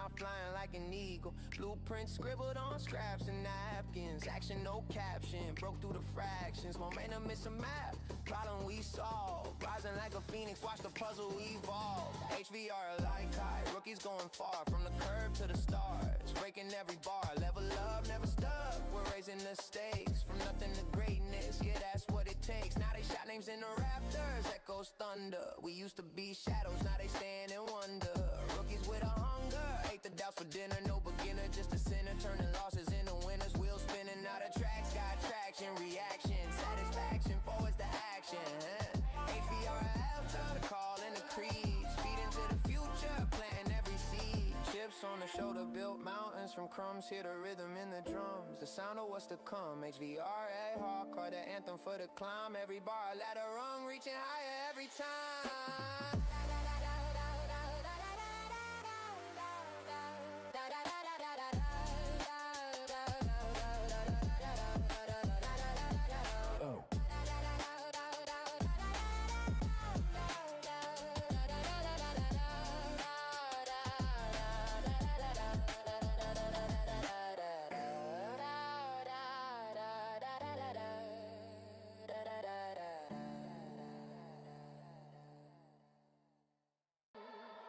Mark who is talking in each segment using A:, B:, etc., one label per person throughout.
A: now flying like an eagle. Blueprint scribbled on scraps and napkins. Action, no caption, broke through the fractions. Momentum is a map, problem we solve. Rising like a phoenix, watch the puzzle evolve. HVRL like high, rookies going far. From the curb to the stars, breaking every bar. Level up, never stuck, we're raising the stakes. From nothing to greatness, yeah, that's what it takes. Now they shout names in the rafters, echoes thunder. We used to be shadows, now they stand and wonder. Rookies with a hunger, ate the doubts for dinner. No beginner, just a sinner, turning losses into winners. Wheels spinning, now the tracks got traction. Reaction, satisfaction, forwards to action. HVRL, turn the call in the creed. Speed into the future, planting every seed. Chips on the shoulder, built mountains from crumbs. Hear the rhythm in the drums, the sound of what's to come. HVRL, hardcore, the anthem for the climb. Every bar, ladder rung, reaching higher every time.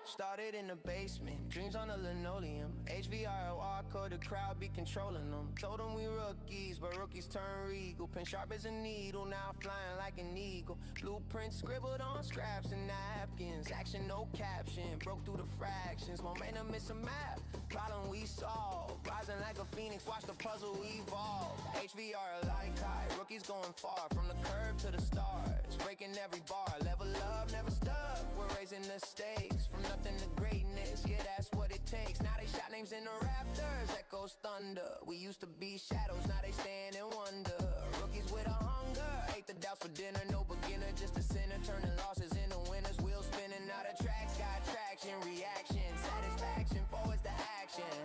A: Started in the basement, dreams on the linoleum. HVRL, ARCA, the crowd be controlling them. Told them we rookies, but rookies turn regal. Pen sharp as a needle, now flying like an eagle. Blueprint scribbled on scraps and napkins. Action, no caption, broke through the fractions. Momentum is a map, problem we solve. Rising like a phoenix, watch the puzzle evolve. HVRL like high, rookies going far. From the curb to the stars, breaking every bar. Level up, never stuck, we're raising the stakes. From nothing to greatness, yeah, that's what it takes. Now they shout names in the rafters, echoes thunder. We used to be shadows, now they stand and wonder. Rookies with a hunger, ate the doubts for dinner. No beginner, just a sinner, turning losses into winners. Wheels spinning, now the tracks got traction. Reaction, satisfaction, forwards to action.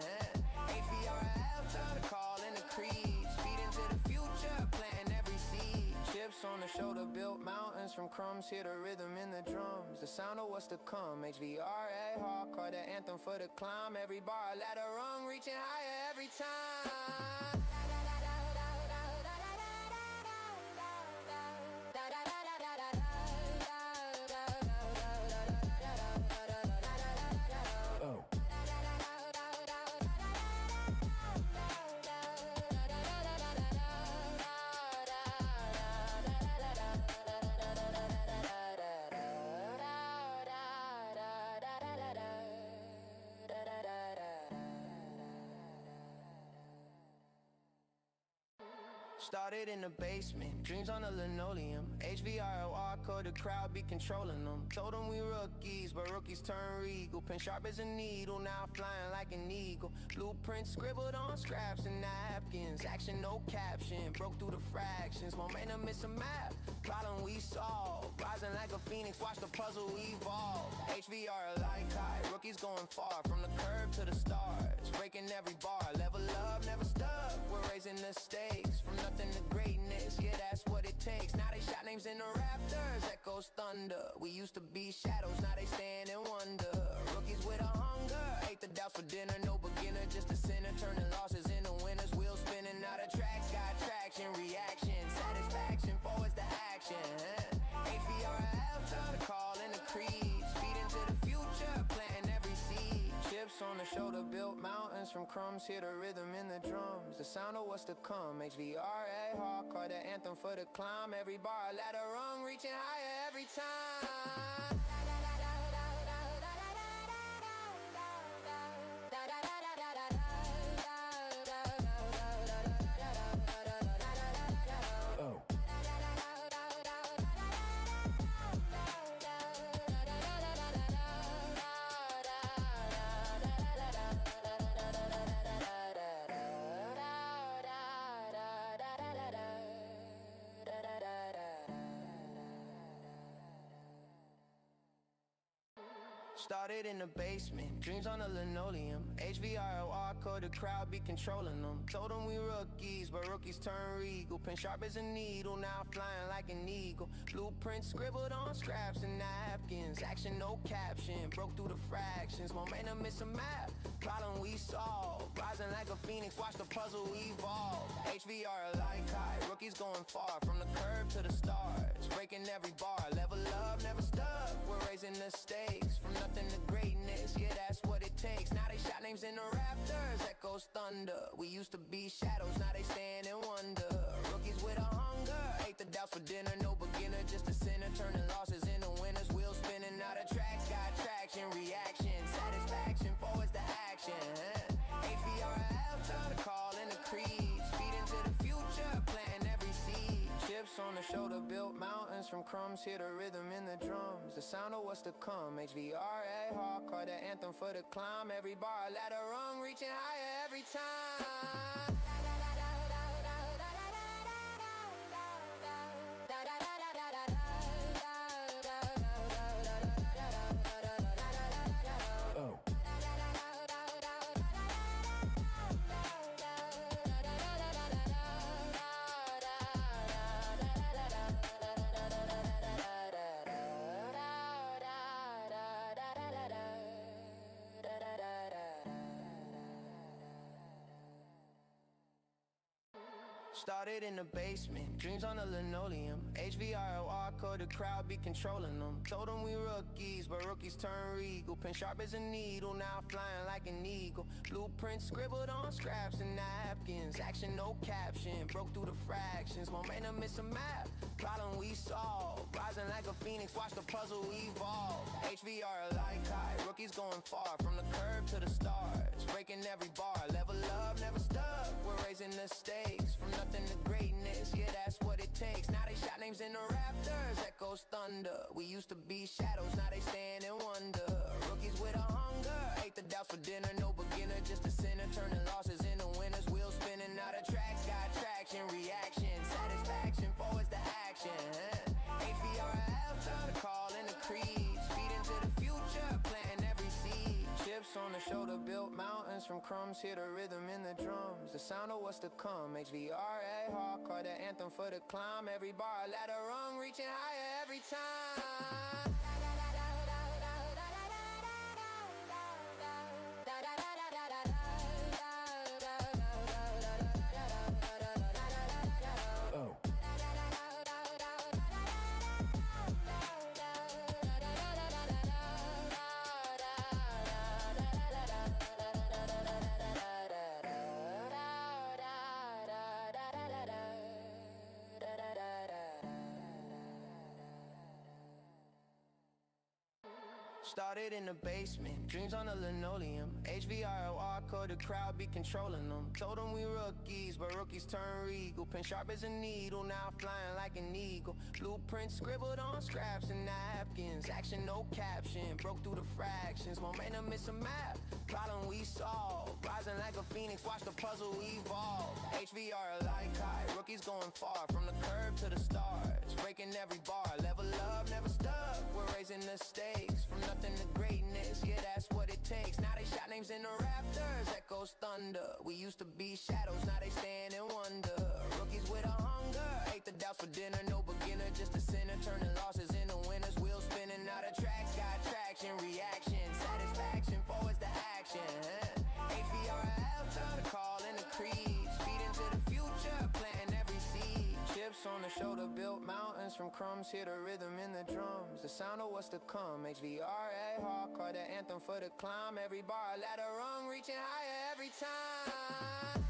A: HVRL, turn the call in the creed. Speed into the future, planting every seed. Chips on the shoulder, built mountains from crumbs. Hear the rhythm in the drums, the sound of what's to come. HVRL, hardcore, the anthem for the climb. Every bar, ladder rung, reaching higher every time. Started in the basement, dreams on the linoleum. HVRL, ARCA, the crowd be controlling them. Told them we rookies, but rookies turn regal. Pen sharp as a needle, now flying like an eagle. Blueprint scribbled on scraps and napkins. Action, no caption, broke through the fractions. Momentum is a map, problem we solve. Rising like a phoenix, watch the puzzle evolve. HVRL like high, rookies going far. From the curb to the stars, breaking every bar. Level up, never stuck, we're raising the stakes. From nothing to greatness, yeah, that's what it takes. Now they shout names in the rafters, echoes thunder. We used to be shadows, now they stand and wonder. Rookies with a hunger, ate the doubts for dinner. No beginner, just a sinner, turning losses into winners. Wheels spinning, now the tracks got traction. Reaction, satisfaction, forwards to action. HVRL, turn the call in the creed. Speed into the future, planting every seed. Chips on the shoulder, built mountains from crumbs. Hear the rhythm in the drums, the sound of what's to come. HVRL, hardcore, the anthem for the climb. Every bar, ladder rung, reaching higher every time. Started in the basement, dreams on the linoleum. HVRL, ARCA, the crowd be controlling them. Told them we rookies, but rookies turn regal. Pen sharp as a needle, now flying like an eagle. Blueprint scribbled on scraps and napkins. Action, no caption, broke through the fractions. Momentum is a map, problem we solve. Rising like a phoenix, watch the puzzle evolve. HVRL like high, rookies going far. From the curb to the stars, breaking every bar. Level up, never stuck, we're raising the stakes. From nothing to greatness, yeah, that's what it takes. Now they shout names in the rafters, echoes thunder. We used to be shadows, now they stand and wonder. Rookies with a hunger, ate the doubts for dinner. No beginner, just a sinner, turning losses into winners. Wheels spinning, now the tracks got traction. Reaction, satisfaction, forwards to action. HVRL, turn the call in the creed. Speed into the future, planting every seed. Chips on the shoulder, built mountains from crumbs. Hear the rhythm in the drums, the sound of what's to come. HVRL, hardcore, the anthem for the climb. Every bar, ladder rung, reaching higher every time. Started in the basement, dreams on the linoleum. HVRL, ARCA, the crowd be controlling them. Told them we rookies, but rookies turn regal. Pen sharp as a needle, now flying like an eagle. Blueprints scribbled on scraps and napkins. Action, no caption, broke through the fractions. Momentum is a map, problem we solve. Rising like a phoenix, watch the puzzle evolve. HVRL like high, rookies going far. From the curb to the stars, breaking every bar. Level up, never stuck, we're raising the stakes. From nothing to greatness, yeah, that's what it takes. Now they shout names in the rafters, echoes thunder. We used to be shadows, now they stand and wonder. Rookies with a hunger, ate the doubts for dinner. No beginner, just a sinner, turning losses into winners. Wheels spinning, now the tracks got traction. Reaction, satisfaction, forwards to action. HVRL, turn the call in the creed. Speed into the future, planting every seed. Chips on the shoulder, built mountains from crumbs. Hear the rhythm in the drums, the sound of what's to come. HVRL, hardcore, the anthem for the climb. Every bar, ladder rung, reaching higher every time. Started in the basement, dreams on the linoleum. HVRL, ARCA, the crowd be controlling them. Told them we rookies, but rookies turn regal. Pen sharp as a needle, now flying like an eagle. Blueprints scribbled on scraps and napkins. Action, no caption, broke through the fractions. Momentum is a map, problem we solve. Rising like a phoenix, watch the puzzle evolve. HVRL like high, rookies going far. From the curb to the stars, breaking every bar. Level up, never stuck, we're raising the stakes. From nothing to greatness, yeah, that's what it takes. Now they shout names in the rafters, echoes thunder. We used to be shadows, now they stand and wonder. Rookies with a hunger, ate the doubts for dinner. No beginner, just a sinner, turning losses into winners. Wheels spinning, now the tracks got traction. Reaction, satisfaction, forwards to action. HVRL, turn the call in the creed. Speed into the future, planting every seed. Chips on the shoulder, built mountains from crumbs. Hear the rhythm in the drums, the sound of what's to come. HVRL, hardcore, the anthem for the climb. Every bar, ladder rung, reaching higher every time.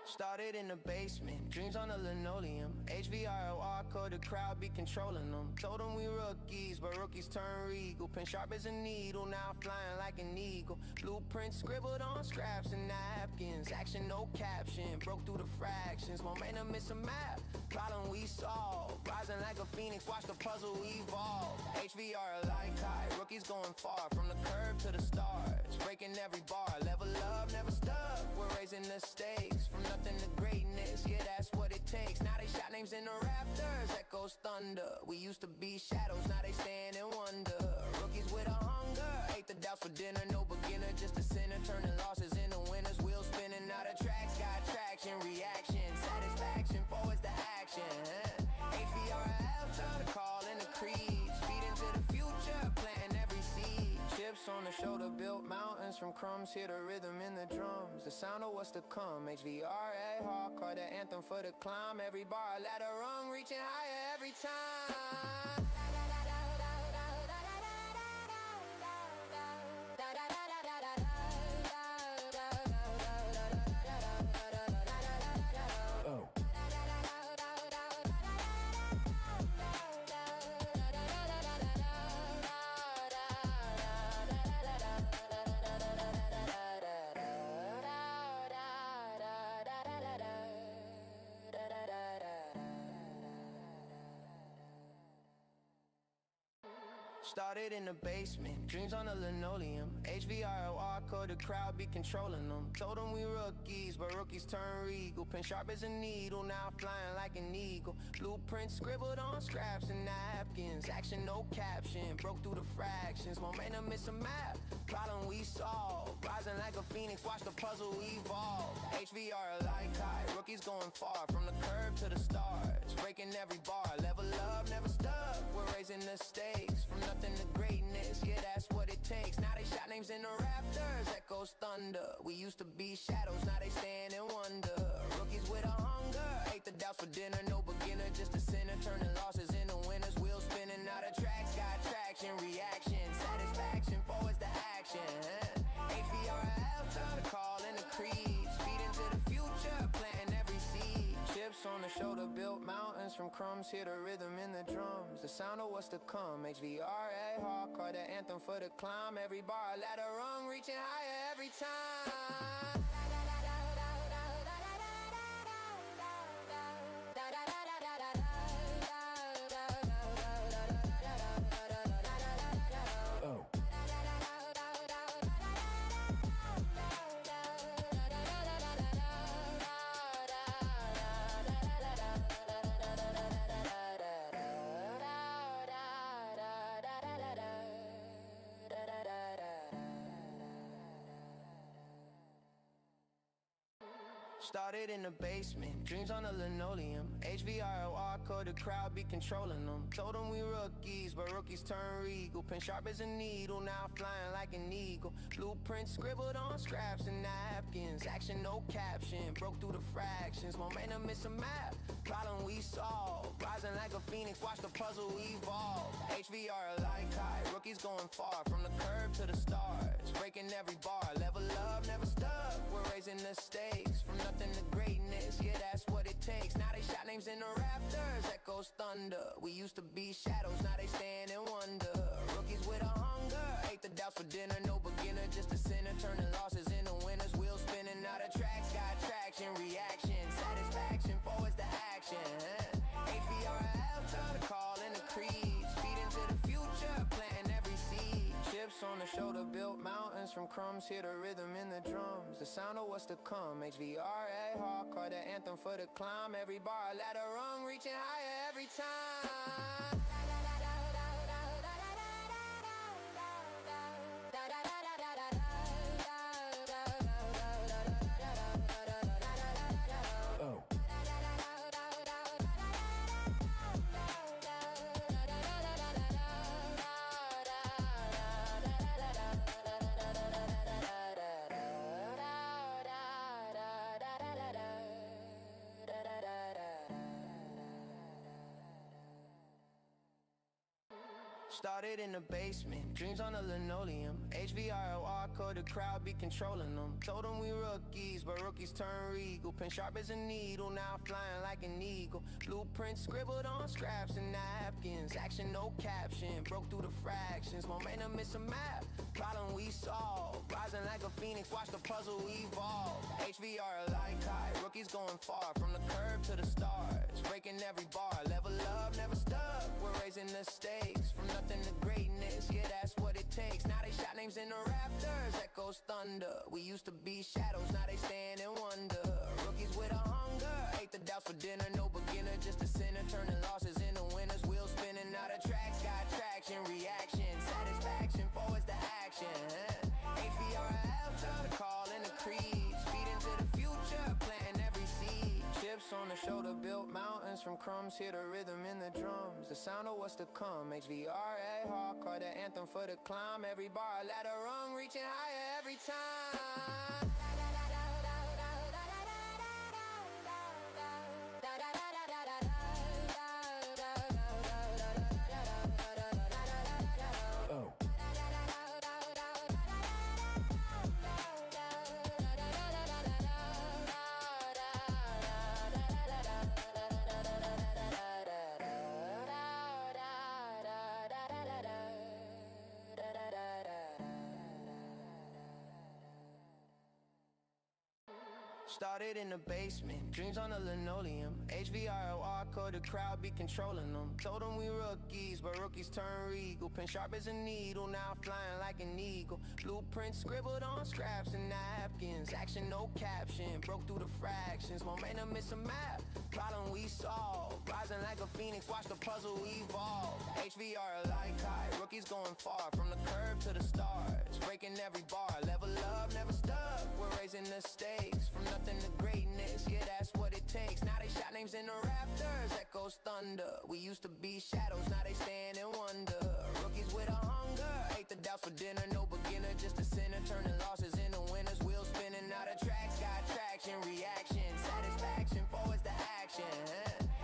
A: Started in the basement, dreams on the linoleum. HVRL, ARCA, the crowd be controlling them. Told them we rookies, but rookies turn regal. Pen sharp as a needle, now flying like an eagle. Blueprints scribbled on scraps and napkins. Action, no caption, broke through the fractions. Momentum is a map, problem we solve. Rising like a phoenix, watch the puzzle evolve. HVRL like high, rookies going far. From the curb to the stars, breaking every bar, level up, never stuck. We're raising the stakes, from nothing to greatness, yeah, that's what it takes. Now they shout names in the rafters, echoes thunder. We used to be shadows, now they stand and wonder. Rookies with a hunger, ate the doubts for dinner. No beginner, just a sinner, turning losses into winners. Wheels spinning, out of tracks, got traction, reaction, satisfaction, forwards to action. HVRL, trying to call in the creed. Speed into the future, planting every seed. Chips on the shoulder, built mountains from crumbs. Hear the rhythm in the drums, the sound of what's to come. HVRL, hardcore, the anthem for the climb. Every bar, ladder rung, reaching higher every time. Started in the basement, dreams on the linoleum. HVRL, ARCA, the crowd be controlling them. Told them we rookies, but rookies turn regal. Pen sharp as a needle, now flying like an eagle. Blueprints scribbled on scraps and napkins. Action, no caption, broke through the fractions. Momentum is a map, problem we solve. Rising like a phoenix, watch the puzzle evolve. HVRL like high, rookies going far. From the curb to the stars, breaking every bar. Level up, never stuck, we're raising the stakes. From nothing to greatness, yeah, that's what it takes. Now they shout names in the rafters, echoes thunder. We used to be shadows, now they stand and wonder. Rookies with a hunger, ate the doubts for dinner. No beginner, just a sinner, turning losses into winners. Wheels spinning, out of tracks, got traction, reaction, satisfaction, forwards to action. HVRL, trying to call in the creed. Speed into the future, planting every seed. Chips on the shoulder, built mountains from crumbs. Hear the rhythm in the drums, the sound of what's to come. HVRL, hardcore, the anthem for the climb. Every bar, ladder rung, reaching higher every time. Started in the basement, dreams on the linoleum. HVRL, ARCA, the crowd be controlling them. Told them we rookies, but rookies turn regal. Pen sharp as a needle, now flying like an eagle. Blueprints scribbled on scraps and napkins. Action, no caption, broke through the fractions. Momentum is a map, problem we solve. Rising like a phoenix, watch the puzzle evolve. HVRL like high, rookies going far. From the curb to the stars, breaking every bar. Level up, never stuck, we're raising the stakes. From nothing to greatness, yeah, that's what it takes. Now they shout names in the rafters, echoes thunder. We used to be shadows, now they stand and wonder. Rookies with a hunger, ate the doubts for dinner. No beginner, just a sinner, turning losses into winners. Wheels spinning, out of tracks, got traction, reaction, satisfaction, forwards to action. HVRL, trying to call in the creed. Speed into the future, planting every seed. Chips on the shoulder, built mountains from crumbs. Hear the rhythm in the drums, the sound of what's to come. HVRL, hardcore, the anthem for the climb. Every bar, ladder rung, reaching higher every time. Started in the basement, dreams on the linoleum. HVRL, ARCA, the crowd be controlling them. Told them we rookies, but rookies turn regal. Pen sharp as a needle, now flying like an eagle. Blueprints scribbled on scraps and napkins. Action, no caption, broke through the fractions. Momentum is a map, problem we solve. Rising like a phoenix, watch the puzzle evolve. HVRL like high, rookies going far. From the curb to the stars, breaking every bar. Level up, never stuck, we're raising the stakes. From nothing to greatness, yeah, that's what it takes. Now they shot names in the rafters, echoes thunder. We used to be shadows, now they stand and wonder. Rookies with a hunger, ate the doubts for dinner. No beginner, just a sinner, turning losses into winners. Wheels spinning, out of tracks, got traction, reaction, satisfaction, forwards to action. HVRL, turn the call in the creed. Speed into the future, planting every seed. Chips on the shoulder, built mountains from crumbs. Hear the rhythm in the drums, the sound of what's to come. HVRL, hardcore, the anthem for the climb. Every bar, ladder rung, reaching higher every time. Started in the basement, dreams on the linoleum. HVRL, ARCA, the crowd be controlling them. Told them we rookies, but rookies turn regal. Pen sharp as a needle, now flying like an eagle. Blueprints scribbled on scraps and napkins. Action, no caption, broke through the fractions. Momentum, it's a map, problem we solve. Rising like a phoenix, watch the puzzle evolve. HVRL like high, rookies going far. From the curb to the stars, breaking every bar. Level up, never stuck, we're raising the stakes. From nothing to greatness, yeah, that's what it takes. Now they shot names in the rafters, echoes thunder. We used to be shadows, now they stand and wonder. Rookies with a hunger, ate the doubts for dinner. No beginner, just a sinner, turning losses into winners. Wheels spinning, out of tracks, got traction, reaction, satisfaction, forwards to action.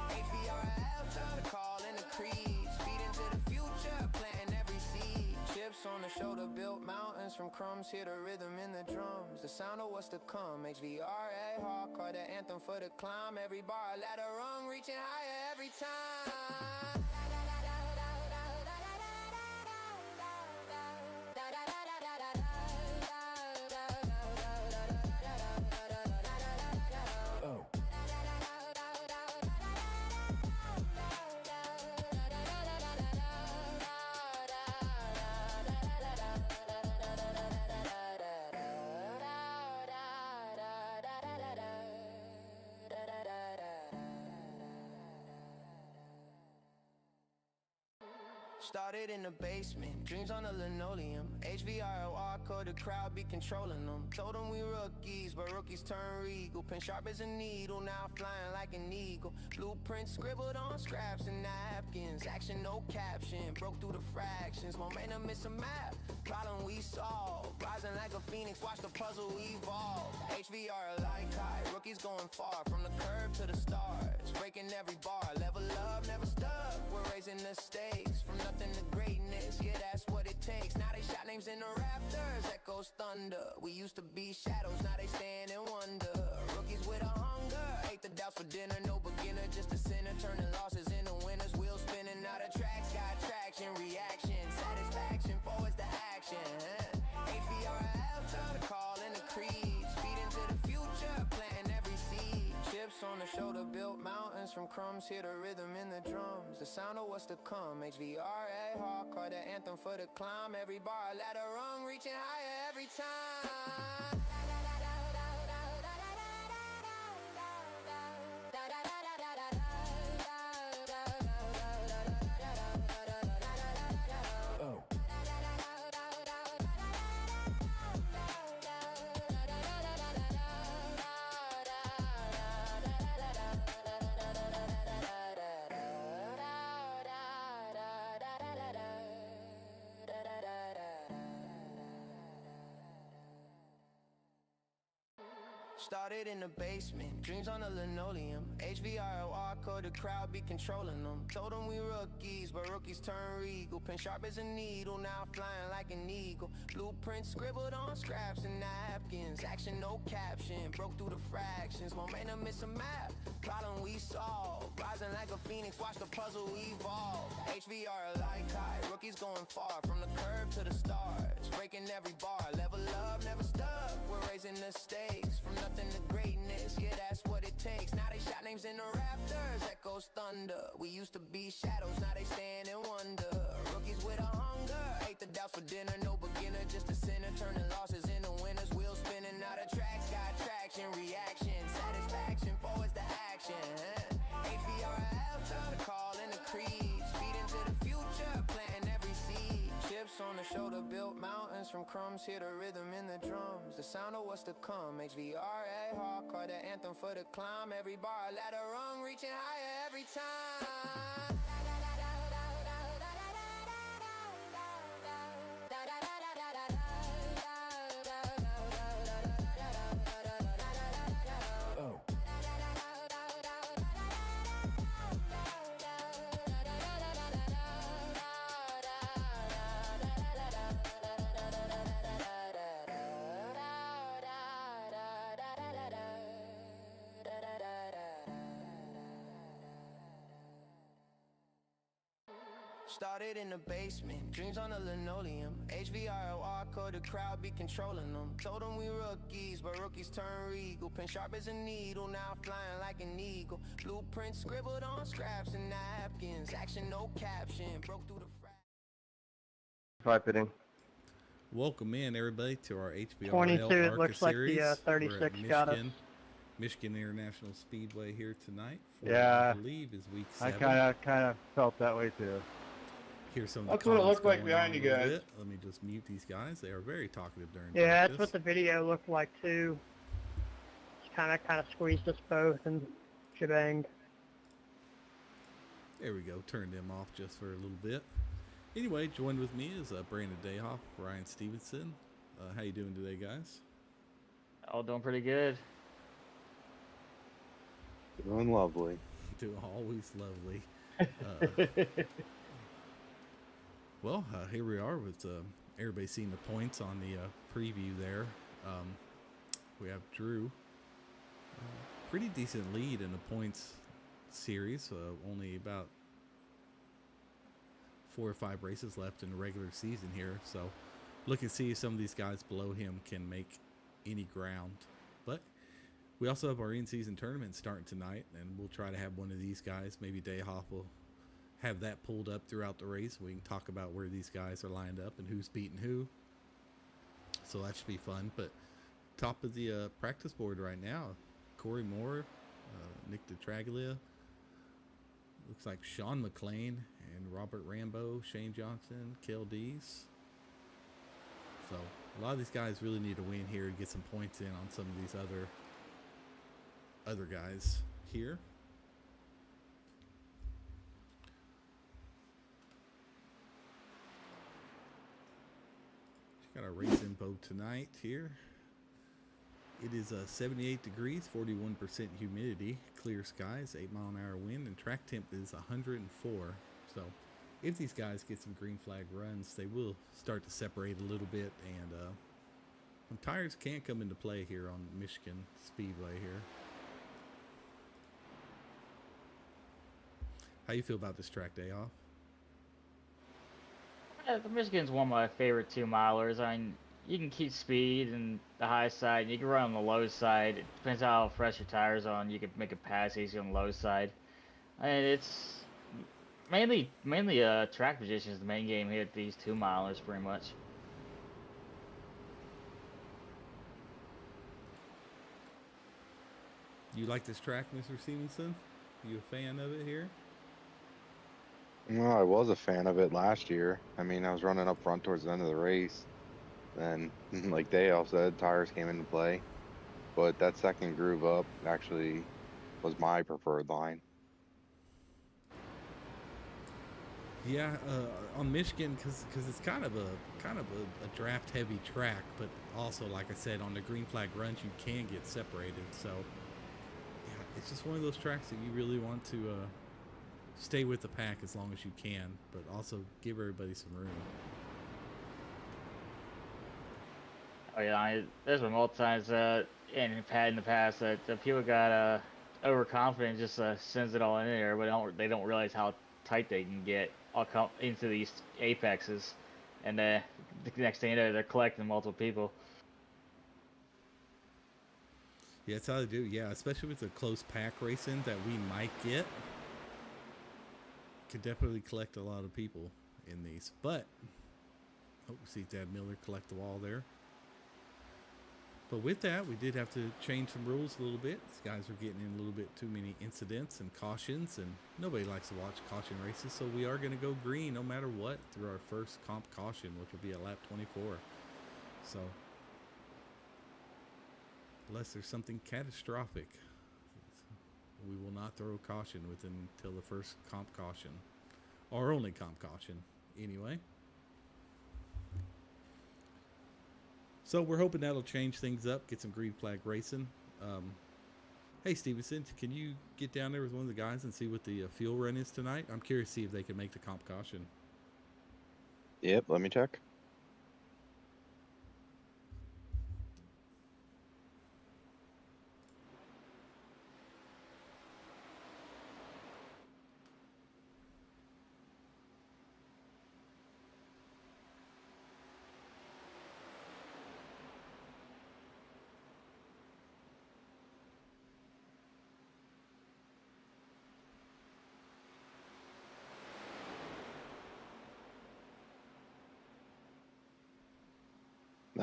A: HVRL, turn the call in the creed. Speed into the future, planting every seed. Chips on the shoulder, built mountains from crumbs. Hear the rhythm in the drums, the sound of what's to come. HVRL, hardcore, the anthem for the climb. Every bar, ladder rung, reaching higher every time. Started in the basement, dreams on the linoleum. HVRL, ARCA, the crowd be controlling them. Told them we rookies, but rookies turn regal. Pen sharp as a needle, now flying like an eagle. Blueprints scribbled on scraps and napkins. Action, no caption, broke through the fractions. Momentum, it's a map, problem we solve. Rising like a phoenix, watch the puzzle evolve. HVRL like high, rookies going far. From the curb to the stars, breaking every bar. Level up, never stuck, we're raising the stakes. From nothing to greatness, yeah, that's what it takes. Now they shot names in the rafters, echoes thunder. We used to be shadows, now they stand and wonder. Rookies with a hunger, ate the doubts for dinner. No beginner, just a sinner, turning losses into winners. Wheels spinning, out of tracks, got traction, reaction, satisfaction, forwards to action. HVRL, turn the call in the creed. Speed into the future, planting every seed. Chips on the shoulder, built mountains from crumbs. Hear the rhythm in the drums, the sound of what's to come. HVRL, hardcore, the anthem for the climb. Every bar, ladder rung, reaching higher every time. Started in the basement, dreams on the linoleum. HVRL, ARCA, the crowd be controlling them. Told them we rookies, but rookies turn regal. Pen sharp as a needle, now flying like an eagle. Blueprints scribbled on scraps and napkins. Action, no caption, broke through the fractions. Momentum, it's a map, problem we solve. Rising like a phoenix, watch the puzzle evolve. HVRL like high, rookies going far. From the curb to the stars, breaking every bar. Level up, never stuck, we're raising the stakes. From nothing to greatness, yeah, that's what it takes. Now they shot names flames in the rafters, echoes thunder. We used to be shadows, now they stand and wonder. Rookies with a hunger, ate the doubts for dinner. No beginner, just a sinner, turning losses into winners. Wheels spinning, now the tracks got traction, reaction, satisfaction, forwards to action. HVRL, the call and the creed. Speed into the future, planting every seed. Chips on the shoulder, built mountains from crumbs. Hear the rhythm in the drums, the sound of what's to come. HVRL, hardcore, the anthem for the climb. Every bar, a ladder rung, reaching higher every time. Started in the basement, dreams on the linoleum. HVRL, ARCA, the crowd be controlling them. Told them we rookies, but rookies turn regal. Pen sharp as a needle, now flying like an eagle. Blueprints scribbled on scraps and napkins. Action, no caption, broke through the
B: Pipe hitting.
C: Welcome in, everybody, to our HVRL
D: 22, it
C: ARCA
D: looks like
C: series.
D: the 36 got us.
C: Michigan International Speedway here tonight for
B: Yeah,
C: I believe is week 7.
B: I kind of felt that way too.
C: Here's some of
E: That's
C: the
E: what it
C: comments
E: looked like
C: going
E: behind
C: on
E: you
C: a little
E: guys.
C: bit. Let me just mute these guys. They are very talkative during
D: Yeah, that's
C: practice.
D: what the video looked like too. Just kind of squeezed us both and shebanged.
C: There we go. Turned them off just for a little bit. Anyway, joined with me is Brandon Dayhoff, Ryan Stevenson. How you doing today, guys?
F: All doing pretty good.
B: Doing lovely.
C: Doing always lovely. Well, here we are with everybody seeing the points on the preview there. We have Drew. Pretty decent lead in the points series. Only about 4 or 5 races left in the regular season here. So looking to see if some of these guys below him can make any ground. But we also have our in-season tournament starting tonight, and we'll try to have one of these guys. Maybe Dayhoff will have that pulled up throughout the race. We can talk about where these guys are lined up and who's beating who. So that should be fun. But top of the practice board right now, Corey Moore, Nick DeTraglia, looks like Sean McLean and Robert Rambo, Shane Johnson, Kel Dees. So a lot of these guys really need to win here and get some points in on some of these other guys here. Got our race info tonight here. It is 78 degrees, 41% humidity, clear skies, 8-mile-an-hour wind, and track temp is 104. So if these guys get some green flag runs, they will start to separate a little bit, and some tires can come into play here on Michigan Speedway here. How you feel about this track, Dayhoff?
F: The Michigan's one of my favorite 2-milers. I mean, you can keep speed and the high side. You can run on the low side. It depends how fresh your tires are on. You can make a pass easy on the low side. And it's mainly track position is the main game here at these 2-milers, pretty much.
C: You like this track, Mr. Stevenson? You a fan of it here?
B: Well, I was a fan of it last year. I mean, I was running up front towards the end of the race. Then, like Dale said, tires came into play. But that second groove up actually was my preferred line.
C: Yeah, on Michigan, because it's kind of a draft heavy track, but also, like I said, on the green flag runs you can get separated. So yeah, it's just one of those tracks that you really want to stay with the pack as long as you can, but also give everybody some room.
F: Oh yeah, there's been multiple times and I've had in the past that people got overconfident, just sends it all in there, but they don't realize how tight they can get all into these apexes, and the next thing you know, they're collecting multiple people.
C: Yeah, that's how they do. Yeah, especially with the close pack racing that we might get. Could definitely collect a lot of people in these. But, oh, see Dad Miller collect the wall there. But with that, we did have to change some rules a little bit. These guys were getting in a little bit too many incidents and cautions, and nobody likes to watch caution races. So we are going to go green no matter what through our first comp caution, which will be at lap 24. So, unless there's something catastrophic, we will not throw caution until the first comp caution, or only comp caution anyway. So we're hoping that'll change things up, get some green flag racing. Hey Stevenson, can you get down there with one of the guys and see what the fuel run is tonight? I'm curious to see if they can make the comp caution.
B: Yep, let me check.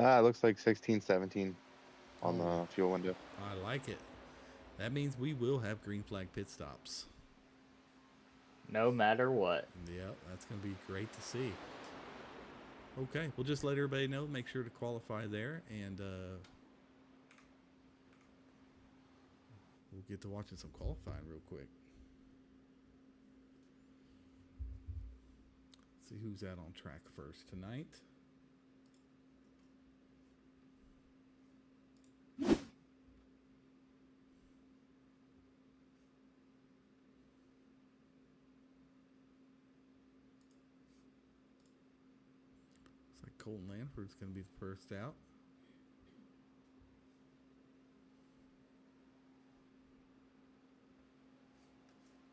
B: It looks like 16, 17 on the fuel window.
C: I like it. That means we will have green flag pit stops.
F: No matter what.
C: Yep, that's going to be great to see. Okay, we'll just let everybody know. Make sure to qualify there, and we'll get to watching some qualifying real quick. See who's out on track first tonight. Colton Lanford's going to be the first out.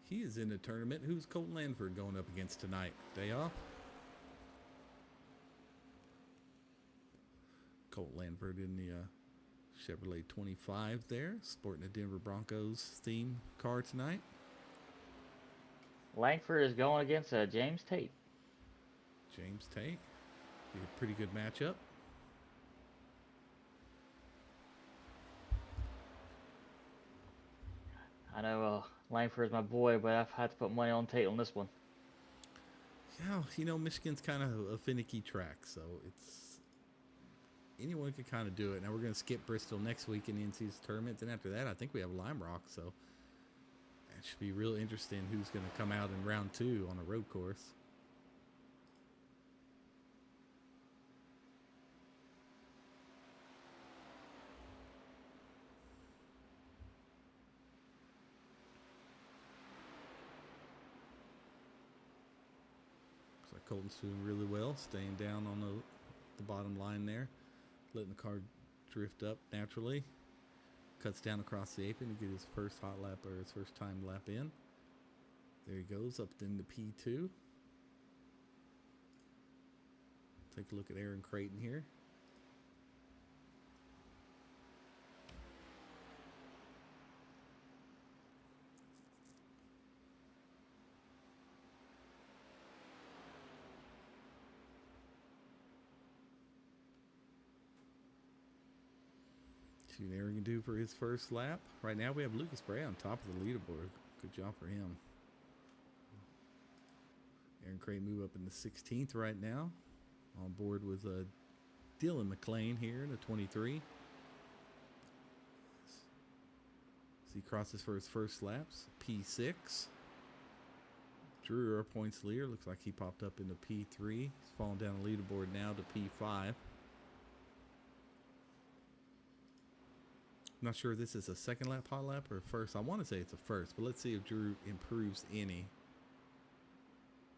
C: He is in the tournament. Who's Colton Lanford going up against tonight? Day off? Colton Lanford in the Chevrolet 25 there, sporting a Denver Broncos theme car tonight.
F: Langford is going against James Tate.
C: James Tate. Be a pretty good matchup.
F: I know Langford is my boy, but I've had to put money on Tate on this one.
C: Yeah, you know, Michigan's kind of a finicky track, so it's anyone can kind of do it. Now we're going to skip Bristol next week in the NC's tournament, and after that, I think we have Lime Rock, so it should be real interesting who's going to come out in round 2 on a road course. Colton's doing really well, staying down on the bottom line there, letting the car drift up naturally. Cuts down across the apron to get his first hot lap, or his first time lap in. There he goes, up into P2. Take a look at Aaron Creighton here. See what Aaron can do for his first lap. Right now we have Lucas Bray on top of the leaderboard. Good job for him. Aaron Creighton move up in the 16th right now. On board with Dylan McLean here in the 23. As he crosses for his first laps, P6. Drew, our points leader, looks like he popped up into P3. He's falling down the leaderboard now to P5. I'm not sure if this is a second lap hot lap or a first. I want to say it's a first, but let's see if Drew improves any.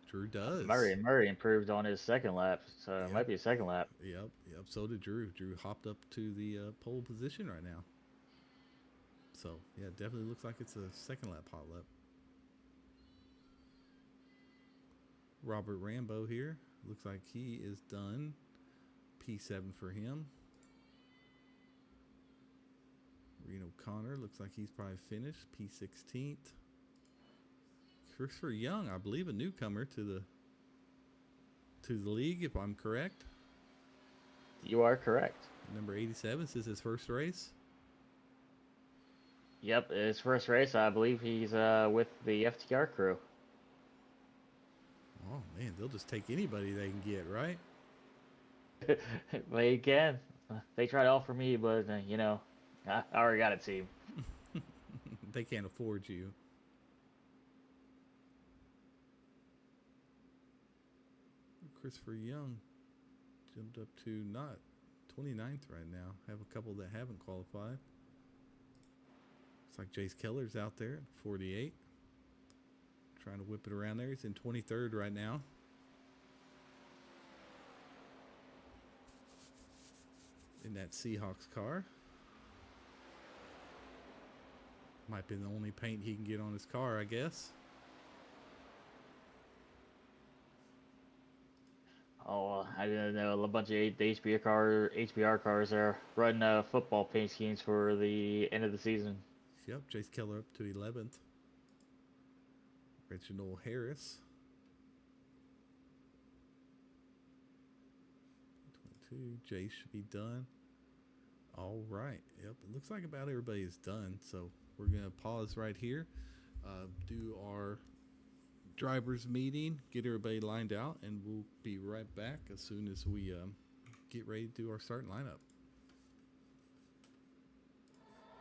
C: Drew does.
F: Murray improved on his second lap, so it might be a second lap.
C: Yep. So did Drew. Drew hopped up to the pole position right now. So, yeah, it definitely looks like it's a second lap hot lap. Robert Rambo here. Looks like he is done. P7 for him. Rena O'Connor looks like he's probably finished. P16th. Christopher Young, I believe a newcomer to the league, if I'm correct.
F: You are correct.
C: Number 87, this is his first race.
F: Yep, his first race. I believe he's with the FTR crew.
C: Oh man, they'll just take anybody they can get, right?
F: They can. They tried to offer me, but I already got a team.
C: They can't afford you. Christopher Young jumped up to not 29th right now. Have a couple that haven't qualified. Looks like Jace Keller's out there at 48. Trying to whip it around there. He's in 23rd right now. In that Seahawks car. Might be the only paint he can get on his car, I guess.
F: Oh, I didn't know a bunch of HBR cars are running football paint schemes for the end of the season.
C: Yep, Jace Keller up to 11th. Reginald Harris. 22. Jace should be done. All right. Yep, it looks like about everybody is done. So we're going to pause right here, do our drivers meeting, get everybody lined out, and we'll be right back as soon as we get ready to do our starting lineup.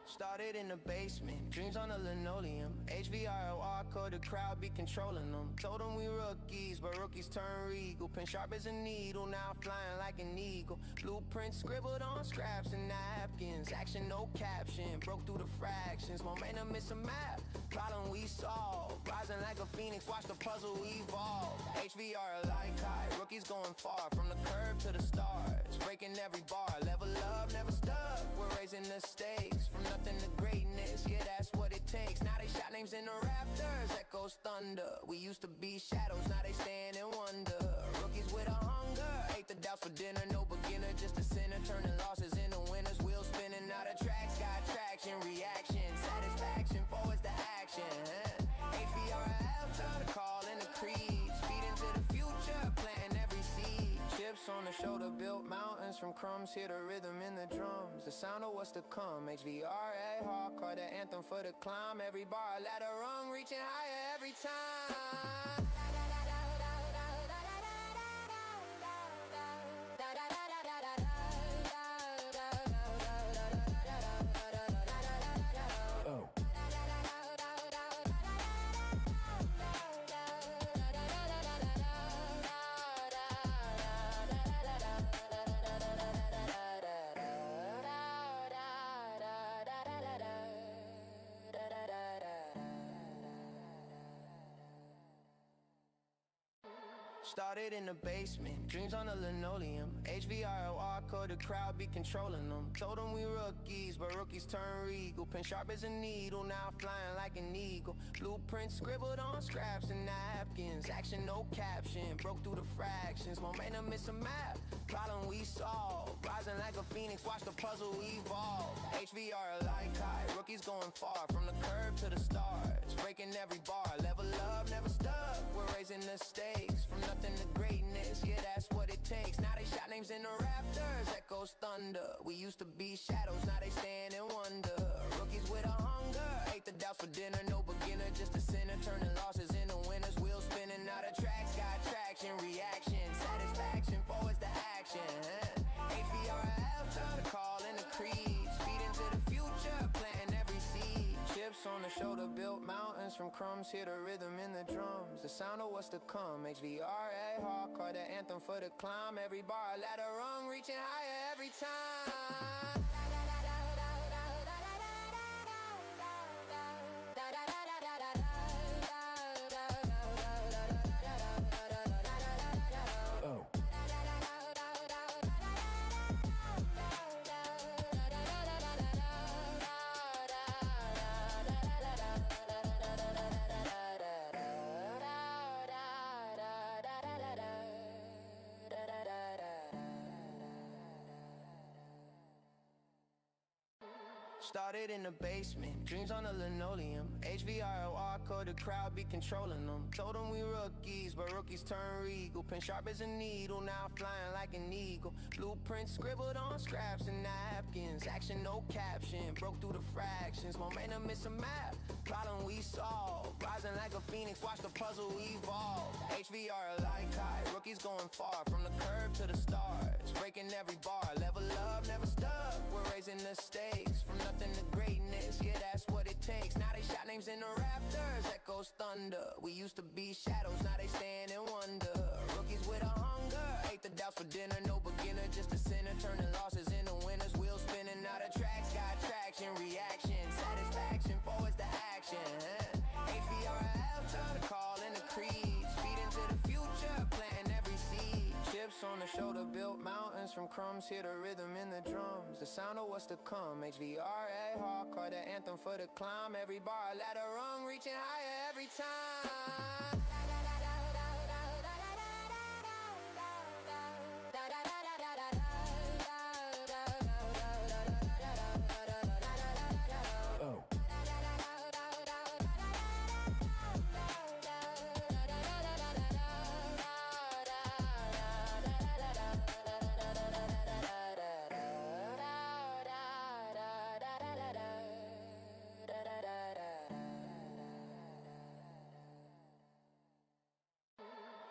A: Started in the basement, dreams on the linoleum. HVRL, ARCA, the crowd be controlling them. Told them we rookies, but rookies turn regal. Pen sharp as a needle, now flying like an eagle. Blueprints scribbled on scraps and napkins. Action, no caption, broke through the fractions. Momentum is a map, problem we solve. Rising like a phoenix, watch the puzzle evolve. HVRL like high, rookies going far. From the curb to the stars, breaking every bar. Level up, never stuck, we're raising the stakes. From nothing to greatness, yeah, that's what it takes. Now they shout names in the rafters, echoes thunder. We used to be shadows, now they stand and wonder. Rookies with a hunger, ate the doubts for dinner. No beginner, just a sinner, turning losses into winners. Wheels spinning, now the tracks got traction. Reaction, satisfaction, forwards to action. HVRL, turn the call in the creed. Speed into the future, planting every seed. Chips on the shoulder, built mountains from crumbs. Hear the rhythm in the drums, the sound of what's to come. HVRA, hardcore, the anthem for the climb. Every bar, ladder rung, reaching higher every time. Started in the basement, dreams on the linoleum. HVRL, ARCA, the crowd be controlling them. Told them we rookies, but rookies turn regal. Pen sharp as a needle, now flying like an eagle. Blueprints scribbled on scraps and napkins. Action, no caption, broke through the fractions. Momentum is a map, problem we solve. Rising like a phoenix, watch the puzzle evolve. HVRL like high, rookies going far. From the curb to the stars, breaking every bar. Level up, never stuck, we're raising the stakes. From nothing to greatness, yeah, that's what it takes. Now they shout names in the rafters, echoes thunder. We used to be shadows, now they stand and wonder. Rookies with a hunger, ate the doubts for dinner. No beginner, just a sinner, turning losses into winners. Wheels spinning, now the tracks got traction. Reaction, satisfaction, forwards to action. HVRL, turn the call in the creed. Speed into the future, planting every seed. Chips on the shoulder, built mountains from crumbs. Hear the rhythm in the drums, the sound of what's to come. HVRA, hardcore, the anthem for the climb. Every bar, ladder rung, reaching higher every time. Started in the basement, dreams on the linoleum. HVRL, ARCA, the crowd be controlling them. Told them we rookies, but rookies turn regal. Pen sharp as a needle, now flying like an eagle. Blueprints scribbled on scraps and napkins. Action, no caption, broke through the fractions. Momentum is a map, problem we solve. Rising like a phoenix, watch the puzzle evolve. HVRL like high, rookies going far. From the curb to the stars, breaking every bar. Level up, never stuck, we're raising the stakes. From nothing to greatness, yeah, that's what it takes. Now they shout names in the rafters, echoes thunder. We used to be shadows, now they stand and wonder. Rookies with a hunger, ate the doubts for dinner. No beginner, just a sinner, turning losses into winners. Wheels spinning out of tracks, got traction, reaction, satisfaction, forwards to action. HVRL, time to call in the creed. Speed into the future, planting every seed. Chips on the shoulder, built mountains from crumbs. Hear the rhythm in the drums, the sound of what's to come. HVRA, hardcore, the anthem for the climb. Every bar, ladder rung, reaching higher every time.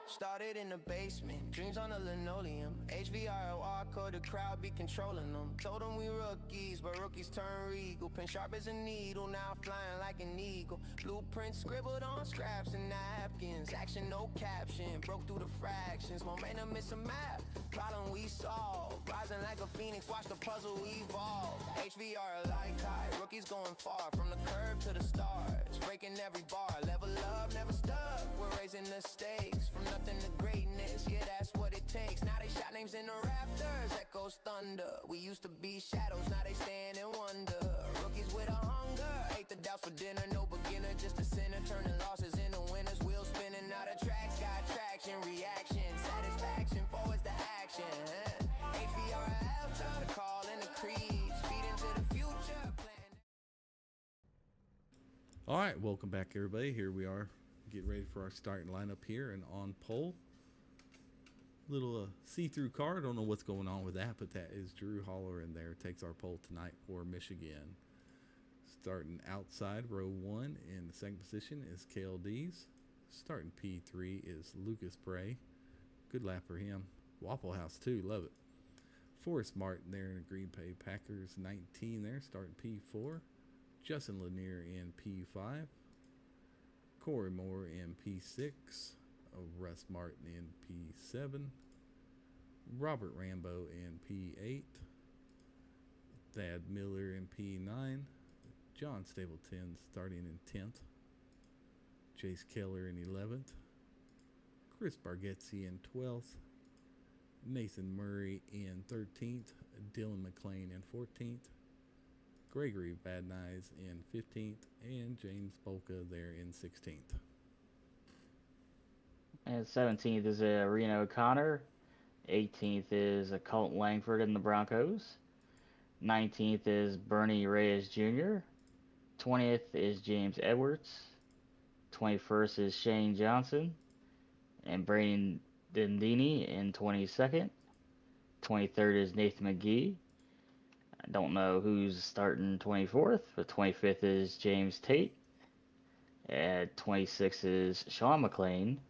A: Started in the basement, dreams on the linoleum. HVRL, ARCA, the crowd be controlling them. Told them we rookies, but rookies turn regal. Pen sharp as a needle, now flying like an eagle. Blueprints scribbled on scraps and napkins. Action, no caption, broke through the fractions. Momentum is a map, problem we solve. Rising like a phoenix, watch the puzzle evolve. HVRL like high, rookies going far. From the curb to the stars, breaking every bar. Level up, never stuck, we're raising the stakes. From nothing to greatness, yeah, that's what it takes. Now they shout names in the rafters, echoes thunder. We used to be shadows, now they stand and wonder. Rookies with a hunger, ate the doubts for dinner. No beginner, just a sinner, turning losses into winners. Wheels spinning out of tracks, got traction, reaction, satisfaction, forwards to action. HVRL, time to call in the creed. Speed into the future, plan.
C: All right, welcome back, everybody. Here we are, getting ready for our starting lineup here and on pole. Little see-through car. Don't know what's going on with that, but that is Drew Holler in there. Takes our pole tonight for Michigan. Starting outside, row 1 in the second position is KLD's. Starting P3 is Lucas Bray. Good lap for him. Waffle House too, love it. Forrest Martin there in a Green Bay Packers 19 there, starting P4. Justin Lanier in P5. Corey Moore in P6. Russ Martin in P7. Robert Rambo in P8. Thad Miller in P9. John Stapleton starting in 10th. Chase Keller in 11th. Chris Bargetzi in 12th. Nathan Murray in 13th. Dylan McLean in 14th. Gregory Van Nuys in 15th. And James Bolka there in 16th.
F: And 17th is Reno O'Connor. 18th is Colton Langford in the Broncos. 19th is Bernie Reyes Jr. 20th is James Edwards. 21st is Shane Johnson. And Brandon Dendini in 22nd. 23rd is Nathan McGee. I don't know who's starting 24th, but 25th is James Tate. And 26th is Sean McLean.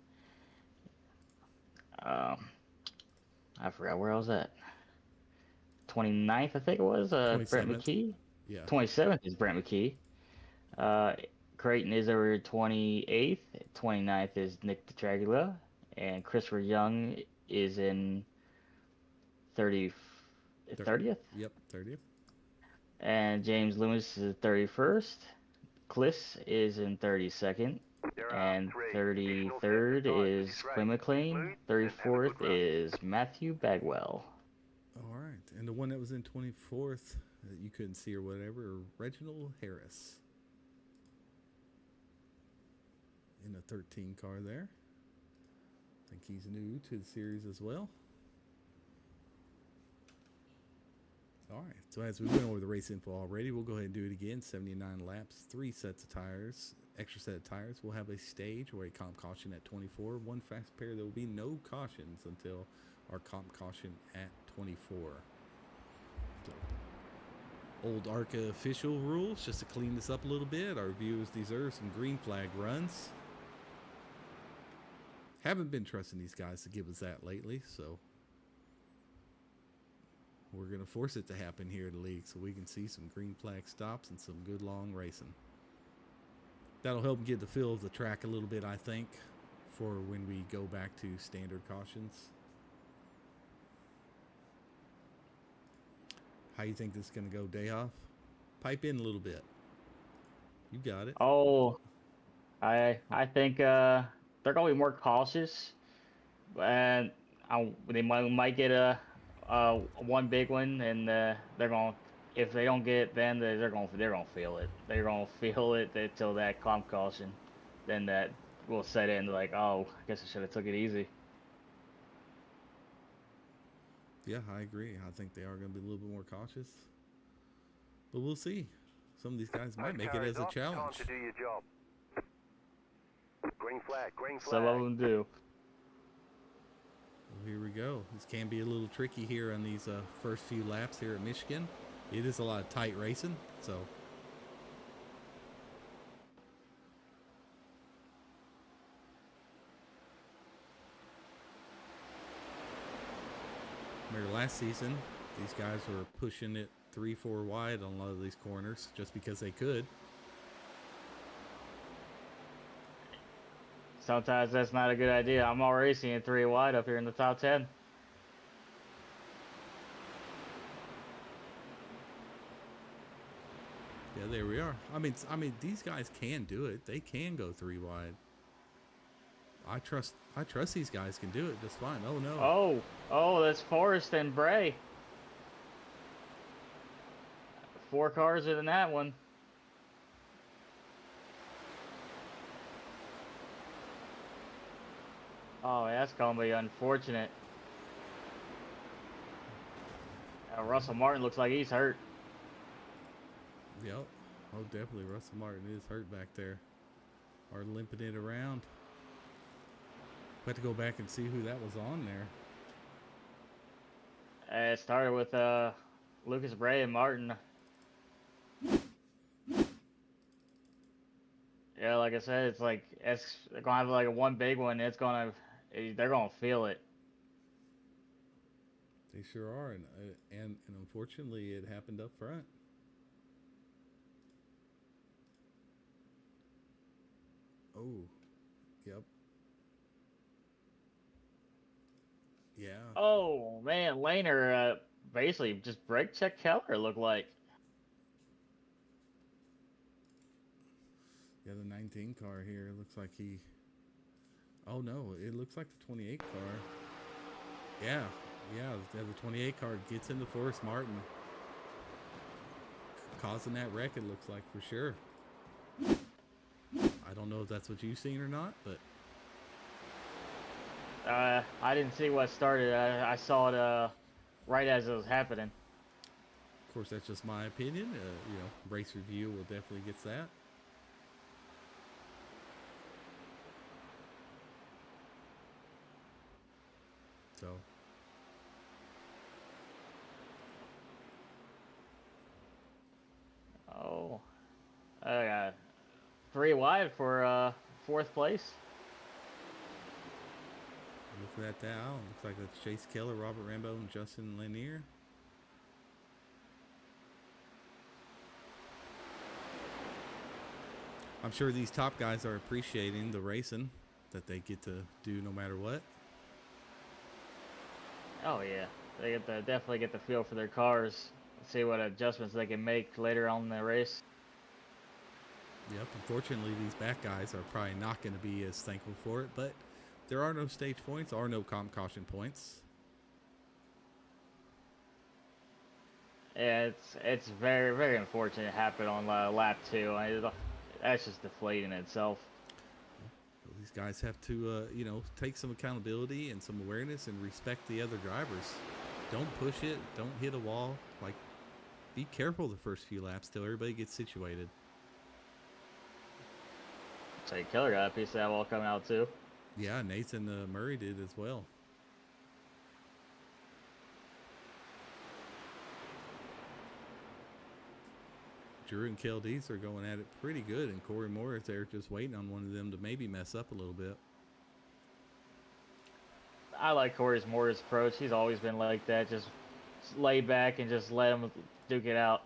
F: I forgot where I was at. 29th, I think it was. Brent McKee.
C: Yeah.
F: 27th is Brent McKee. Creighton is over 28th. 29th is Nick DeTragula. And Christopher Young is in 30th.
C: Yep, 30th.
F: And James Loomis is 31st. Kliss is in 32nd. And 33rd is Quinn McLean. 34th is Matthew Bagwell.
C: All right. And the one that was in 24th that you couldn't see or whatever, Reginald Harris. In a 13 car there. I think he's new to the series as well. All right, so as we went over the race info already, we'll go ahead and do it again. 79 laps, 3 sets of tires, extra set of tires. We'll have a stage or a comp caution at 24. One fast pair. There will be no cautions until our comp caution at 24. So, old ARCA official rules, just to clean this up a little bit. Our viewers deserve some green flag runs. Haven't been trusting these guys to give us that lately, so we're going to force it to happen here at the league so we can see some green flag stops and some good long racing. That'll help get the feel of the track a little bit, I think, for when we go back to standard cautions. How you think this is going to go, Dayoff? Pipe in a little bit. You got it.
F: Oh, I think they're gonna be more cautious, and they might get a one big one, and they're gonna, if they don't get it, then they're gonna feel it. They're gonna feel it until that comp caution, then that will set in. Like, oh, I guess I should have took it easy.
C: Yeah, I agree. I think they are going to be a little bit more cautious, but we'll see. Some of these guys might make it as a challenge.
E: Time to do your job. Green flag, green flag.
F: Some of them do.
C: Well, here we go. This can be a little tricky here on these first few laps here at Michigan. It is a lot of tight racing, so remember last season, these guys were pushing it 3-4 wide on a lot of these corners just because they could.
F: Sometimes that's not a good idea. I'm already seeing 3 wide up here in the top 10.
C: Yeah, there we are. I mean, these guys can do it. They can go 3 wide. I trust these guys can do it just fine. Oh no.
F: Oh, that's Forrest and Bray. 4 cars in that one. Oh, that's gonna be unfortunate. Russell Martin looks like he's hurt.
C: Yep. Oh, definitely. Russell Martin is hurt back there. Or limping it around. We have to go back and see who that was on there.
F: It started with Lucas Bray and Martin. Yeah, like I said, it's like they're gonna have like a one big one. They're gonna feel it.
C: They sure are, and unfortunately, it happened up front. Oh, yep. Yeah.
F: Oh man, Laner basically just brake check Keller, looked like.
C: Yeah, the 19 car here looks like he. Oh no, it looks like the 28 car. Yeah, the 28 car gets into Forrest Martin, causing that wreck. It looks like for sure. I don't know if that's what you've seen or not, but
F: I didn't see what started. I saw it right as it was happening.
C: of course that's just my opinion. Race review will definitely get that. So.
F: Oh, I got 3 wide for 4th place.
C: Look at that now. Looks like that's Chase Keller, Robert Rambo, and Justin Lanier. I'm sure these top guys are appreciating the racing that they get to do no matter what.
F: Oh yeah, they definitely get the feel for their cars. See what adjustments they can make later on in the race.
C: Yep, unfortunately these back guys are probably not going to be as thankful for it, but there are no stage points, or no comp caution points.
F: Yeah, it's very, very unfortunate it happened on lap 2. That's just deflating itself.
C: So these guys have to, take some accountability and some awareness and respect the other drivers. Don't push it. Don't hit a wall. Like be careful the first few laps till everybody gets situated.
F: Say Killer got a piece of that wall coming out too.
C: Yeah, Nathan Murray did as well. Drew and KLDs are going at it pretty good, and Corey Moore is there just waiting on one of them to maybe mess up a little bit.
F: I like Corey Moore's approach. He's always been like that. Just lay back and just let him duke it out.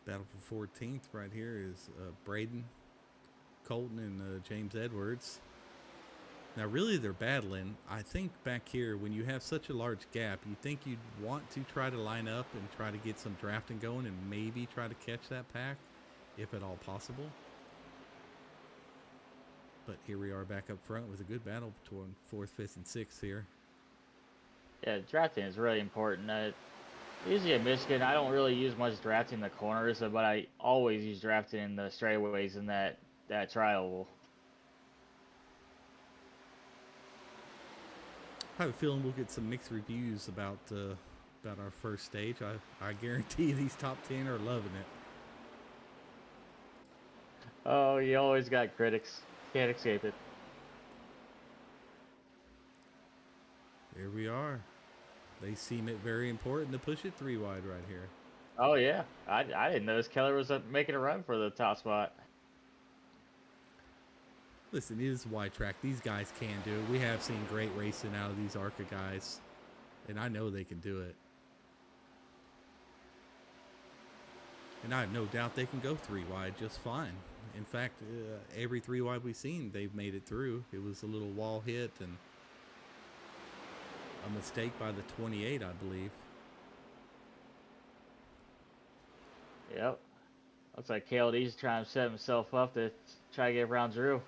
C: Battle for 14th right here is Braden, Colton, and James Edwards. Now, really, they're battling. I think back here, when you have such a large gap, you think you'd want to try to line up and try to get some drafting going and maybe try to catch that pack, if at all possible. But here we are back up front with a good battle between 4th, 5th, and 6th here.
F: Yeah, drafting is really important. Usually at Michigan, I don't really use much drafting in the corners, but I always use drafting in the straightaways in that trial.
C: I have a feeling we'll get some mixed reviews about our first stage. I guarantee these top 10 are loving it.
F: Oh, you always got critics. Can't escape it.
C: Here we are. They seem it very important to push it 3 wide right here.
F: Oh, yeah. I didn't notice Keller was making a run for the top spot.
C: Listen, it is a wide track. These guys can do it. We have seen great racing out of these ARCA guys, and I know they can do it. And I have no doubt they can go 3 wide just fine. In fact, every 3 wide we've seen, they've made it through. It was a little wall hit and a mistake by the 28, I believe.
F: Yep. Looks like KLD's trying to set himself up to try to get around Drew.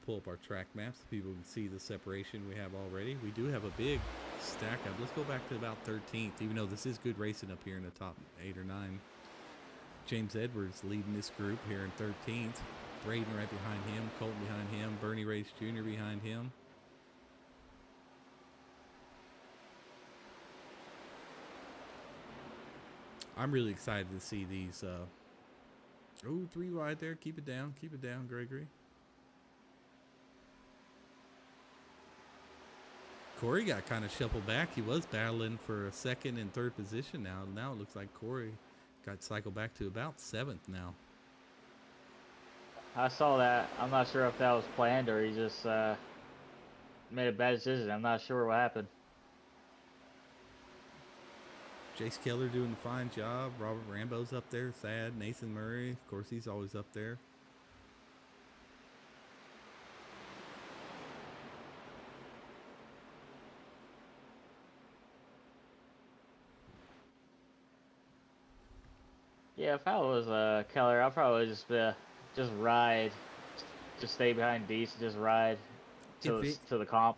C: Pull up our track maps so people can see the separation we have already. We do have a big stack up. Let's go back to about 13th, even though this is good racing up here in the top 8 or 9. James Edwards leading this group here in 13th. Braden right behind him. Colton behind him. Bernie Race Jr. behind him. I'm really excited to see these. 3 wide there. Keep it down. Keep it down, Gregory. Corey got kind of shuffled back. He was battling for a 2nd and 3rd position now. Now it looks like Corey got cycled back to about 7th now.
F: I saw that. I'm not sure if that was planned or he just made a bad decision. I'm not sure what happened.
C: Jace Keller doing a fine job. Robert Rambo's up there. Thad. Nathan Murray. Of course, he's always up there.
F: Yeah, if I was Keller, I'd probably just ride, just stay behind Deese, just ride to the comp.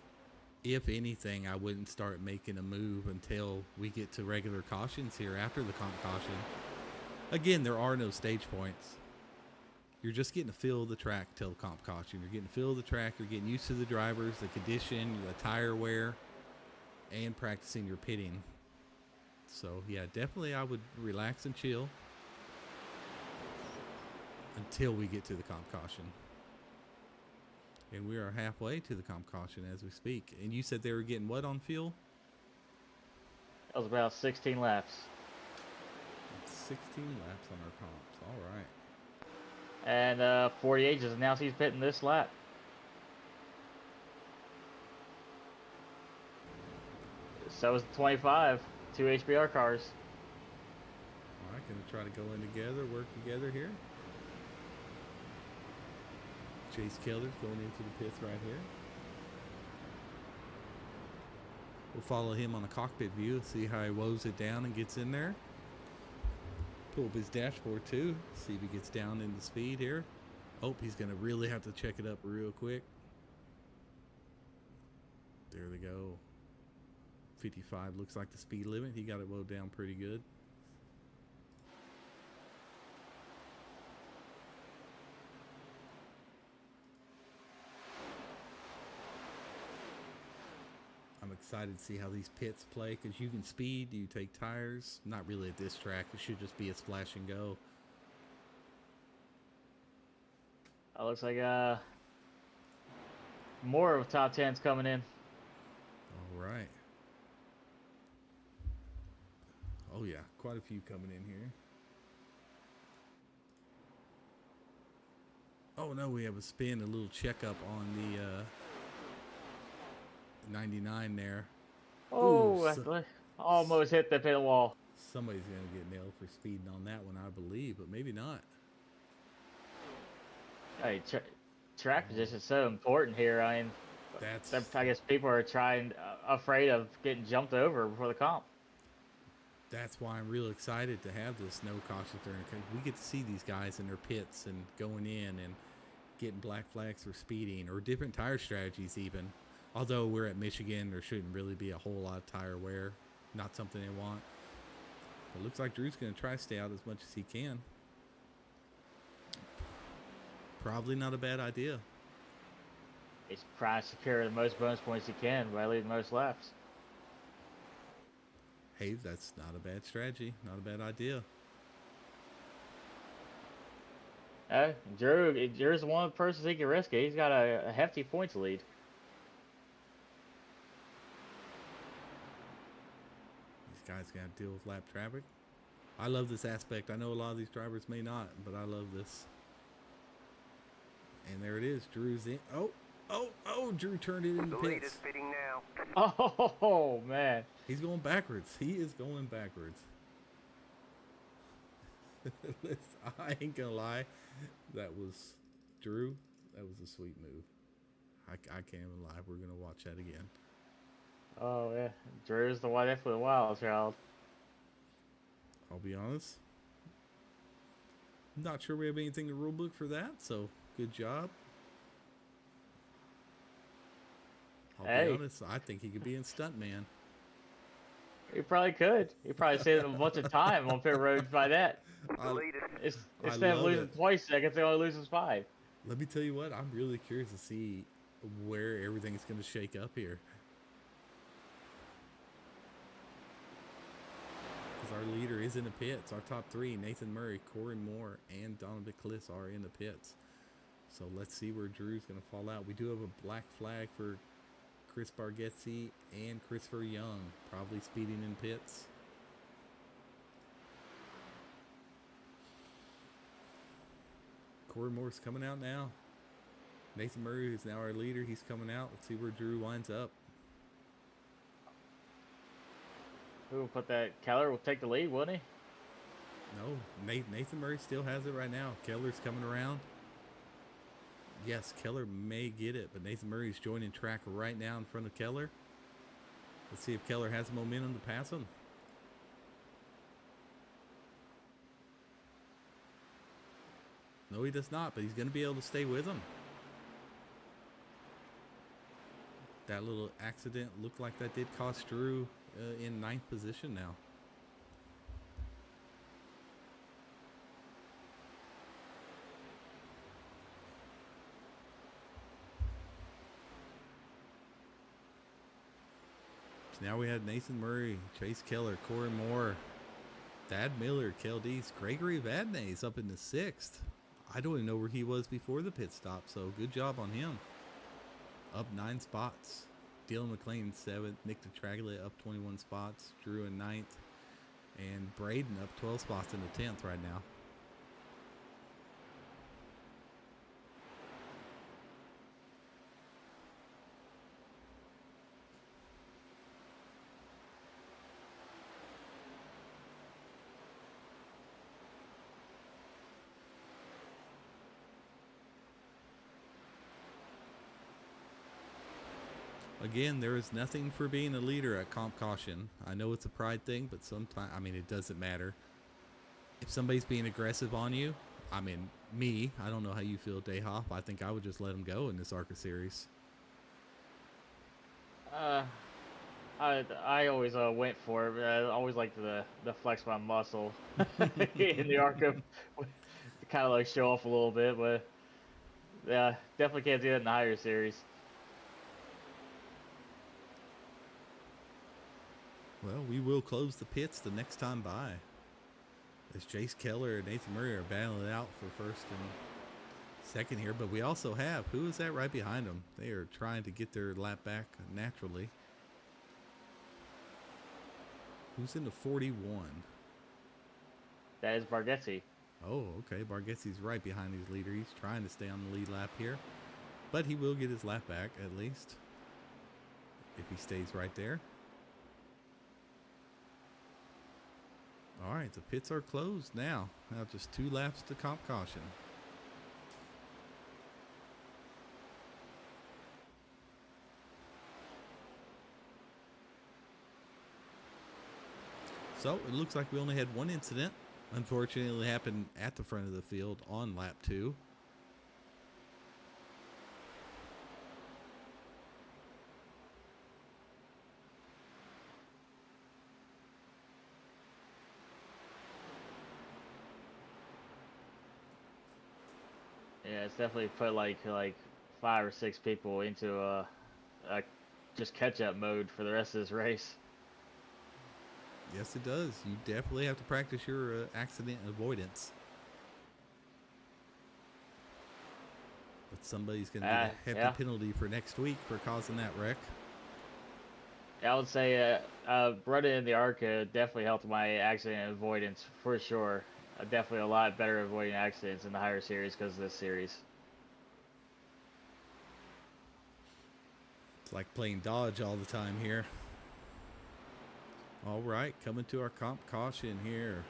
C: If anything, I wouldn't start making a move until we get to regular cautions here after the comp caution. Again, there are no stage points. You're just getting a feel of the track till the comp caution. You're getting a feel of the track. You're getting used to the drivers, the condition, the tire wear, and practicing your pitting. So, yeah, definitely I would relax and chill until we get to the comp caution. And we are halfway to the comp caution as we speak. And you said they were getting what on fuel?
F: That was about 16 laps.
C: 16 laps on our comps. All right.
F: And 48 just announced he's pitting this lap. So is 25. 2 HBR cars.
C: All right, gonna try to go in together, work together here. Chase Keller's going into the pits right here. We'll follow him on a cockpit view, see how he woes it down and gets in there. Pull up his dashboard too, see if he gets down into speed here. Oh, he's going to really have to check it up real quick. There they go. 55 looks like the speed limit. He got it low down pretty good. I'm excited to see how these pits play because you can speed, you take tires. Not really at this track. It should just be a splash and go.
F: It looks like more of top 10s coming in.
C: All right. Oh yeah, quite a few coming in here. Oh no, we have a spin, a little checkup on the 99 there.
F: Oh,
C: Ooh,
F: almost hit the pit wall.
C: Somebody's gonna get nailed for speeding on that one, I believe, but maybe not.
F: Hey, track position is so important here. I mean, I guess people are afraid of getting jumped over before the comp.
C: That's why I'm real excited to have this no caution turn. We get to see these guys in their pits and going in and getting black flags for speeding or different tire strategies even. Although we're at Michigan, there shouldn't really be a whole lot of tire wear. Not something they want. It looks like Drew's going to try to stay out as much as he can. Probably not a bad idea.
F: He's trying to secure the most bonus points he can by leaving the most laps.
C: Hey, that's not a bad strategy. Not a bad idea.
F: Drew's one of the persons he can risk it. He's got a hefty points lead.
C: These guys got to deal with lap traffic. I love this aspect. I know a lot of these drivers may not, but I love this. And there it is. Drew's in. Oh, Drew turned it into
E: The lead
C: pits.
E: is fitting now.
F: Oh, man.
C: He's going backwards. He is going backwards. Listen, I ain't gonna lie. That was Drew. That was a sweet move. I can't even lie. We're gonna watch that again.
F: Oh, yeah. Drew's the one for the wild child.
C: I'll be honest. Not sure we have anything in the rule book for that, so good job. I'll be honest, I think he could be in Stuntman.
F: He probably could. He probably saved a bunch of time on pit road by that. Instead of losing 20 seconds, they only loses 5.
C: Let me tell you what, I'm really curious to see where everything's going to shake up here. Because our leader is in the pits. Our top 3, Nathan Murray, Corey Moore, and Donovan Cliss are in the pits. So let's see where Drew's going to fall out. We do have a black flag for Chris Bargetzi and Christopher Young, probably speeding in pits. Corey Moore's coming out now. Nathan Murray, who's now our leader, he's coming out. Let's see where Drew winds up.
F: Who will put that? Keller will take the lead, wouldn't he?
C: No, Nathan Murray still has it right now. Keller's coming around. Yes, Keller may get it, but Nathan Murray's joining track right now in front of Keller. Let's see if Keller has momentum to pass him. No, he does not, but he's going to be able to stay with him. That little accident looked like that did cost Drew in 9th position now. So now we have Nathan Murray, Chase Keller, Corey Moore, Thad Miller, Kel Deese, Gregory Vadnais up in the 6th. I don't even know where he was before the pit stop, so good job on him. Up 9 spots. Dylan McLean 7th, Nick DeTraglia up 21 spots, Drew in 9th, and Braden up 12 spots in the 10th right now. Again, there is nothing for being a leader at Comp Caution. I know it's a pride thing, but sometimes, I mean, it doesn't matter. If somebody's being aggressive on you, I mean, I don't know how you feel, Dayhop. I think I would just let him go in this ARCA series.
F: I always went for it. But I always liked the flex my muscle in the ARCA to kind of like show off a little bit, but yeah, definitely can't do that in the higher series.
C: Well, we will close the pits the next time by. As Jace Keller and Nathan Murray are battling it out for first and second here, but we also have, who is that right behind them? They are trying to get their lap back naturally. Who's in the 41?
F: That is Bargetti.
C: Oh, okay. Bargetzi's right behind his leader. He's trying to stay on the lead lap here, but he will get his lap back at least if he stays right there. All right, the pits are closed now. Now just 2 laps to comp caution. So it looks like we only had 1 incident. Unfortunately, it happened at the front of the field on lap 2.
F: Yeah, it's definitely put like 5 or 6 people into a just catch up mode for the rest of this race.
C: Yes, it does. You definitely have to practice your accident avoidance. But somebody's going to get a hefty
F: yeah.
C: penalty for next week for causing that wreck.
F: I would say running in the ARCA definitely helped my accident avoidance for sure. Definitely a lot better avoiding accidents in the higher series because of this series.
C: It's like playing dodge all the time here. All right, coming to our comp caution here.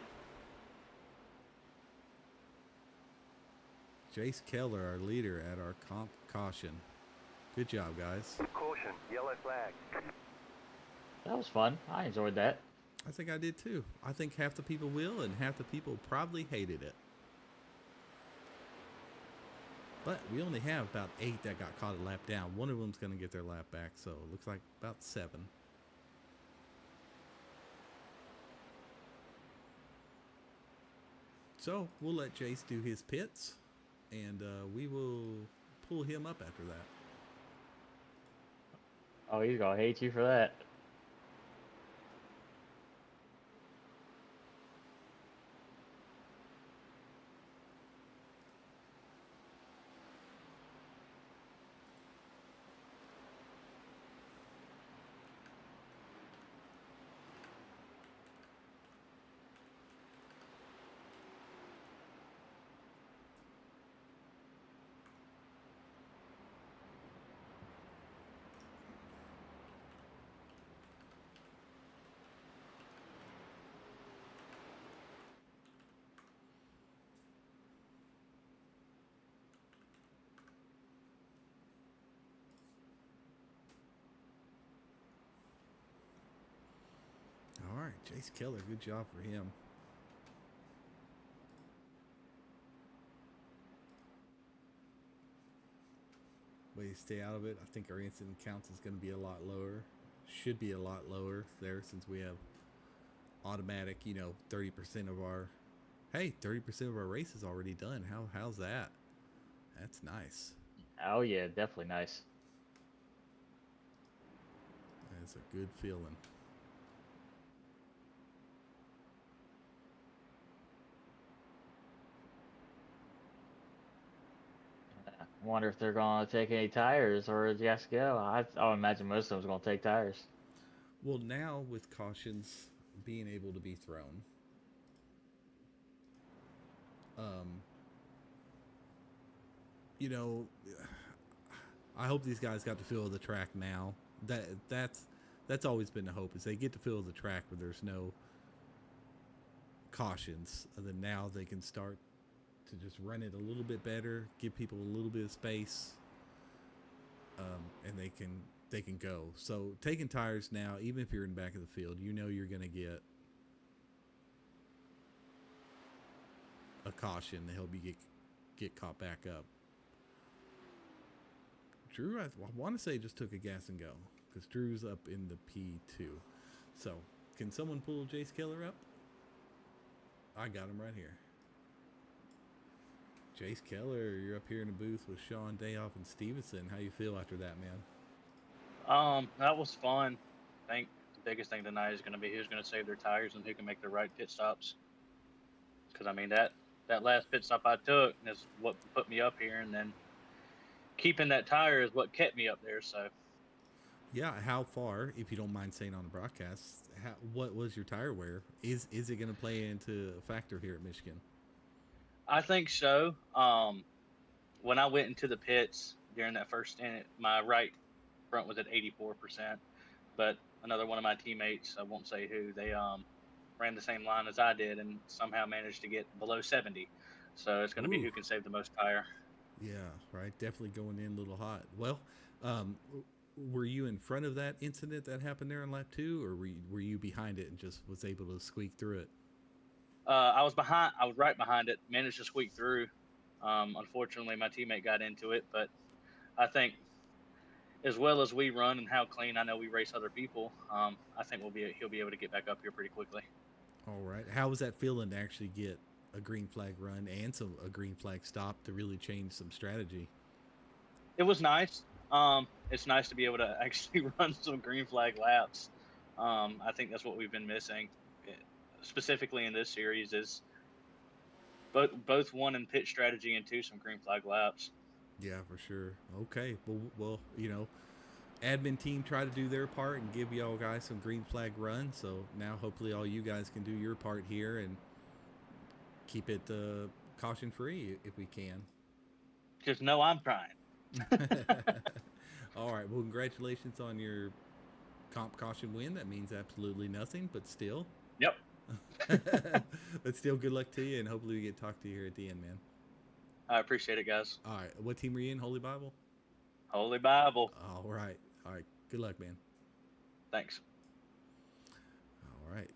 C: Jace Keller, our leader at our comp caution. Good job, guys.
E: Caution, yellow flag.
F: That was fun. I enjoyed that.
C: I think I did too. I think half the people will and half the people probably hated it. But we only have about 8 that got caught a lap down. One of them's going to get their lap back, so it looks like about 7. So we'll let Jace do his pits, and we will pull him up after that.
F: Oh, he's gonna hate you for that.
C: All right, Jace Keller, good job for him. Way to stay out of it. I think our incident counts is going to be a lot lower. Should be a lot lower there since we have automatic, 30% of our... Hey, 30% of our race is already done. How's that? That's nice.
F: Oh yeah, definitely nice.
C: That's a good feeling.
F: I wonder if they're gonna take any tires or just go. I would imagine most of them's gonna take tires.
C: Well, now with cautions being able to be thrown, I hope these guys got the feel of the track now. That's always been the hope, is they get the feel of the track where there's no cautions, and then now they can start to just run it a little bit better, give people a little bit of space, and they can go. So taking tires now, even if you're in the back of the field, you're going to get a caution to help you get caught back up. Drew, I want to say just took a gas and go because Drew's up in the P2. So, can someone pull Jace Keller up? I got him right here. Jace Keller, you're up here in the booth with Sean Dayoff and Stevenson. How you feel after that, man?
E: That was fun. I think the biggest thing tonight is going to be who's going to save their tires and who can make the right pit stops. Because I mean that last pit stop I took is what put me up here, and then keeping that tire is what kept me up there. So.
C: Yeah, how far, if you don't mind saying on the broadcast, what was your tire wear? Is it going to play into a factor here at Michigan?
E: I think so. When I went into the pits during that first stint, my right front was at 84%, but another one of my teammates, I won't say who, they ran the same line as I did and somehow managed to get below 70. So it's going to be who can save the most tire.
C: Yeah, right. Definitely going in a little hot. Well, were you in front of that incident that happened there in lap 2, or were you behind it and just was able to squeak through it?
E: I was right behind it, managed to squeak through. Unfortunately, my teammate got into it, but I think as well as we run and how clean I know we race other people, I think he'll be able to get back up here pretty quickly.
C: All right. How was that feeling to actually get a green flag run and a green flag stop to really change some strategy?
E: It was nice. It's nice to be able to actually run some green flag laps. I think that's what we've been missing, specifically in this series, is both one in pit strategy and two some green flag laps.
C: Yeah, for sure. Okay. Well, admin team try to do their part and give y'all guys some green flag run. So now hopefully all you guys can do your part here and keep it caution free if we can.
E: Just know I'm trying.
C: All right. Well, congratulations on your comp caution win. That means absolutely nothing, but still.
E: Yep.
C: But still, good luck to you, and hopefully we get to talk to you here at the end, man.
E: I appreciate it, guys.
C: All right. What team are you in? Holy Bible?
E: Holy Bible.
C: All right. All right. Good luck, man.
E: Thanks.
C: All right.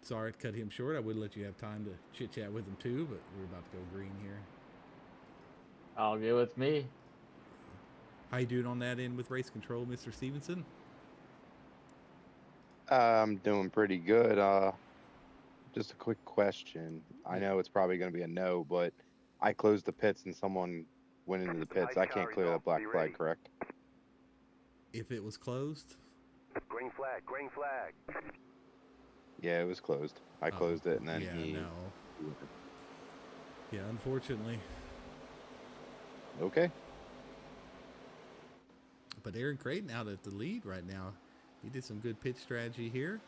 C: Sorry to cut him short. I would let you have time to chit-chat with him, too, but we're about to go green here.
F: All good with me.
C: How you doing on that end with race control, Mr. Stevenson?
B: I'm doing pretty good. Just a quick question. I know it's probably going to be a no, but I closed the pits and someone went into the pits. I can't clear that black flag, correct?
C: If it was closed?
G: Green flag, green flag.
B: Yeah, it was closed. I closed it, and then
C: no. Yeah, unfortunately.
B: Okay.
C: But Aaron Creighton out at the lead right now. He did some good pitch strategy here.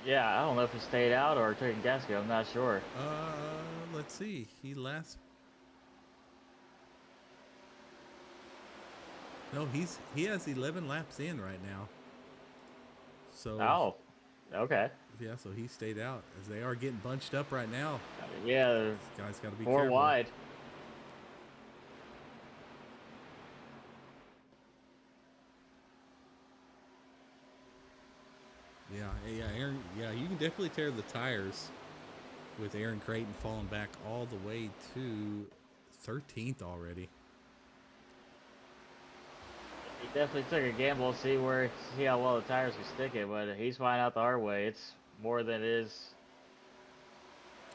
F: Yeah, I don't know if he stayed out or took a gasket. I'm not sure.
C: Let's see. No, he has 11 laps in right now. So.
F: Oh, okay.
C: Yeah, so he stayed out as they are getting bunched up right now.
F: Yeah,
C: This guy's got to be
F: 4
C: careful.
F: wide.
C: Yeah, Aaron. Yeah, you can definitely tear the tires with Aaron Creighton falling back all the way to 13th already.
F: He definitely took a gamble to see how well the tires can stick it, but he's flying out the hard way. It's more than it is.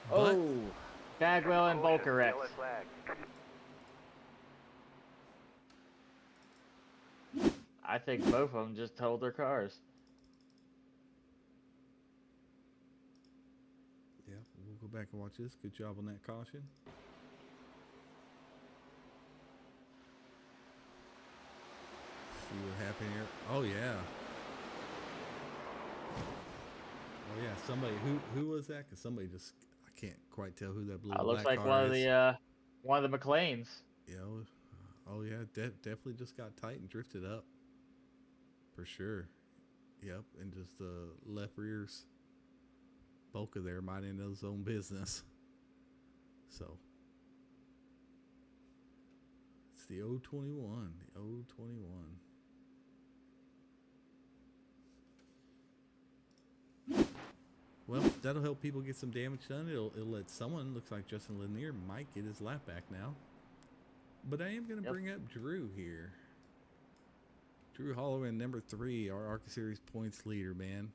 C: But,
F: Oh, Bagwell and Bull correct.
G: Yellow flag.
F: I think both of them just totaled their cars.
C: yeah, we'll go back and watch this. Good job on that caution. See what happened here. Oh yeah. Oh yeah. Somebody who was that? Because somebody just I can't quite tell who that blue.
F: Looks
C: black
F: like
C: car is.
F: one of the McLeans.
C: You know, oh yeah, definitely just got tight and drifted up. For sure. Yep, and just the left rear's bulk of there minding his own business. So it's the 021. The 021. Well, that'll help people get some damage done. It'll let someone, looks like Justin Lanier might get his lap back now. But I am going to bring up Drew here. Drew Holloway, number 3, our ARCA Series points leader, man.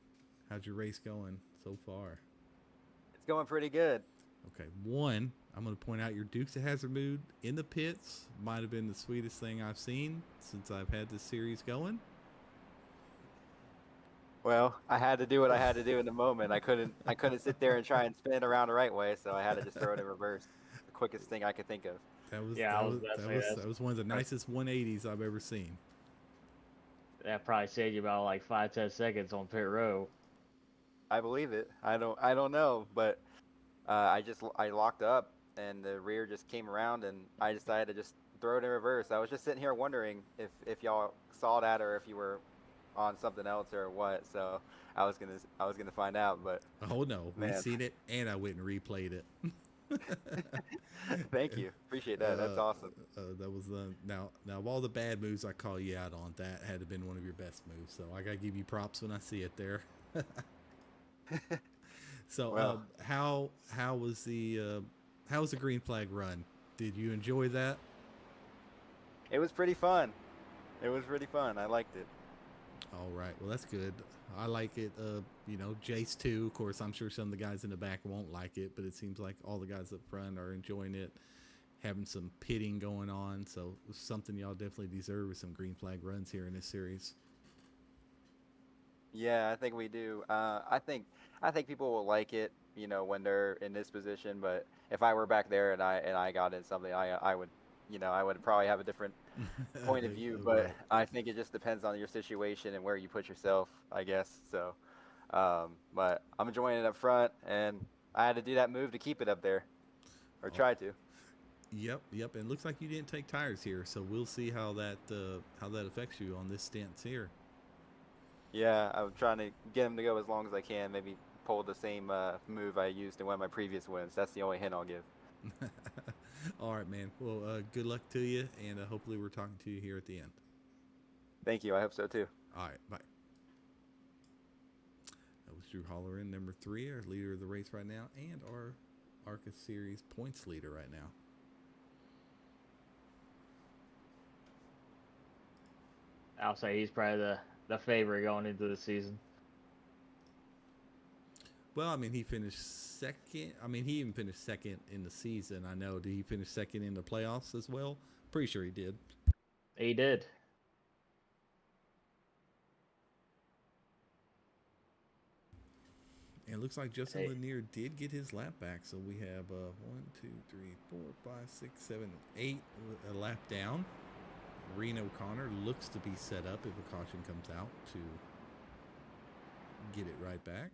C: How's your race going so far?
H: It's going pretty good.
C: Okay, 1, I'm going to point out your Dukes of Hazzard mood in the pits might have been the sweetest thing I've seen since I've had this series going.
H: Well, I had to do what I had to do in the moment. I couldn't sit there and try and spin it around the right way, so I had to just throw it in reverse. The quickest thing I could think of.
C: That was one of the nicest 180s I've ever seen.
F: That probably saved you about like 5-10 seconds on pit row.
H: I believe it. I don't know, but I locked up and the rear just came around and I decided to just throw it in reverse. I was just sitting here wondering if y'all saw that or if you were on something else or what. So I was gonna find out, but
C: oh no, we seen it and I went and replayed it.
H: Thank you, appreciate that. That's awesome.
C: That was now of all the bad moves I call you out on, that had to been one of your best moves. So I gotta give you props when I see it there. So
H: well,
C: how was the green flag run? Did you enjoy that?
H: It was pretty fun. I liked it.
C: All right, well that's good. I like it. Jace too. Of course, I'm sure some of the guys in the back won't like it, but it seems like all the guys up front are enjoying it, having some pitting going on. So it's something y'all definitely deserve with some green flag runs here in this series.
H: Yeah, I think we do. I think people will like it, when they're in this position. But if I were back there and I got in something, I would probably have a different point of view. But I think it just depends on your situation and where you put yourself, I guess. So, but I'm enjoying it up front, and I had to do that move to keep it up there, or try to.
C: Yep. And it looks like you didn't take tires here, so we'll see how that affects you on this stint here.
H: Yeah, I'm trying to get them to go as long as I can. Maybe pull the same move I used in one of my previous wins. That's the only hint I'll give.
C: All right, man. Well, good luck to you, and hopefully we're talking to you here at the end.
H: Thank you. I hope so, too.
C: All right, bye. That was Drew Holleran, number 3, our leader of the race right now, and our ARCA Series points leader right now.
F: I'll say he's probably the favorite going into the season.
C: Well, I mean, he finished second. I mean, he even finished second in the season. I know. Did he finish second in the playoffs as well? Pretty sure he did.
F: He did.
C: And it looks like Justin Lanier did get his lap back. So we have 1, 2, 3, 4, 5, 6, 7, 8 a lap down. Reno O'Connor looks to be set up if a caution comes out to get it right back.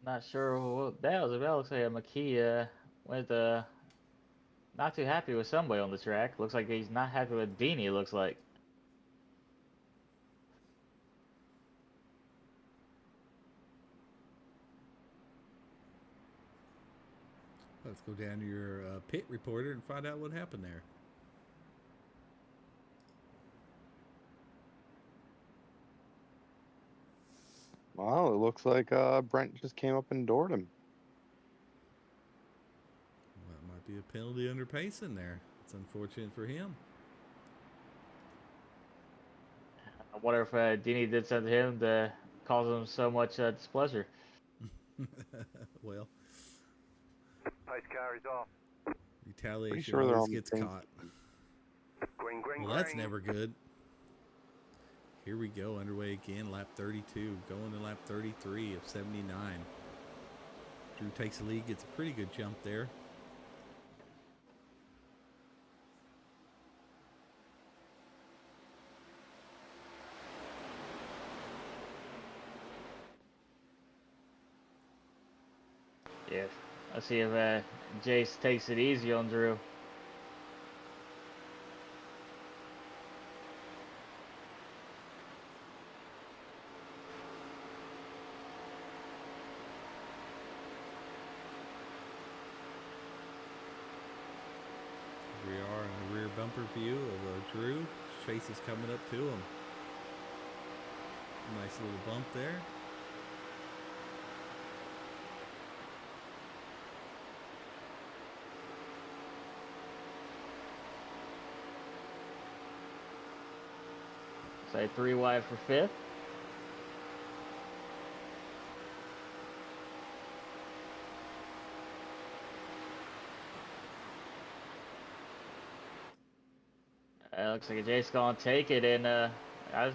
F: Not sure what that was about. Looks like a McKee went not too happy with somebody on the track. Looks like he's not happy with Dini, looks like.
C: Let's go down to your pit reporter and find out what happened there.
B: Wow, it looks like Brent just came up and doored him.
C: That might be a penalty under pacing there. It's unfortunate for him.
F: I wonder if Dini did something to him to cause him so much displeasure.
C: Well,
G: Pace car is off.
C: retaliation
B: sure they're
C: always
B: on the
C: gets
B: same
C: caught.
G: Green,
C: Well, that's never good. Here we go, underway again, lap 32, going to lap 33 of 79. Drew takes the lead, gets a pretty good jump there.
F: Yeah. Let's see if Jace takes it easy on Drew.
C: We are in a rear bumper view of Drew Chase is coming up to him. Nice little bump there.
F: Say 3 wide for 5th. Looks like Jake's gonna take it, and I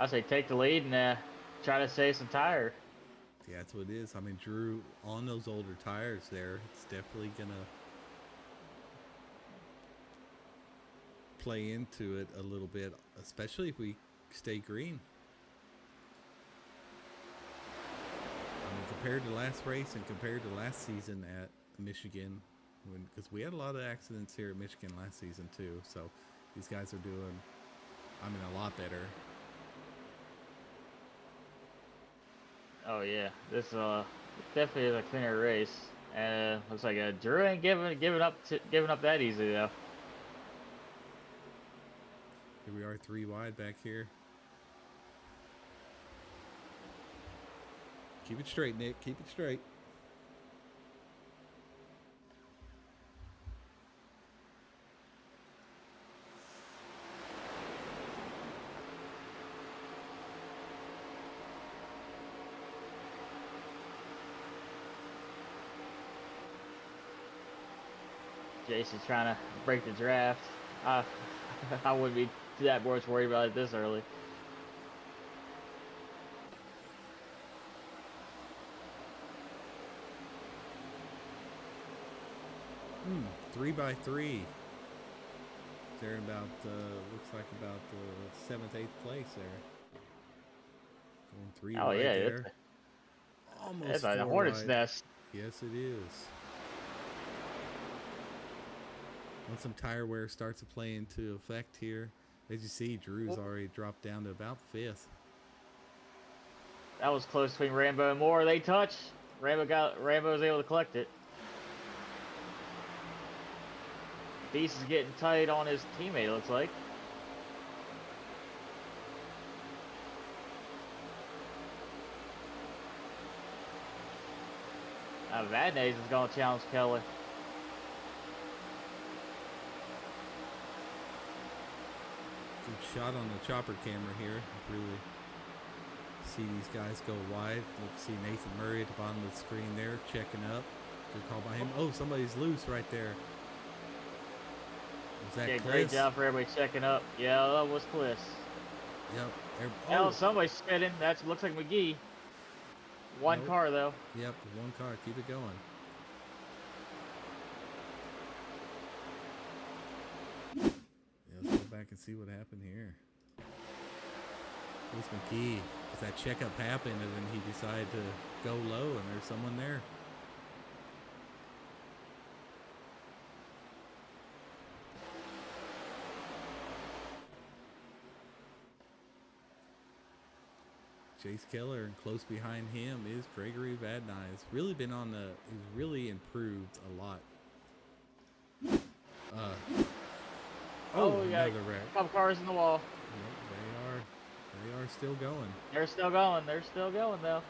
F: say take the lead and try to save some tire.
C: Yeah, that's what it is. I mean, Drew, on those older tires there, it's definitely gonna play into it a little bit, especially if we stay green. I mean, compared to last race and compared to last season at Michigan, because we had a lot of accidents here at Michigan last season too, so these guys are doing, I mean, a lot better.
F: Oh yeah, this definitely is a cleaner race, and looks like Drew ain't giving up that easy though.
C: Here we are 3 wide back here. Keep it straight, Nick. Keep it straight.
F: Jason's trying to break the draft. I wouldn't be that much worried about it this early.
C: 3 by 3. They're in about, looks like about the 7th, 8th place there. Going 3
F: Oh
C: wide
F: yeah,
C: there. Almost
F: it's like a
C: 4
F: hornet's
C: wide.
F: nest.
C: Yes, it is. Once some tire wear starts to play into effect here, as you see, Drew's already dropped down to about 5th.
F: That was close between Rambo and Moore. They touched. Rambo was able to collect it. Beast is getting tight on his teammate, it looks like. Vadnais is going to challenge Kelly.
C: Good shot on the chopper camera here. Really see these guys go wide. Look, see Nathan Murray at the bottom of the screen there, checking up. Good call by him. Oh, somebody's loose right there. Was that Cliss?
F: Great job for everybody checking up. Yeah, that was Cliss.
C: Yep.
F: Oh, somebody's spinning. That looks like McGee. One car, though.
C: Yep, one car. Keep it going. Yeah, let's go back and see what happened here. This McGee, as that checkup happened, and then he decided to go low, and there's someone there. Chase Keller, and close behind him is Gregory Vadnais. Really been on the, he's really improved a lot.
F: Yeah,
C: another wreck.
F: A couple cars in the wall.
C: Yep, they are still going.
F: They're still going. They're still going though.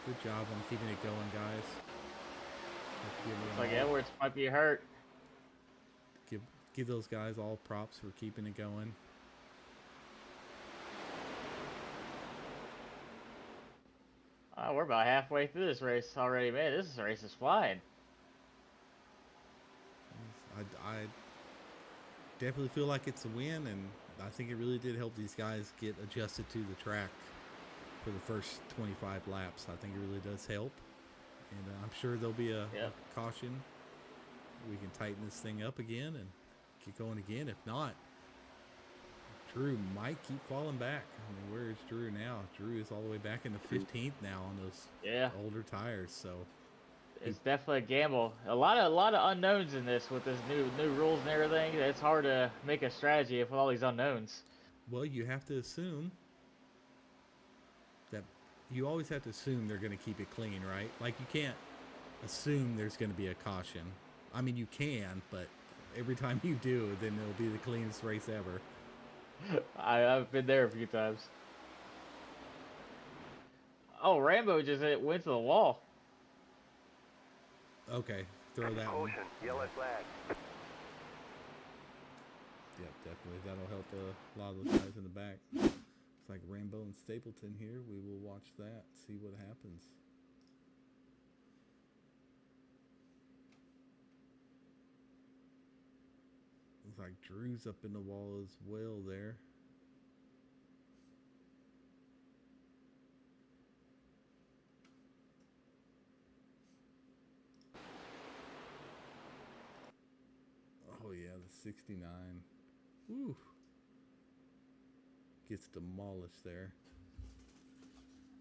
C: Good job on keeping it going, guys.
F: Looks like Edwards might be hurt.
C: Give those guys all props for keeping it going.
F: Oh, we're about halfway through this race already, man. This race is flying.
C: I definitely feel like it's a win, and I think it really did help these guys get adjusted to the track for the first 25 laps. I think it really does help, and I'm sure there'll be a caution. We can tighten this thing up again and get going again. If not, Drew might keep falling back. I mean, where is Drew now? Drew is all the way back in the 15th now on those older tires. So
F: it's definitely a gamble. A lot of unknowns in this with this new rules and everything. It's hard to make a strategy with all these unknowns.
C: Well, you have to assume that you always have to assume they're going to keep it clean, right? Like you can't assume there's going to be a caution. I mean, you can, but every time you do, then it'll be the cleanest race ever.
F: I've been there a few times. Oh, Rambo just went to the wall.
C: Okay, throw that one.
G: Caution, yellow flag.
C: Yep, definitely. That'll help a lot of those guys in the back. It's like Rambo and Stapleton here. We will watch that, see what happens. Looks like Drew's up in the wall as well there. Oh yeah, the 69. Woo. Gets demolished there.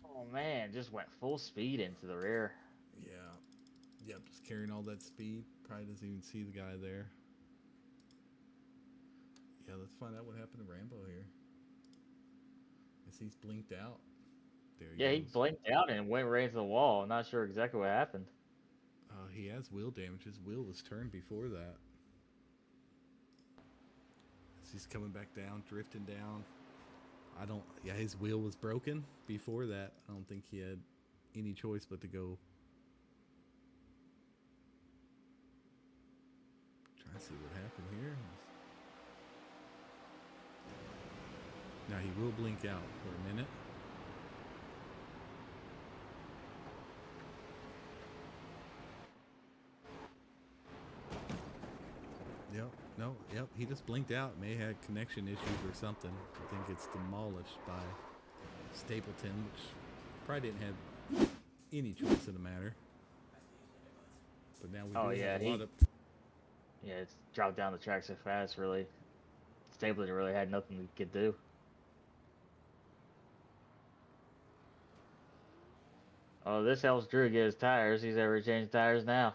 F: Oh man, just went full speed into the rear.
C: Yeah. Yep, just carrying all that speed. Probably doesn't even see the guy there. Yeah, let's find out what happened to Rambo here. As he's blinked out. There he
F: Yeah, he
C: goes.
F: blinked out and went right into the wall. I'm not sure exactly what happened.
C: He has wheel damage. His wheel was turned before that. As he's coming back down, drifting down. Yeah, his wheel was broken before that. I don't think he had any choice but to go. Try to see what happened here. Now he will blink out for a minute. Yep, he just blinked out. May have had connection issues or something. I think it's demolished by Stapleton, which probably didn't have any choice in the matter. But now we have a lot of...
F: Yeah, it's dropped down the track so fast, really. Stapleton really had nothing he could do. Oh, this helps Drew get his tires. He's ever changed tires now.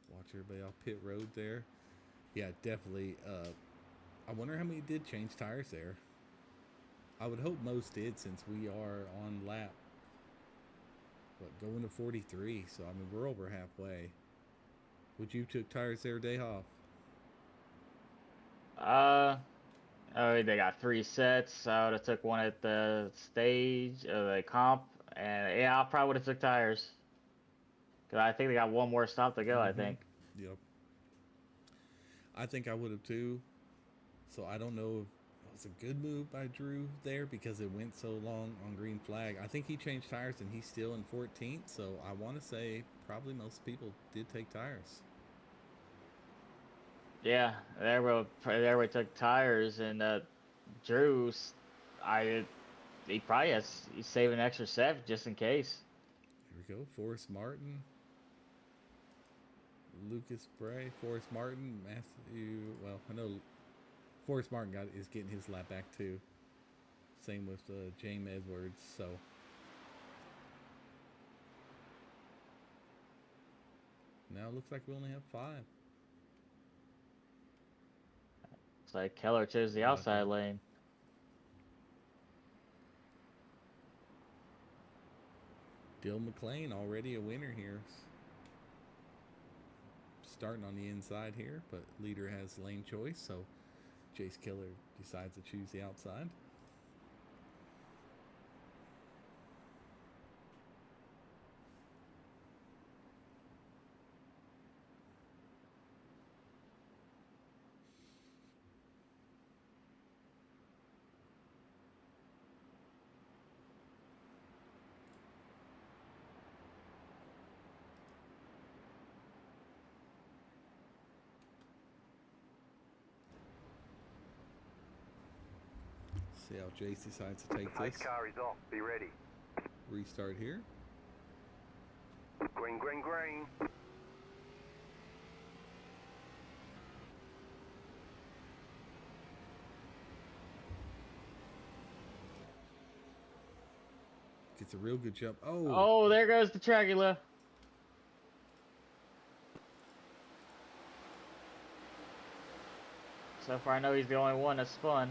C: Watch everybody off pit road there. Yeah, definitely. I wonder how many did change tires there. I would hope most did, since we are on lap, going to 43. So, I mean, we're over halfway. Would you took tires there, Dayhoff?
F: Oh, they got 3 sets. I would have took one at the stage, the comp, and yeah, I probably would have took tires. Cause I think they got one more stop to go. I think.
C: Yep. I think I would have too. So I don't know if it was a good move by Drew there because it went so long on green flag. I think he changed tires and he's still in 14th. So I want to say probably most people did take tires.
F: Yeah, everybody took tires, and Drew, he probably he's saving an extra set just in case.
C: Here we go. Forrest Martin, Lucas Bray, Forrest Martin, Matthew. Well, I know Forrest Martin is getting his lap back too. Same with James Edwards. So now it looks like we only have 5.
F: It's like Keller chose the outside lane.
C: Dill McLean already a winner here. Starting on the inside here, but leader has lane choice, so Chase Keller decides to choose the outside. See how Jace decides to take
G: Pace
C: this.
G: car is off. Be ready.
C: Restart here.
G: Green, green, green.
C: Gets a real good jump. Oh,
F: Oh, there goes the Tragula. So far, I know he's the only one that's spun.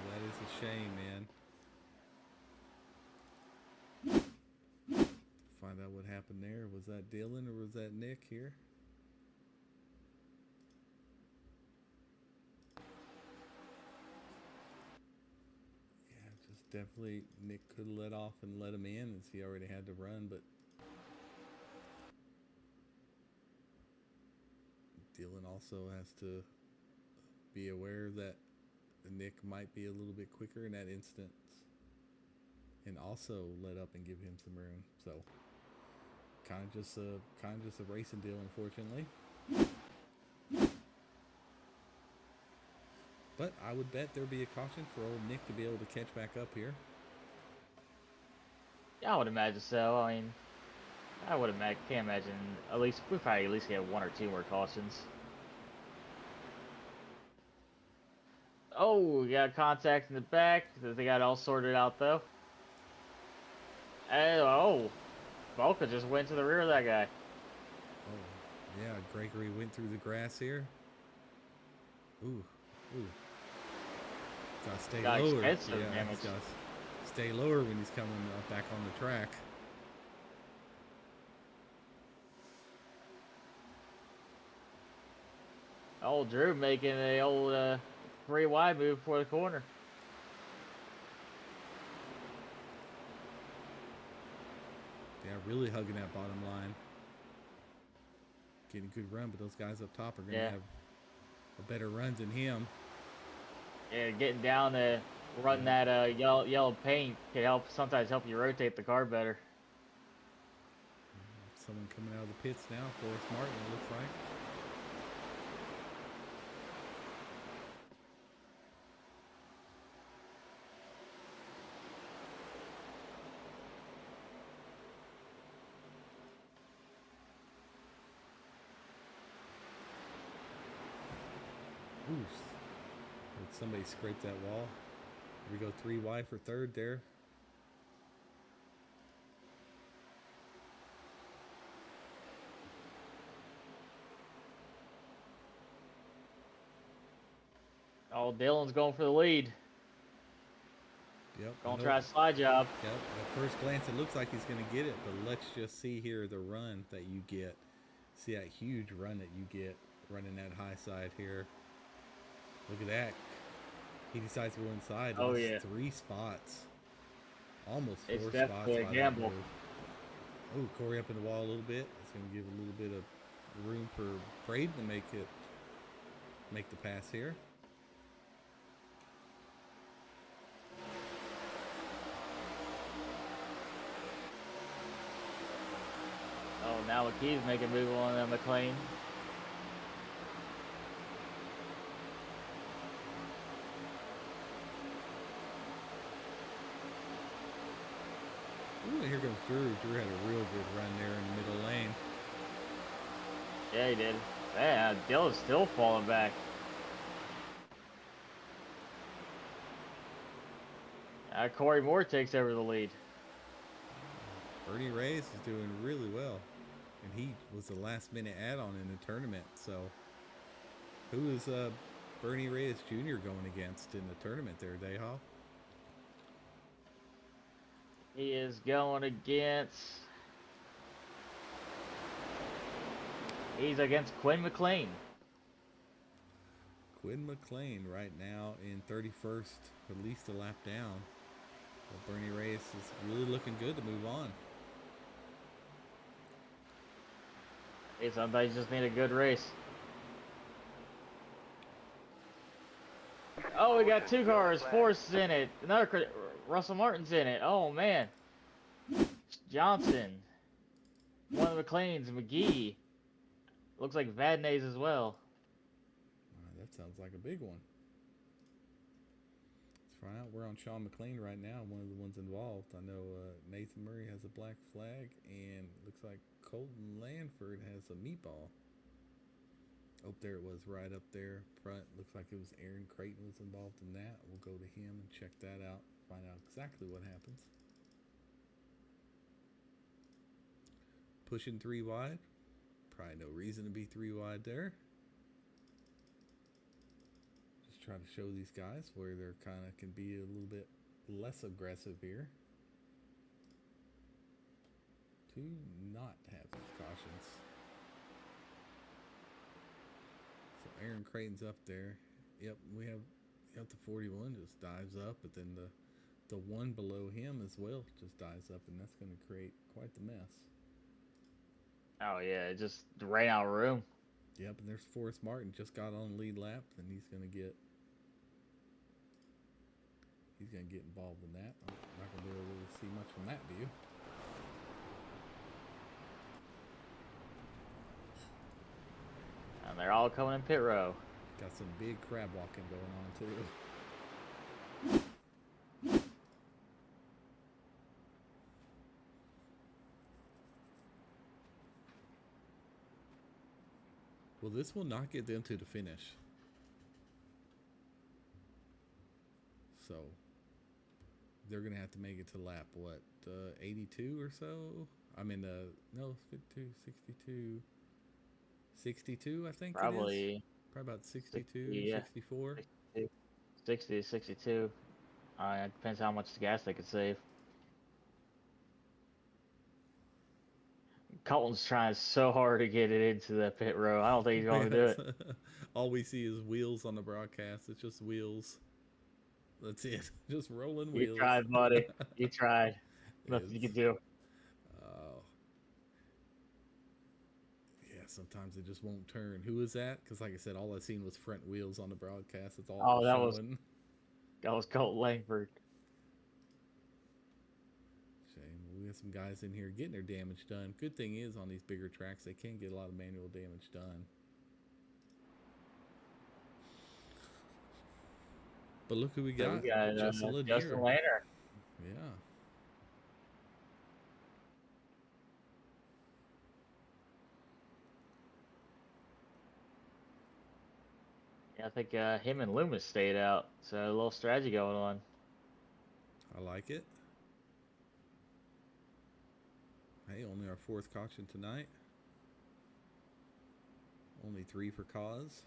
C: well, that is a shame, man. Find out what happened there. Was that Dylan or was that Nick here? Yeah, just definitely Nick could have let off and let him in as he already had to run, but Dylan also has to be aware that Nick might be a little bit quicker in that instance and also let up and give him some room. So kind of just a racing deal, unfortunately. But I would bet there'd be a caution for old Nick to be able to catch back up here.
F: Yeah, I would imagine so. I mean, can't imagine. We probably at least get one or two more cautions. Oh, we got contact in the back. They got it all sorted out though. And, oh, Volca just went to the rear of that guy.
C: Oh, yeah, Gregory went through the grass here. Ooh. Gotta stay
F: Got
C: lower.
F: expensive
C: Yeah,
F: damage.
C: he's gotta stay lower when he's coming back on the track.
F: Old Drew making a old 3 wide move for the corner.
C: Yeah, really hugging that bottom line. Getting a good run, but those guys up top are going to have a better run than him.
F: Yeah, getting down to run that yellow paint can sometimes help you rotate the car better.
C: Someone coming out of the pits now, Forrest Martin, it looks like. Ooh, heard somebody scrape that wall. We go 3 wide for third there.
F: Oh, Dylan's going for the lead.
C: Yep.
F: Gonna try a slide job.
C: Yep. At first glance, it looks like he's going to get it, but let's just see here the run that you get. See that huge run that you get running that high side here. Look at that. He decides to go inside.
F: Oh,
C: That's
F: yeah.
C: 3 spots. Almost 4
F: It's
C: spots.
F: definitely a
C: by that
F: gamble.
C: move. Oh, Corey up in the wall a little bit. It's going to give a little bit of room for Braden to make the pass here.
F: Oh, now McKee's making a move on McLean.
C: Ooh, and here comes Drew. Drew had a real good run there in the middle lane.
F: Yeah, he did. Yeah, Dylan's still falling back. Corey Moore takes over the lead.
C: Bernie Reyes is doing really well. And he was the last minute add-on in the tournament. So who is Bernie Reyes Jr. going against in the tournament there, Dayhall?
F: He is going against... He's against Quinn McLean.
C: Quinn McLean right now in 31st, at least a lap down. Well, Bernie Reyes is really looking good to move on.
F: Hey, sometimes you just need a good race. Oh, we got 2 cars. Forrest's in it. Russell Martin's in it. Oh, man. Johnson. One of the McLeans. McGee. Looks like Vadnais as well.
C: That sounds like a big one. As try out. We're on Sean McLean right now, one of the ones involved. I know Nathan Murray has a black flag, and looks like Colton Lanford has a meatball. Oh, there it was, right up there front. Looks like it was Aaron Creighton was involved in that. We'll go to him and check that out, find out exactly what happens. Pushing 3 wide. Probably no reason to be 3 wide there. Just trying to show these guys where they're kind of can be a little bit less aggressive here. To not have these cautions. So Aaron Creighton's up there. Yep, we have the 41 just dives up, but then the one below him as well just dives up, and that's going to create quite the mess.
F: Oh yeah, it just ran out of room.
C: Yep, and there's Forrest Martin just got on the lead lap, and he's gonna get involved in that. I'm not gonna be able to see much from that view.
F: And they're all coming in pit row.
C: Got some big crab walking going on too. Well, this will not get them to the finish. So they're gonna have to make it to lap what, 82 or so. I mean, no, 52, 62, 62. I think
F: Probably.
C: it is. Probably about 62,
F: 60, yeah.
C: 64.
F: 60, 62. It depends how much gas they could save. Colton's trying so hard to get it into the pit row. I don't think he's going to do it.
C: All we see is wheels on the broadcast. It's just wheels. That's it. Just rolling wheels.
F: You tried, buddy. You tried. Nothing you can do.
C: Oh. Yeah, sometimes it just won't turn. Who is that? Because like I said, all I seen was front wheels on the broadcast. That's all
F: Oh,
C: it
F: that
C: showing.
F: was Colton Langford.
C: We have some guys in here getting their damage done. Good thing is on these bigger tracks, they can get a lot of manual damage done. But look who we got.
F: We got
C: Justin Lanier.
F: Justin Lanier.
C: Yeah.
F: Yeah, I think him and Loomis stayed out. So a little strategy going on.
C: I like it. Hey, only our 4th caution tonight. Only 3 for cause.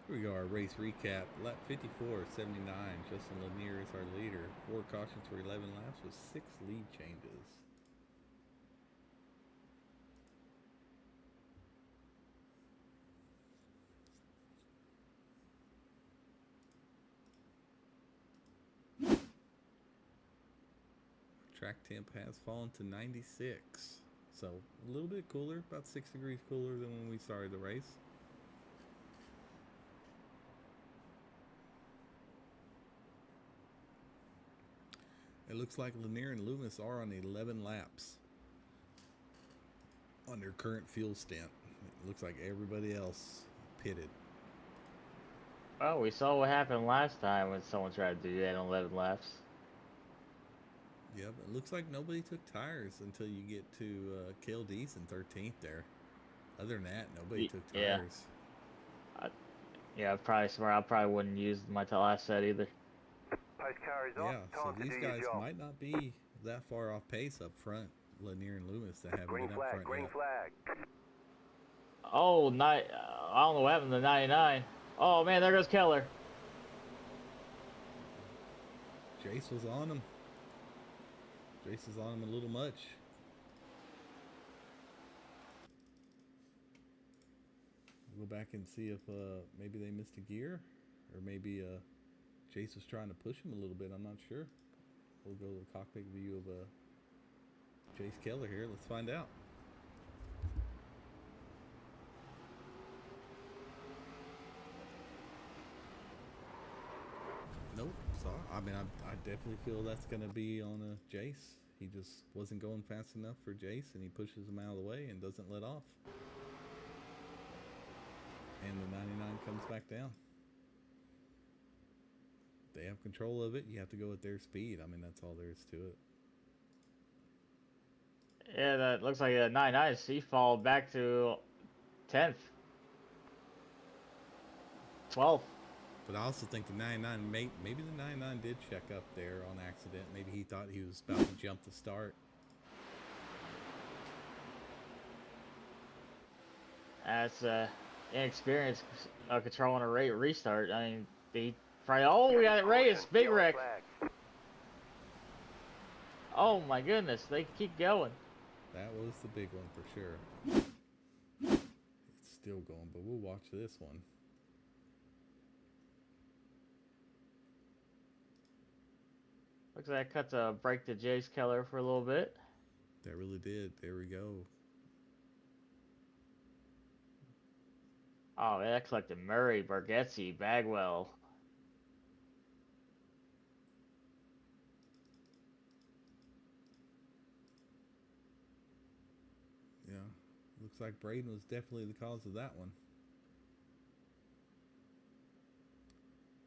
C: Here we go, our race recap. Lap 54, 79. Justin Lanier is our leader. 4 cautions for 11 laps with 6 lead changes. Track temp has fallen to 96. So a little bit cooler, about 6 degrees cooler than when we started the race. It looks like Lanier and Loomis are on 11 laps on their current fuel stint. It looks like everybody else pitted.
F: Well, we saw what happened last time when someone tried to do that on 11 laps.
C: Yep, it looks like nobody took tires until you get to Cale Deason 13th there. Other than that, nobody took tires.
F: Yeah, probably smart. I probably wouldn't use my last set either.
G: Pace car is off.
C: Yeah, so
G: Time to
C: these
G: do your
C: guys
G: job.
C: might not be that far off pace up front. Lanier and Loomis that haven't
G: Green
C: been up
G: flag,
C: front
G: green
C: yet.
G: flag.
F: Oh, I don't know what happened to 99. Oh, man, there goes Keller.
C: Jace was on him. Jace is on him a little much. We'll go back and see if maybe they missed a gear, or maybe Jace was trying to push him a little bit. I'm not sure. We'll go to the cockpit view of Jace Keller here. Let's find out. Nope. So I mean, I definitely feel that's going to be on Jace. He just wasn't going fast enough for Jace, and he pushes him out of the way and doesn't let off. And the 99 comes back down. They have control of it. You have to go at their speed. I mean, that's all there is to it.
F: Yeah, that looks like a 99. He followed back to 10th. 12th.
C: But I also think the 99, maybe the 99 did check up there on accident. Maybe he thought he was about to jump the start.
F: That's inexperience controlling a restart. I mean, he probably, oh, we got it right. It's big wreck. Oh my goodness, they keep going.
C: That was the big one for sure. It's still going, but we'll watch this one.
F: Looks like that cuts a break to Jace Keller for a little bit.
C: That really did. There we go.
F: Oh, man, that collected Murray, Bargetzi, Bagwell.
C: Yeah. Looks like Braden was definitely the cause of that one.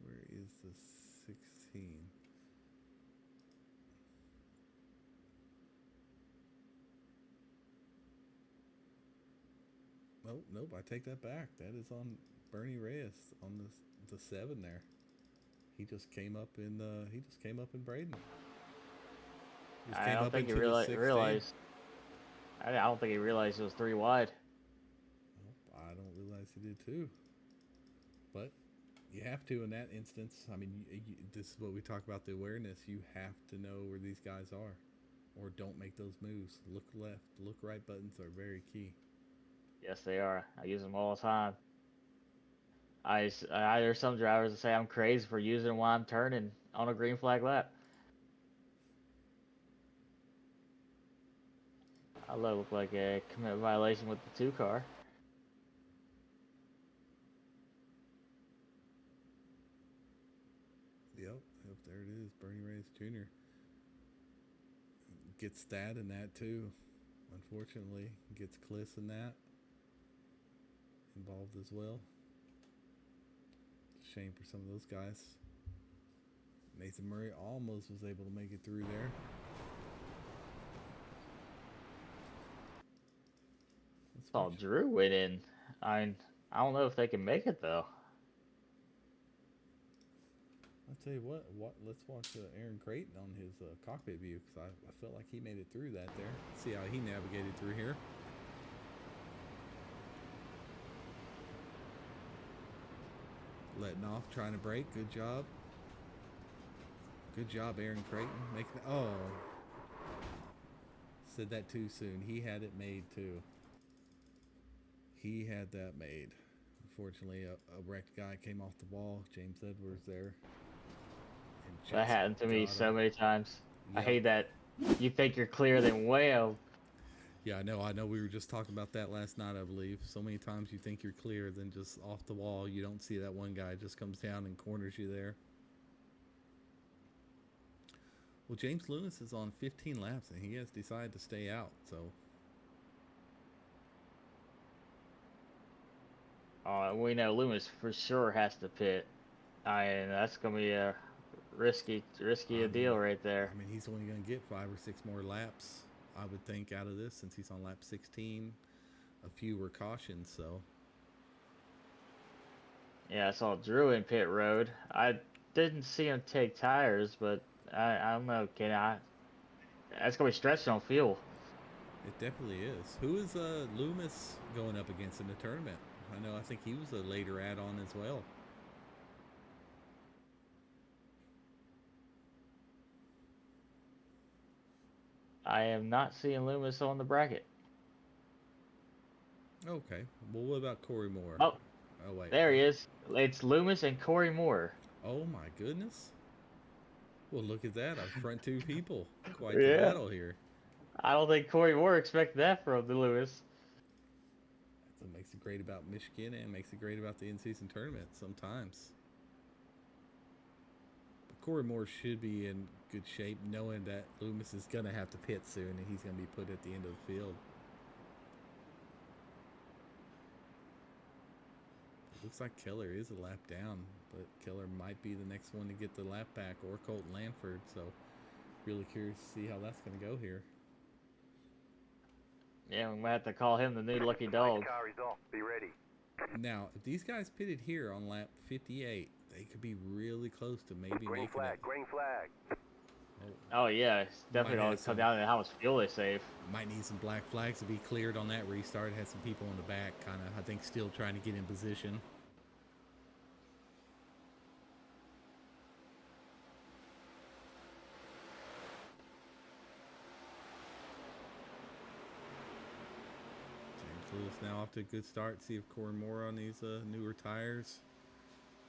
C: Where is the 16? Nope, nope, I take that back. That is on Bernie Reyes on the 7 there. He just came up in Braden.
F: I don't think he realized. I don't think he realized it was 3 wide.
C: Nope, I don't realize he did too. But you have to in that instance. I mean, this is what we talk about, the awareness. You have to know where these guys are, or don't make those moves. Look left, look right buttons are very key.
F: Yes, they are. I use them all the time. There's some drivers that say I'm crazy for using them while I'm turning on a green flag lap. I look like a commit violation with the 2 car.
C: Yep, there it is. Bernie Reyes Jr. gets that and that too. Unfortunately, gets Kliss in that involved as well. Shame for some of those guys. Nathan Murray almost was able to make it through there.
F: Oh, Drew went in. I don't know if they can make it though.
C: I'll tell you what. Let's watch Aaron Creighton on his cockpit view, because I felt like he made it through that there. See how he navigated through here. Letting off, trying to brake. Good job. Good job, Aaron Creighton. Oh. Said that too soon. He had it made too. He had that made. Unfortunately, a wrecked guy came off the wall. James Edwards there.
F: That happened to me so many times.
C: Yep.
F: I hate that. You think you're clear, then whale.
C: Yeah, I know. We were just talking about that last night, I believe. So many times you think you're clear, then just off the wall, you don't see that one guy just comes down and corners you there. Well, James Lewis is on 15 laps, and he has decided to stay out, so.
F: We know Loomis for sure has to pit. And that's going to be a risky deal right there.
C: I mean, he's only going to get 5 or 6 more laps, I would think, out of this, since he's on lap 16. A few were cautions, so.
F: Yeah, I saw Drew in pit road. I didn't see him take tires, but I don't know. That's going to be stretching on fuel.
C: It definitely is. Who is Loomis going up against in the tournament? I think he was a later add-on as well.
F: I am not seeing Loomis on the bracket.
C: Okay. Well, what about Corey Moore?
F: Oh,
C: wait.
F: there he is. It's Loomis and Corey Moore.
C: Oh my goodness. Well, look at that. Our front two people. Quite the battle here.
F: I don't think Corey Moore expected that from the Lewis.
C: That's what makes it great about Michigan and makes it great about the in-season tournament sometimes. But Corey Moore should be in good shape knowing that Loomis is going to have to pit soon and he's going to be put at the end of the field. It looks like Keller is a lap down, but Keller might be the next one to get the lap back, or Colton Lanford, so really curious to see how that's going to go here.
F: Yeah, we might have to call him the new lucky dog.
G: Car is off. Be ready.
C: Now, if these guys pitted here on lap 58, they could be really close to maybe
G: Green
C: making
G: flag.
C: it.
G: Green flag.
F: Oh yeah, it's definitely
C: Might
F: going
C: have
F: to come
C: some-
F: down to how much fuel they save.
C: Might need some black flags to be cleared on that restart. Had some people in the back, kind of, I think, still trying to get in position. James Lewis now off to a good start. See if Corey Moore on these newer tires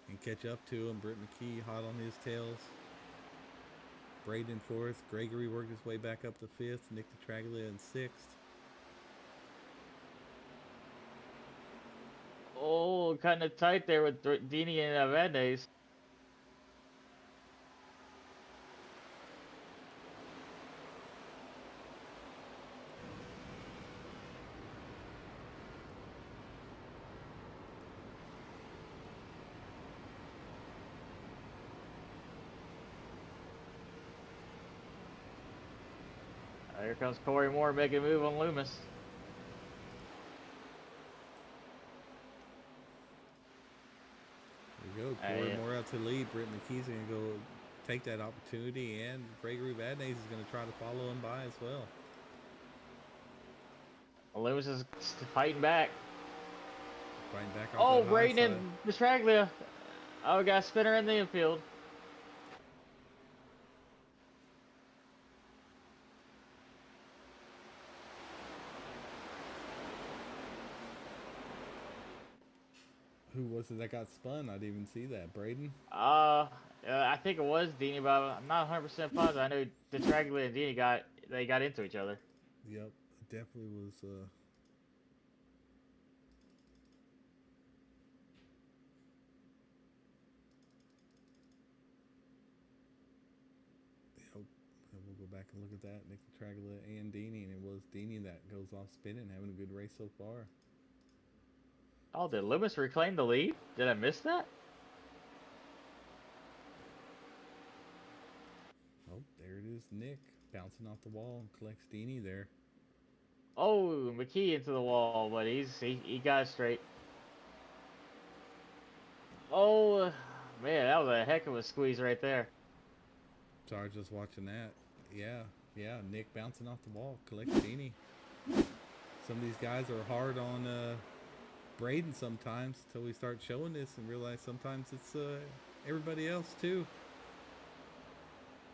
C: can catch up to him. Britt McKee hot on his tails. Braden in fourth. Gregory worked his way back up to fifth. Nick DeTraglia in sixth.
F: Oh, kind of tight there with Dini and Vandes. Here comes Corey Moore making a move on Loomis.
C: There you go. Corey Moore out to lead. Britt McKee's going to go take that opportunity, and Gregory Vadnais is going to try to follow him by as well.
F: Loomis is fighting back.
C: Fighting back off
F: Oh,
C: that high
F: Braden
C: side.
F: and Petraglia. Oh, we got a spinner in the infield.
C: Who was it that got spun? I didn't even see that. Braden?
F: I think it was Dini, but I'm not 100% positive. I know Petraglia and Dini got into each other.
C: Yep. It definitely was. Yep. And we'll go back and look at that. Nick Petraglia and Dini, and it was Dini that goes off spinning, having a good race so far.
F: Oh, did Loomis reclaim the lead? Did I miss that?
C: Oh, there it is. Nick bouncing off the wall and collects Dini there.
F: Oh, McKee into the wall, but he got it straight. Oh, man, that was a heck of a squeeze right there.
C: Sorry, just watching that. Yeah, Nick bouncing off the wall, collects Dini. Some of these guys are hard on Braden sometimes until we start showing this and realize sometimes it's everybody else too.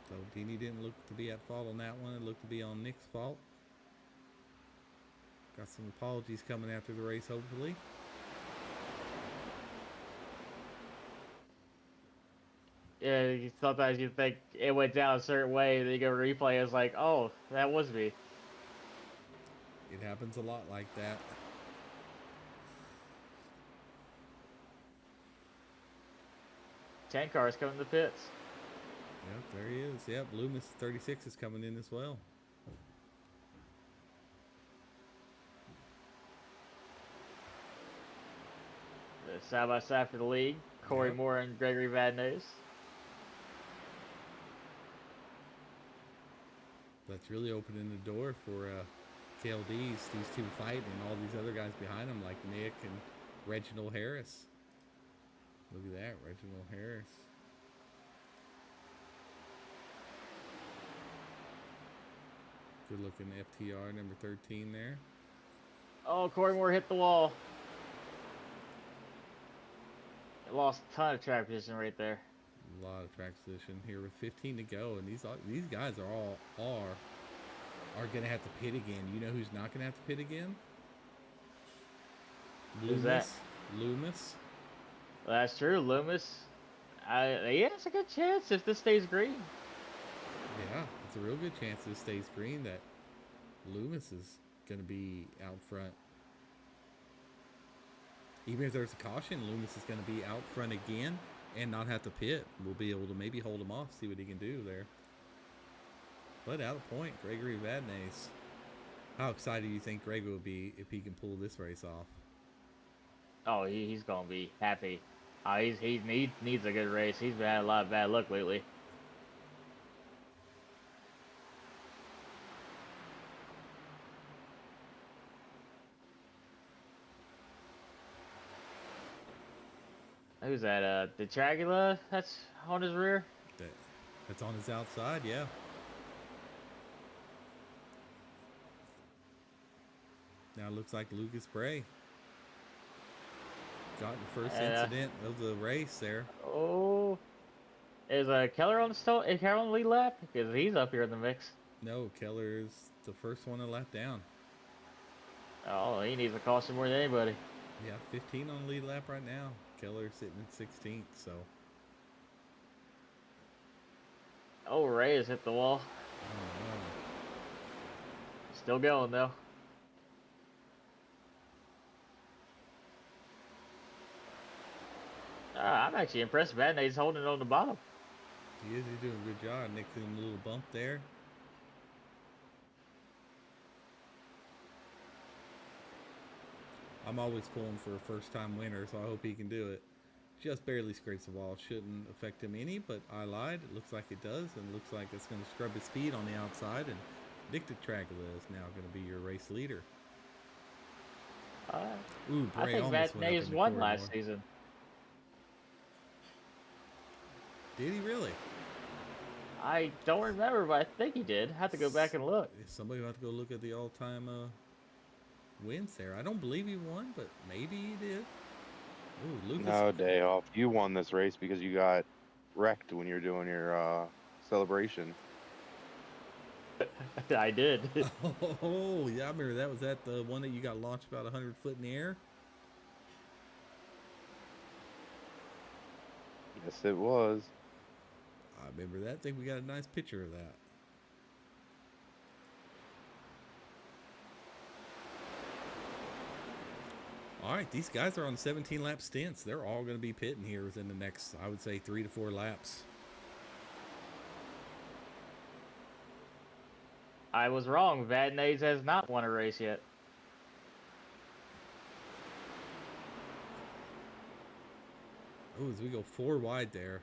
C: So Dini didn't look to be at fault on that one. It looked to be on Nick's fault. Got some apologies coming after the race, hopefully.
F: Yeah, sometimes you think it went down a certain way, then you go replay, it's like, oh, that was me.
C: It happens a lot like that.
F: 10 cars coming to the pits.
C: Yep, there he is. Yep, Loomis 36 is coming in as well.
F: Side by side for the lead. Corey Moore and Gregory Vadnais.
C: That's really opening the door for KLDs, these two fighting, and all these other guys behind them like Nick and Reginald Harris. Look at that, Reginald Harris. Good looking FTR number 13 there.
F: Oh, Corey Moore hit the wall. It lost a ton of track position right there.
C: A lot of track position here with 15 to go, and these guys are gonna have to pit again. You know who's not gonna have to pit again?
F: Who's that?
C: Loomis.
F: Well, that's true. Loomis. Yeah, it's a good chance if this stays green.
C: Yeah, it's a real good chance this stays green that Loomis is going to be out front. Even if there's a caution, Loomis is going to be out front again and not have to pit. We'll be able to maybe hold him off, see what he can do there. But out of point, Gregory Vadnais. How excited do you think Greg will be if he can pull this race off?
F: Oh, he's going to be happy. He needs a good race. He's had a lot of bad luck lately. Who's that? The Dragula that's on his rear?
C: That's on his outside, yeah. Now it looks like Lucas Bray got the first incident of the race there.
F: Oh, is Keller on the lead lap? Because he's up here in the mix.
C: No, Keller's the first one to lap down.
F: Oh, he needs a caution more than anybody.
C: Yeah, 15 on the lead lap right now. Keller sitting at 16th, so.
F: Oh, Ray has hit the wall.
C: Oh, no.
F: Still going, though. I'm actually impressed. Vadnais holding it on the bottom.
C: He is. He's doing a good job. Nixing a little bump there. I'm always pulling for a first-time winner, so I hope he can do it. Just barely scrapes the wall. Shouldn't affect him any, but I lied. It looks like it does, and it looks like it's going to scrub his speed on the outside, and Nick DeTragula is now going to be your race leader. Ooh,
F: I think Vadnais won last season.
C: Did he really?
F: I don't remember, but I think he did. Have to go back and look.
C: Somebody will have to go look at the all-time wins there. I don't believe he won, but maybe he did. Ooh, Lucas.
B: No day off. You won this race because you got wrecked when you were doing your celebration.
F: I did.
C: Oh, yeah, I remember that. Was that the one that you got launched about 100 foot in the air?
B: Yes, it was.
C: I remember that. I think we got a nice picture of that. All right, these guys are on 17 lap stints. They're all going to be pitting here within the next, I would say, 3 to 4 laps.
F: I was wrong. Vadnais has not won a race yet.
C: Oh, as we go 4 wide there.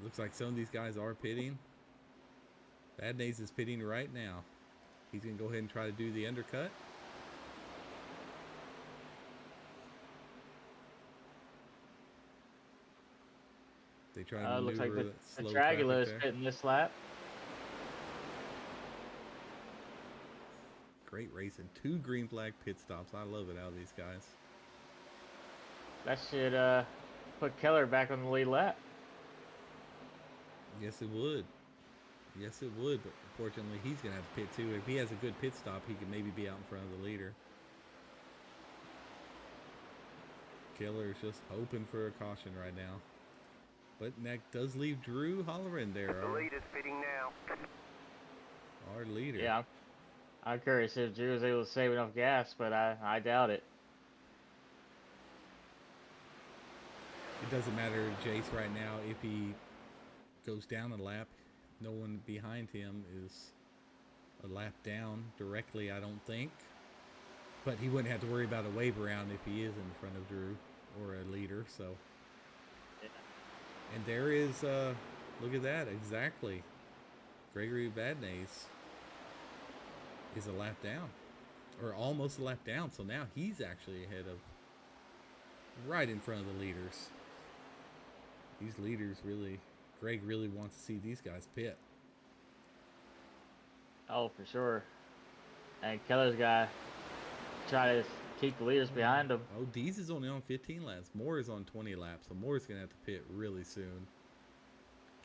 C: Looks like some of these guys are pitting. Vadnais is pitting right now. He's going to go ahead and try to do the undercut. They try to
F: looks like
C: maneuver
F: the
C: slow
F: Dragula is
C: traffic there.
F: pitting this lap.
C: Great racing. 2 green flag pit stops. I love it out of these guys.
F: That should put Keller back on the lead lap.
C: Yes, it would. Yes, it would. But unfortunately, he's going to have to pit too. If he has a good pit stop, he can maybe be out in front of the leader. Keller is just hoping for a caution right now. But that does leave Drew Holleran there.
G: The leader's pitting now.
C: Our leader.
F: Yeah, I'm curious if Drew was able to save enough gas, but I doubt it.
C: It doesn't matter, Jace, right now. If he goes down a lap, no one behind him is a lap down directly, I don't think. But he wouldn't have to worry about a wave around if he is in front of Drew or a leader, so.
F: Yeah.
C: And there is, look at that, exactly. Gregory Vadnais is a lap down, or almost a lap down. So now he's actually ahead of, right in front of the leaders. These leaders really, Greg really wants to see these guys pit.
F: Oh, for sure. And Keller's got to try to keep the leaders behind him.
C: Oh, Dees is only on 15 laps. Moore is on 20 laps, so Moore's going to have to pit really soon.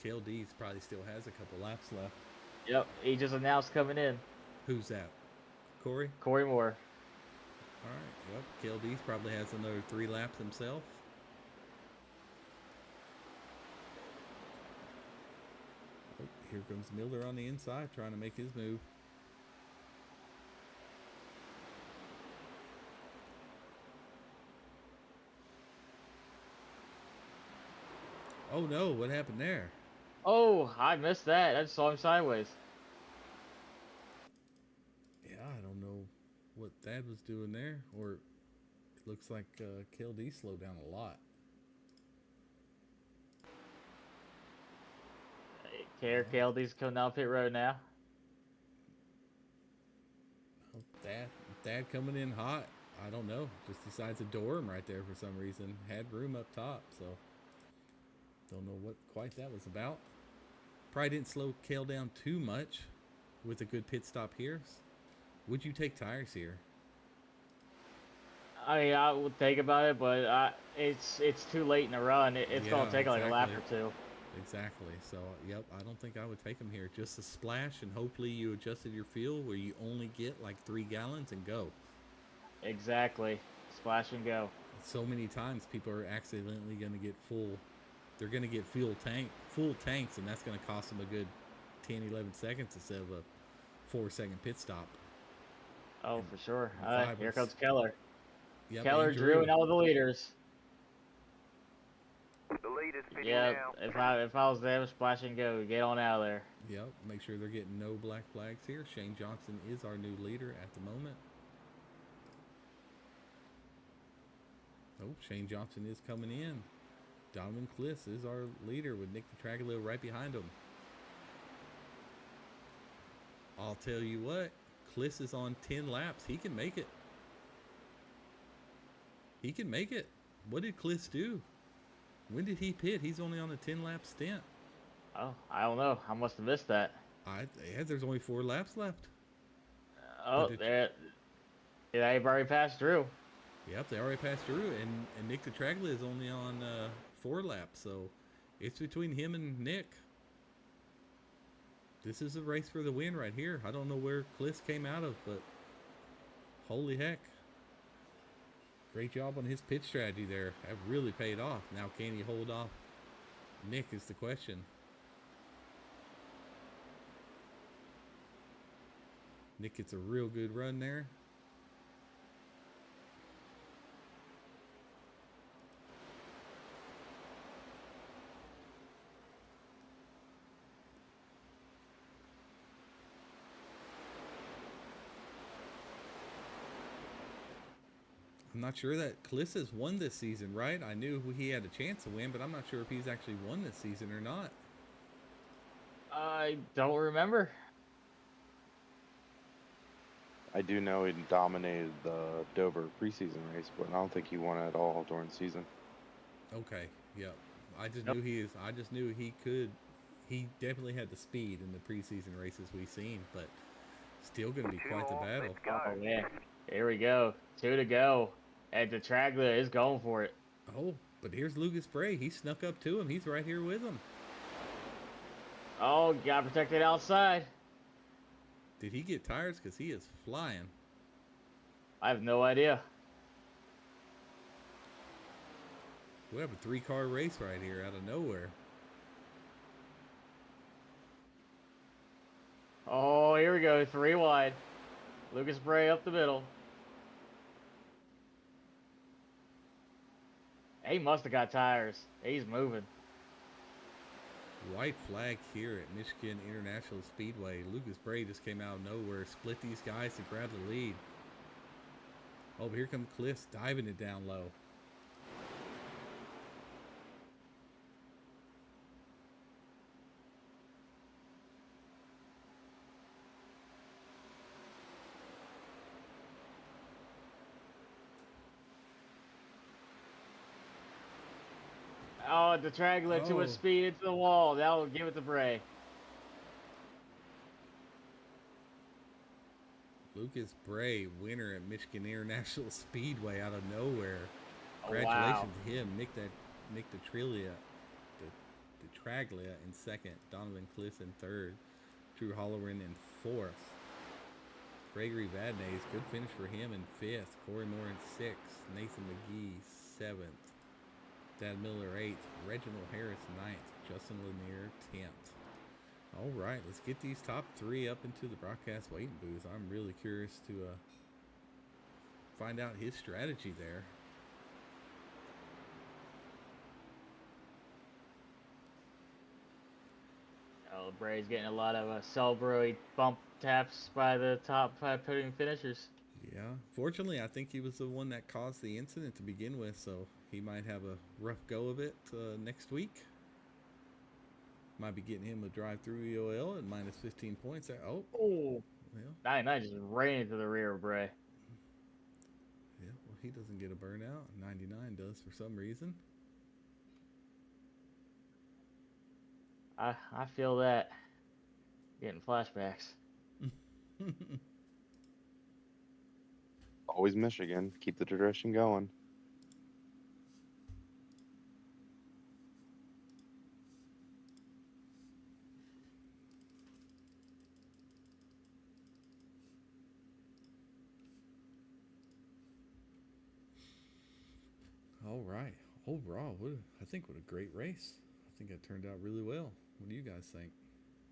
C: Cale Dees probably still has a couple laps left.
F: Yep, he just announced coming in.
C: Who's that? Corey?
F: Corey Moore.
C: All right, yep. Cale Dees probably has another 3 laps himself. here comes Miller on the inside trying to make his move. Oh no, what happened there?
F: Oh, I missed that. I just saw him sideways.
C: Yeah, I don't know what Thad was doing there, or it looks like KLD slowed down a lot.
F: KLD's coming down pit road now.
C: Oh, Thad coming in hot. I don't know. Just decides to door him right there for some reason. Had room up top, so don't know what quite that was about. Probably didn't slow Kale down too much with a good pit stop here. Would you take tires here?
F: I mean, I would think about it, but it's too late in the run. It's gonna take like a lap or two.
C: Exactly. So, yep, I don't think I would take him here. Just a splash, and hopefully you adjusted your fuel where you only get like 3 gallons and go.
F: Exactly. Splash and go.
C: So many times people are accidentally going to get full. They're going to get full tanks, and that's going to cost them a good 10, 11 seconds instead of a 4-second pit stop.
F: Oh, for sure. Here
C: was-
F: comes Keller.
C: Yep,
F: Keller,
C: and
F: Drew, and all the leaders.
G: The lead is pitting
F: Yeah,
G: now.
F: if I was them, splash and go. Get on out of there.
C: Yep, make sure they're getting no black flags here. Shane Johnson is our new leader at the moment. Oh, Shane Johnson is coming in. Donovan Kliss is our leader with Nick Petraglia right behind him. I'll tell you what, Kliss is on 10 laps. He can make it. He can make it. What did Kliss do? When did he pit? He's only on a 10-lap stint.
F: Oh, I don't know. I must have missed that.
C: There's only 4 laps left.
F: Oh, they've already passed Drew.
C: Yep, they already passed through, and Nick Petraglia is only on 4 laps, so it's between him and Nick. This is a race for the win right here. I don't know where Kliss came out of, but holy heck. Great job on his pit strategy there. That really paid off. Now, can he hold off Nick is the question. Nick gets a real good run there. I'm not sure that Kliss has won this season, right? I knew he had a chance to win, but I'm not sure if he's actually won this season or not.
F: I don't remember.
B: I do know he dominated the Dover preseason race, but I don't think he won at all during the season.
C: Okay, yep. I just knew he could. He definitely had the speed in the preseason races we've seen, but still going to be quite the battle.
G: Let's go.
F: Oh, yeah. Here we go. 2 to go. And Petraglia is going for it.
C: Oh, but here's Lucas Bray. He snuck up to him. He's right here with him.
F: Oh, got protected outside.
C: Did he get tires? Because he is flying.
F: I have no idea.
C: We have a 3-car race right here out of nowhere.
F: Oh, here we go. 3 wide. Lucas Bray up the middle. He must have got tires. He's moving.
C: White flag here at Michigan International Speedway. Lucas Bray just came out of nowhere, split these guys to grab the lead. Oh, but here comes Kliss diving it down low.
F: Oh, Petraglia to a speed into the wall. That will give it to Bray.
C: Lucas Bray, winner at Michigan International Speedway out of nowhere.
F: Oh,
C: Congratulations
F: wow.
C: to him. Nick Petraglia in second. Donovan Kliss in third. Drew Holloran in fourth. Gregory Vadnais, good finish for him in fifth. Corey Moore in sixth. Nathan McGee, seventh. Dad Miller, 8th. Reginald Harris, 9th. Justin Lanier, 10th. All right, let's get these top three up into the broadcast waiting booth. I'm really curious to find out his strategy there.
F: Oh, Bray's getting a lot of celebratory bump taps by the top 5 podium finishers.
C: Yeah, fortunately, I think he was the one that caused the incident to begin with, so he might have a rough go of it next week. Might be getting him a drive-through EOL at minus 15 points. Oh,
F: Oh,
C: well,
F: 99 just ran into the rear of Bray.
C: yeah. Well, he doesn't get a burnout. 99 does for some reason.
F: I feel that. Getting flashbacks.
B: Always Michigan. Keep the tradition going.
C: All right. Overall, I think what a great race. I think it turned out really well. What do you guys think?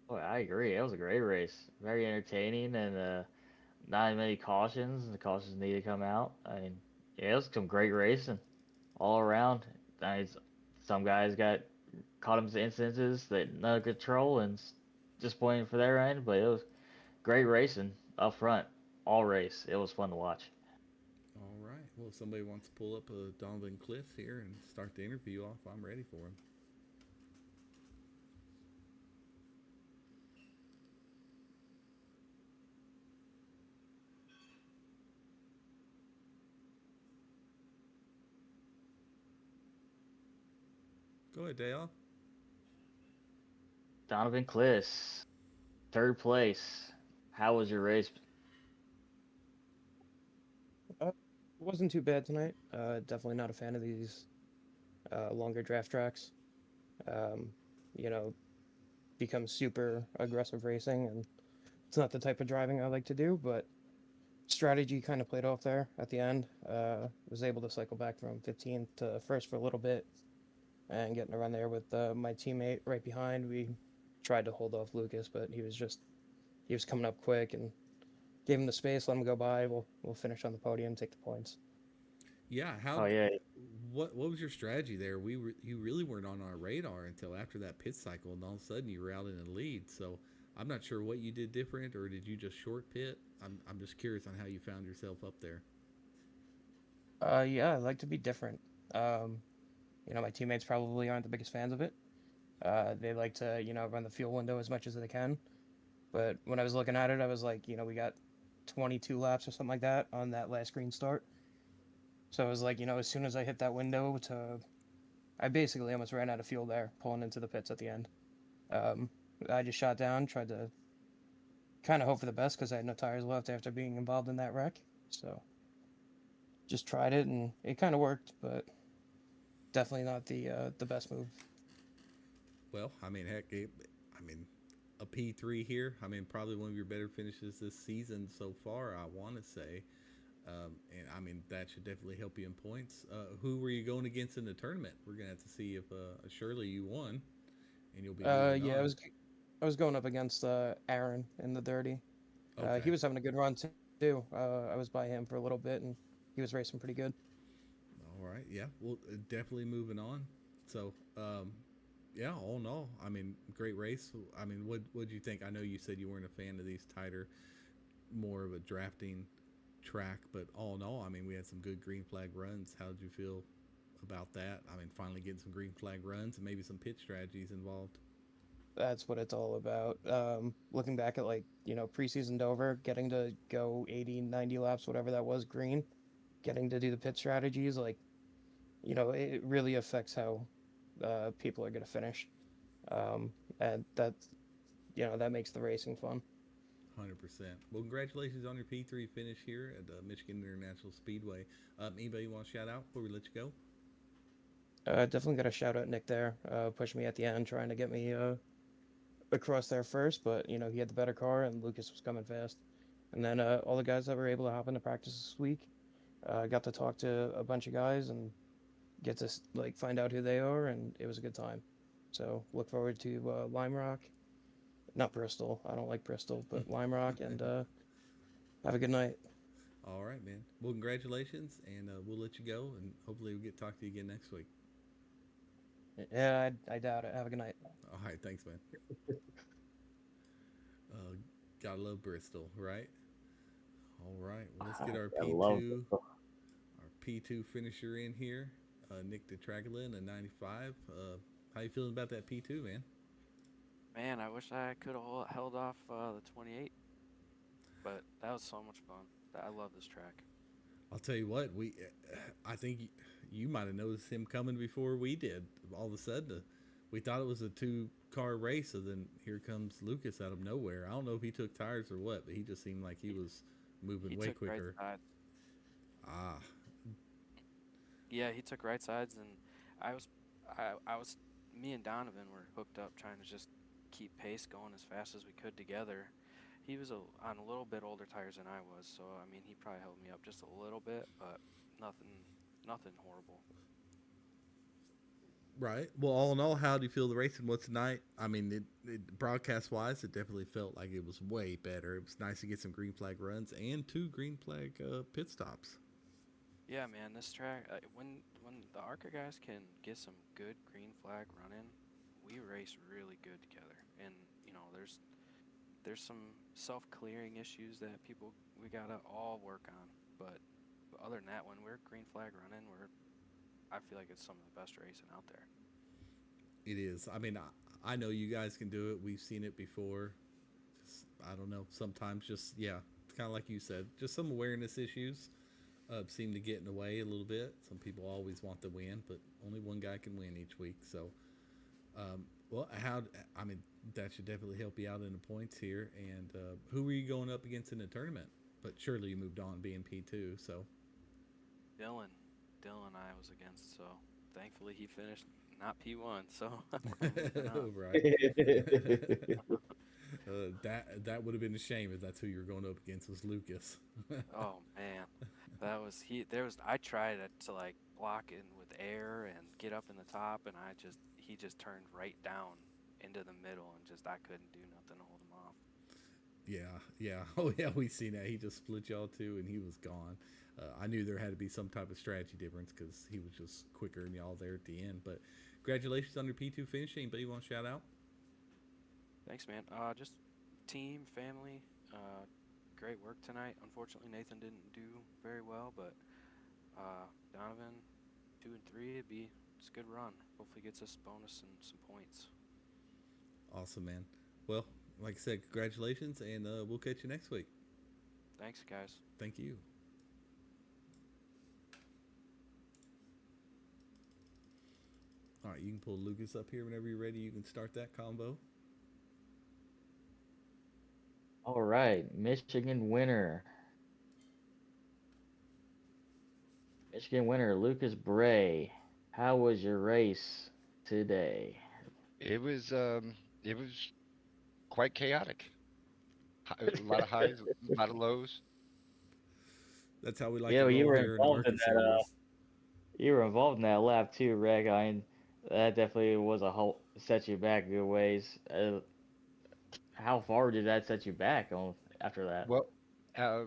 F: Oh, I agree. It was a great race. Very entertaining and not many cautions. The cautions need to come out. I mean, yeah, it was some great racing all around. Some guys got caught into instances that no control and disappointing for their end, but it was great racing up front, all race. It was fun to watch.
C: All right. Well, if somebody wants to pull up a Donovan Cliff here and start the interview off, I'm ready for him. Go ahead, Dale.
F: Donovan Kliss, third place. How was your race?
I: Wasn't too bad tonight. Definitely not a fan of these longer draft tracks. Um, you know, becomes super aggressive racing, and it's not the type of driving I like to do, but strategy kind of played off there at the end. Was able to cycle back from 15th to first for a little bit and getting a run there with my teammate right behind. We tried to hold off Lucas, but he was coming up quick and gave him the space, let him go by. We'll finish on the podium, take the points.
C: Yeah.
F: Oh yeah,
C: What was your strategy there? You really weren't on our radar until after that pit cycle, and all of a sudden you were out in the lead. So I'm not sure what you did different, or did you just short pit? I'm just curious on how you found yourself up there.
I: Yeah, I like to be different. My teammates probably aren't the biggest fans of it. They like to, run the fuel window as much as they can. But when I was looking at it, I was like, we got 22 laps or something like that on that last green start. So I was like, as soon as I hit that window I basically almost ran out of fuel there, pulling into the pits at the end. I just shot down, tried to kind of hope for the best because I had no tires left after being involved in that wreck. So just tried it, and it kind of worked, but definitely not the best move.
C: Well, I mean, heck, a P3 here. I mean, probably one of your better finishes this season so far, I want to say. And I mean, that should definitely help you in points. Who were you going against in the tournament? We're gonna have to see if surely you won, and you'll be.
I: Yeah,
C: on.
I: I was going up against Aaron in the dirty.
C: Okay.
I: He was having a good run too. I was by him for a little bit, and he was racing pretty good.
C: All right. Yeah. Well, definitely moving on. So, yeah. All in all, I mean, great race. I mean, what do you think? I know you said you weren't a fan of these tighter, more of a drafting track, but all in all, I mean, we had some good green flag runs. How did you feel about that? I mean, finally getting some green flag runs and maybe some pit strategies involved.
I: That's what it's all about. Looking back at preseason Dover, getting to go 80, 90 laps, whatever that was, green, getting to do the pit strategies, it really affects how people are going to finish. And that makes the racing fun.
C: 100%. Well, congratulations on your P3 finish here at Michigan International Speedway. Anybody want to shout out before we let you go?
I: Definitely got to shout out Nick there. Pushed me at the end, trying to get me across there first, but he had the better car and Lucas was coming fast. And then all the guys that were able to hop into practice this week, got to talk to a bunch of guys and get to find out who they are, and it was a good time. So look forward to Lime Rock not Bristol. I don't like Bristol, but Lime Rock, and have a good night.
C: All right, man. Well, congratulations, and we'll let you go, and hopefully we'll get to talk to you again next week.
I: Yeah, I doubt it. Have a good night.
C: All right, thanks, man. Gotta love Bristol, right? All right, well, let's get our
F: I love
C: P2,
F: Bristol.
C: our P2 finisher in here. Nick DeTraglia, a 95. How you feeling about that P2, man?
J: Man, I wish I could have held off the 28, but that was so much fun. I love this track.
C: I'll tell you what, I think you might have noticed him coming before we did. All of a sudden, we thought it was a 2-car race, so then here comes Lucas out of nowhere. I don't know if he took tires or what, but he just seemed like he was moving
J: He
C: way
J: took right
C: quicker.
J: sides.
C: Ah,
J: Yeah, he took right sides, and I was, me and Donovan were hooked up trying to just keep pace going as fast as we could together. He was on a little bit older tires than I was, so I mean he probably held me up just a little bit, but nothing horrible.
C: right. Well, all in all, how do you feel the racing was tonight? I mean, broadcast wise, it definitely felt like it was way better. It was nice to get some green flag runs and 2 green flag pit stops.
J: Yeah, man, this track when the ARCA guys can get some good green flag running, we race really good together. And you know, there's some self-clearing issues that we gotta all work on. But other than that, when we're green flag running, I feel like it's some of the best racing out there.
C: It is. I mean, I know you guys can do it. We've seen it before. Just, I don't know. Sometimes just, yeah, it's kind of like you said, just some awareness issues seem to get in the way a little bit. Some people always want the win, but only one guy can win each week. So, well, I mean, that should definitely help you out in the points here. And who were you going up against in the tournament? But surely you moved on being P2, so.
J: Dylan I was against, so thankfully he finished not P1, so
C: Right. That would have been a shame if that's who you were going up against was Lucas.
J: Oh man, that was I tried to like block in with air and get up in the top, and he just turned right down into the middle, and I couldn't do nothing to hold him off.
C: Yeah. Oh, yeah, we seen that. He just split y'all two, and he was gone. I knew there had to be some type of strategy difference because he was just quicker than y'all there at the end. But congratulations on your P2 finish. Anybody you want to shout out?
J: Thanks, man. Just team, family, great work tonight. Unfortunately, Nathan didn't do very well, but Donovan, 2 and 3, it's a good run. Hopefully gets us bonus and some points.
C: Awesome, man. Well, like I said, congratulations, and we'll catch you next week.
J: Thanks, guys.
C: Thank you. All right, you can pull Lucas up here whenever you're ready. You can start that combo.
F: All right, Michigan winner. Michigan winner, Lucas Bray. How was your race today?
K: It was quite chaotic. A lot of highs, a lot of lows.
C: That's how we like
F: Yeah,
C: to
F: well, you
C: roll
F: were
C: here in the
F: involved in
C: ARCA
F: that.
C: series.
F: You were involved in that lap too, Reg. I mean, that definitely was a whole set you back a good ways. How far did that set you back on after that?
K: Well, uh,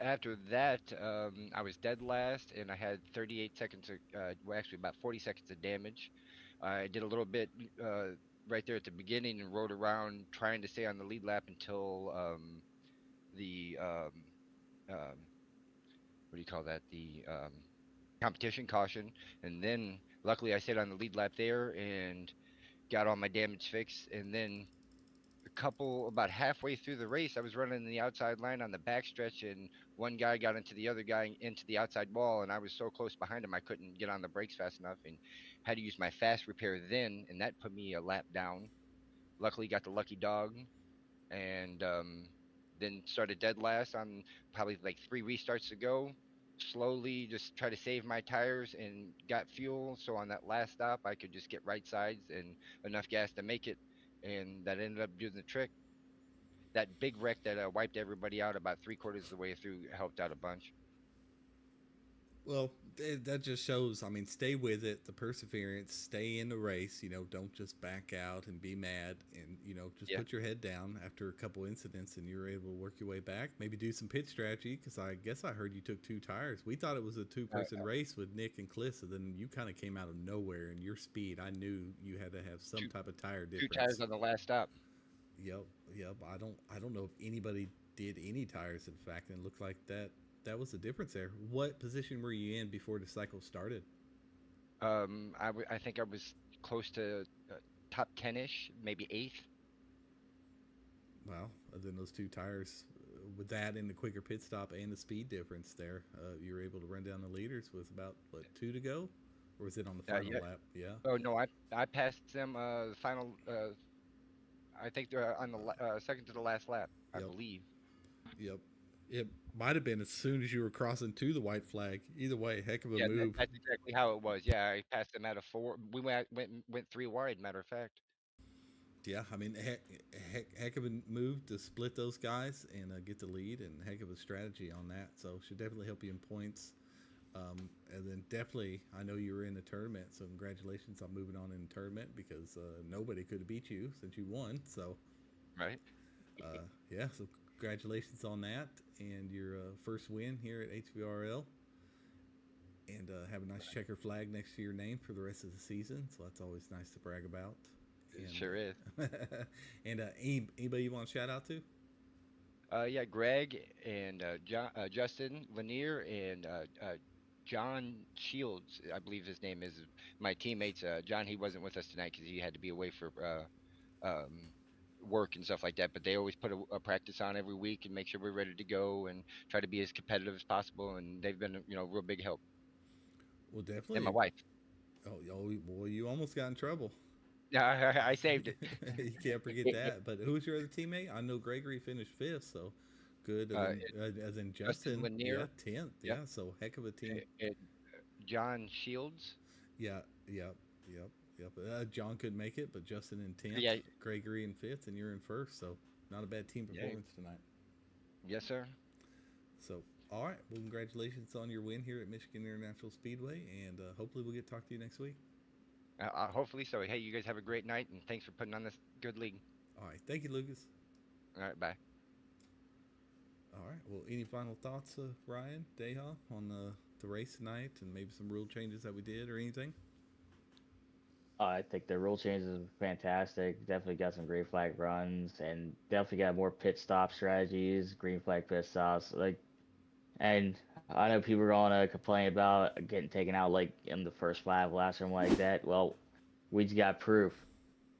K: after that, I was dead last, and I had 38 seconds of, well, actually about 40 seconds of damage. I did a little bit right there at the beginning and rode around trying to stay on the lead lap until the what do you call that? The competition caution, and then luckily I stayed on the lead lap there and got all my damage fixed, and then about halfway through the race, I was running the outside line on the backstretch, and one guy got into the other guy into the outside wall, and I was so close behind him I couldn't get on the brakes fast enough, and had to use my fast repair then, and that put me a lap down. Luckily, got the lucky dog, and then started dead last on probably like 3 restarts to go. Slowly, just try to save my tires and got fuel, so on that last stop, I could just get right sides and enough gas to make it, and that ended up doing the trick. That big wreck that wiped everybody out about 3/4 of the way through helped out a bunch.
C: Well, that just shows, I mean, stay with it, the perseverance, stay in the race, don't just back out and be mad and, just put your head down after a couple incidents and you're able to work your way back. Maybe do some pit strategy because I guess I heard you took 2 tires. We thought it was a 2-person race with Nick and Cliff, so then you kind of came out of nowhere and your speed. I knew you had to have some type of tire difference.
K: 2 tires on the last stop.
C: Yep. I don't know if anybody did any tires, in fact, and it looked like that was the difference there. What position were you in before the cycle started?
K: I think I was close to top 10-ish, maybe 8th.
C: Wow. Then those 2 tires, with that and the quicker pit stop and the speed difference there, you were able to run down the leaders with about, 2 to go? Or was it on the final lap? Yeah.
K: Oh, no, I passed them the final, I think they're on the second to the last lap, I believe.
C: Yep. It might have been as soon as you were crossing to the white flag. Either way, heck of a move.
K: That's exactly how it was. Yeah, I passed them at a 4. We went 3 wide, matter of fact.
C: Yeah, I mean, heck of a move to split those guys and get the lead, and heck of a strategy on that. So should definitely help you in points. And then definitely, I know you were in the tournament, so congratulations on moving on in the tournament because nobody could have beat you since you won. So,
K: right.
C: Yeah. So congratulations on that and your first win here at HVRL. And have a nice checker flag next to your name for the rest of the season. So that's always nice to brag about.
K: It sure is.
C: And anybody you want to shout out to?
K: Yeah, Greg and Justin Lanier and John Shields, I believe his name is. My teammates, John, he wasn't with us tonight because he had to be away for work and stuff like that. But they always put a practice on every week and make sure we're ready to go and try to be as competitive as possible. And they've been, real big help.
C: Well, definitely.
K: And my wife.
C: Oh, boy, you almost got in trouble.
K: Yeah, I saved it.
C: You can't forget that. But who's your other teammate? I know Gregory finished 5th, so good. As in Justin
K: Lanier,
C: 10th. Yeah, so heck of a team.
K: John Shields.
C: Yep. John couldn't make it, but Justin in 10th,
K: Yeah.
C: Gregory in 5th, and you're in 1st. So not a bad team performance tonight.
K: Yes, sir.
C: So, all right. Well, congratulations on your win here at Michigan International Speedway, and hopefully we'll get to talk to you next week.
K: Hopefully so. Hey, you guys have a great night, and thanks for putting on this good league.
C: All right. Thank you, Lucas.
K: All right. Bye.
C: All right. Well, any final thoughts, Ryan, Deha, on the race tonight and maybe some rule changes that we did or anything?
F: I think the rule changes are fantastic. Definitely got some green flag runs and definitely got more pit stop strategies, green flag pit stops. And I know people are going to complain about getting taken out in the first 5 laps or something like that. Well, we just got proof.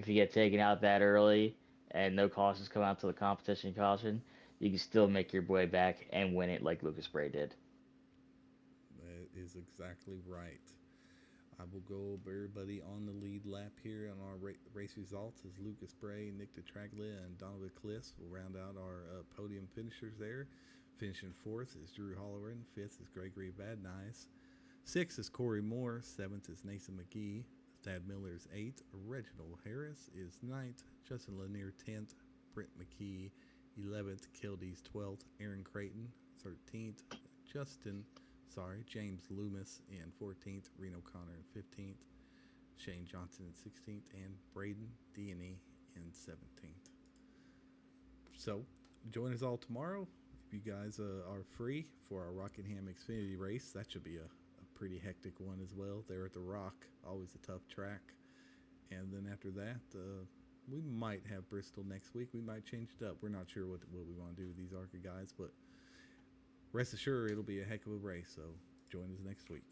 F: If you get taken out that early and no cautions come out to the competition caution, you can still make your way back and win it like Lucas Bray did.
C: That is exactly right. I will go over everybody on the lead lap here on our race results as Lucas Bray, Nick DeTraglia, and Donovan Cliss will round out our podium finishers there. Finishing 4th is Drew Holloran. 5th is Gregory Van Nuys. 6th is Corey Moore. 7th is Nathan McGee. Thad Miller is 8th. Reginald Harris is 9th. Justin Lanier 10th. Brent McKee 11th. Kildee's 12th. Aaron Creighton 13th. James Loomis in 14th. Reno Connor in 15th. Shane Johnson in 16th. And Braden Deany in 17th. So, join us all tomorrow. If you guys are free for our Rockingham Xfinity race, that should be a pretty hectic one as well. There at the Rock, always a tough track. And then after that, we might have Bristol next week. We might change it up. We're not sure what we want to do with these ARCA guys, but rest assured it'll be a heck of a race. So join us next week.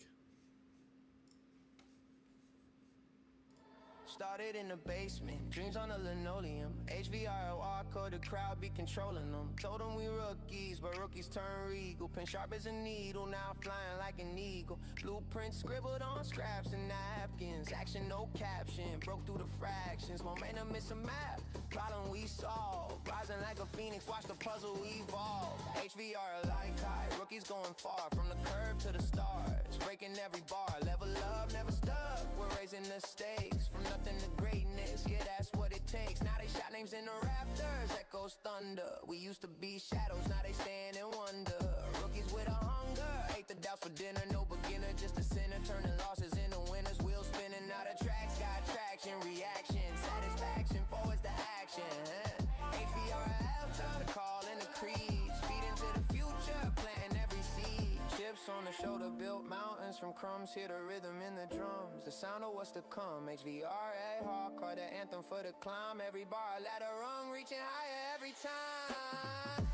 A: Started in the basement, dreams on the linoleum. HVRL, ARCA, the crowd be controlling them. Told them we rookies, but rookies turn regal. Pen sharp as a needle, now flying like an eagle. Blueprints scribbled on scraps and napkins. Action, no caption, broke through the fractions. Momentum is a map, problem we solve. Rising like a phoenix, watch the puzzle evolve. HVRL like high, rookies going far. From the curb to the stars, breaking every bar. Level up, never stuck, we're raising the stakes. From nothing to greatness, yeah, that's what it takes. Now they shouting names in the rafters, echoes thunder. We used to be shadows, now they stand and wonder. Rookies with a hunger, ate the doubts for dinner. No beginner, just a sinner, turning losses into winners. Wheels spinning, now the tracks got traction, reaction, satisfaction, forwards to action. HVRL, time to call in the creed. Speed into the future, planting every seed. Chips on the shoulder, built mountains from crumbs. Hear the rhythm in the drums, the sound of what's to come. HVRA, hardcore, the anthem for the climb. Every bar, ladder rung, reaching higher every time.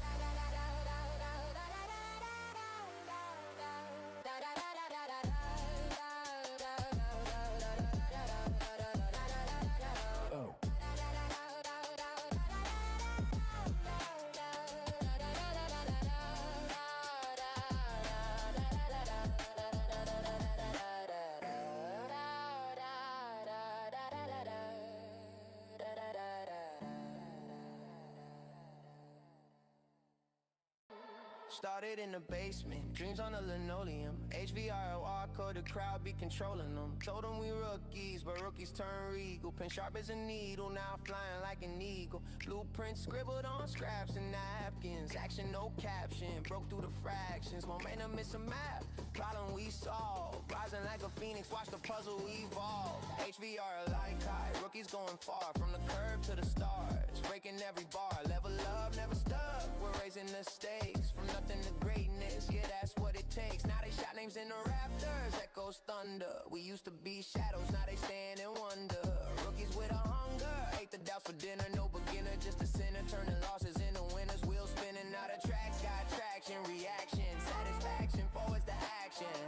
A: Started in the basement, dreams on the linoleum. HVRL, ARCA, the crowd be controlling them. Told them we rookies, but rookies turn regal. Pen sharp as a needle, now flying like an eagle. Blueprints scribbled on scraps and napkins. Action, no caption, broke through the fractions. Momentum is a map, problem we solve. Rising like a phoenix, watch the puzzle evolve. HVRL like high, rookies going far. From the curb to the stars, breaking every bar. Level up, never stuck, we're raising the stakes. From nothing to greatness, yeah, that's what it takes. Now they shout names in the rafters, echoes thunder. We used to be shadows, now they stand and wonder. Rookies with a hunger, ate the doubts for dinner. No beginner, just a sinner, turning losses into winners. Wheels spinning, now the tracks got traction, reaction, satisfaction, forwards to action.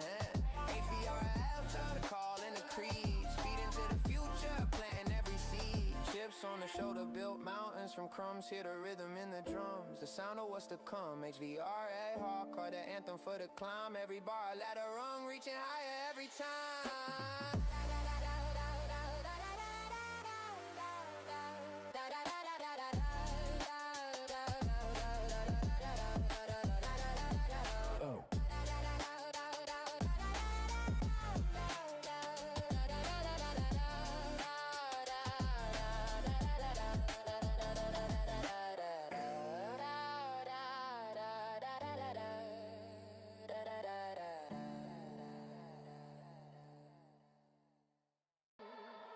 A: HVRL, time to call in the creed. Speed into the future, planting every seed. Chips on the shoulder, built mountains from crumbs. Hear the rhythm in the drums, the sound of what's to come. HVRA, hardcore, the anthem for the climb. Every bar, ladder rung, reaching higher every time.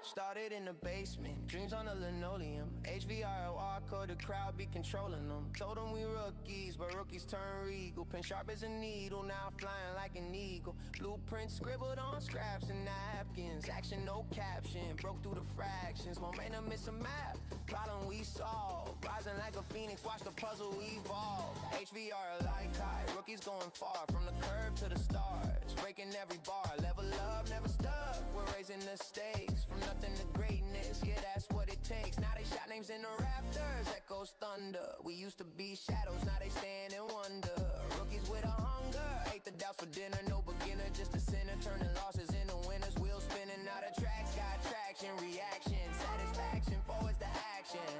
A: Started in the basement, dreams on the linoleum. HVRL, ARCA, the crowd be controlling them. Told them we rookies, but rookies turn regal. Pen sharp as a needle, now flying like an eagle. Blueprints scribbled on scraps and napkins. Action, no caption, broke through the fractions. Momentum is a map, problem we solve. Rising like a phoenix, watch the puzzle evolve. HVRL like high, rookies going far. From the curb to the stars, breaking every bar. Level up, never stuck, we're raising the stakes. From nothing to greatness, yeah, that's what it takes. Now they shout names in the rafters, echoes thunder. We used to be shadows, now they stand and wonder. Rookies with a hunger, ate the doubts for dinner. No beginner, just a sinner, turning losses into winners. Wheels spinning, now the tracks got traction, reaction, satisfaction, forwards to action.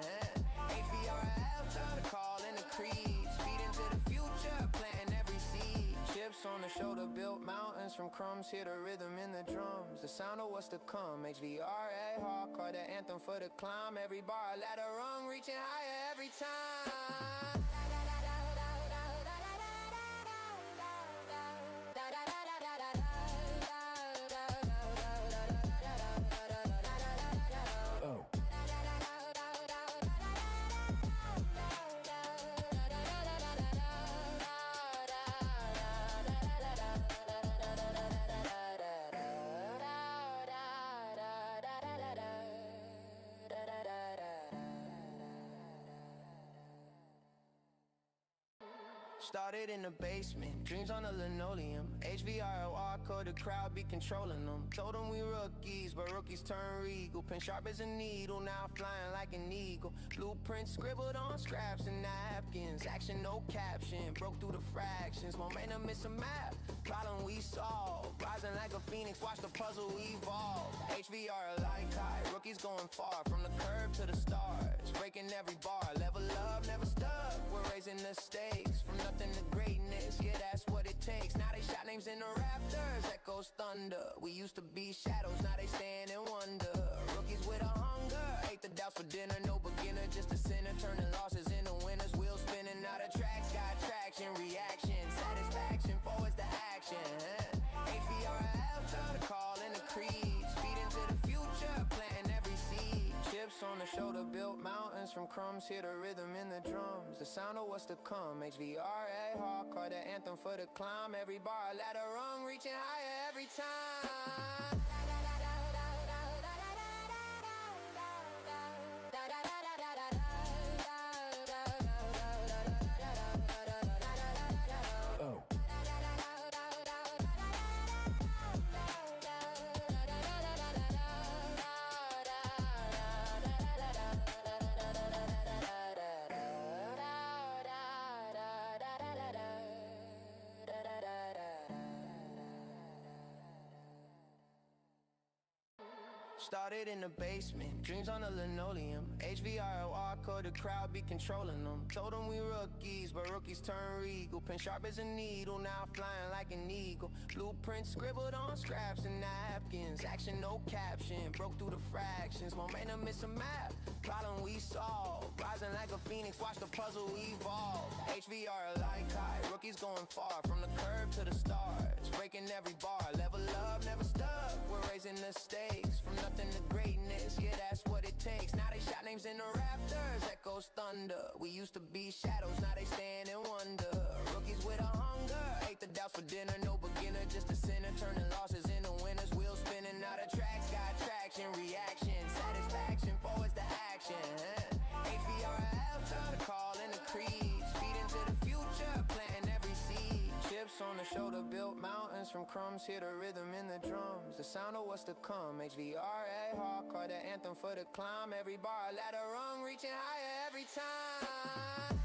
A: HVRL, time to call in the creed. Speed into the future, planting every seed. Chips on the shoulder, built mountains from crumbs. Hear the rhythm in the drums, the sound of what's to come. HVRA, hardcore, the anthem for the climb. Every bar, ladder rung, reaching higher every time. Started in the basement, dreams on the linoleum. HVRL, ARCA, the crowd be controlling them. Told them we rookies, but rookies turn regal. Pen sharp as a needle, now flying like an eagle. Blueprints scribbled on scraps and napkins. Action, no caption, broke through the fractions. Momentum is a map, problem we solve. Rising like a phoenix, watch the puzzle evolve. HVRL like high, rookies going far. From the curb to the stars, breaking every bar. Level up, never stuck, we're raising the stakes. From nothing to greatness, yeah, that's what it takes. Now they shout names in the rafters, echoes thunder. We used to be shadows, now they stand and wonder. Rookies with a hunger, ate the doubts for dinner. No beginner, just a traction, reaction, satisfaction, forwards to action. HVRL, turn the call in the creed. Speed into the future, planting every seed. Chips on the shoulder, built mountains from crumbs. Hear the rhythm in the drums, the sound of what's to come. HVRA, hardcore, the anthem for the climb. Every bar, ladder rung, reaching higher every time. Started in the basement, dreams on the linoleum. HVRL, ARCA, the crowd be controlling them. Told them we rookies, but rookies turn regal. Pen sharp as a needle, now flying like an eagle. Blueprints scribbled on scraps and napkins. Action, no caption, broke through the fractions. Momentum, it's a map, problem we solve. Rising like a phoenix, watch the puzzle evolve. HVRL like high, rookies going far. From the curb to the stars, breaking every bar. Level up, never stuck, we're raising the stakes. From nothing to greatness, yeah, that's what it takes. Now they shout names in the rafters, echoes thunder. We used to be shadows, now they stand and wonder. Rookies with a hunger, ate the doubts for dinner. No beginner, just a sinner, turning losses into winners. Wheels spinning out of tracks, got traction, reaction, satisfaction, forwards to action. HVRL, turn the call in the creed. Speed into the future, planting every seed. Chips on the shoulder, built mountains from crumbs. Hear the rhythm in the drums, the sound of what's to come. HVRA, hardcore, the anthem for the climb. Every bar, ladder rung, reaching higher every time.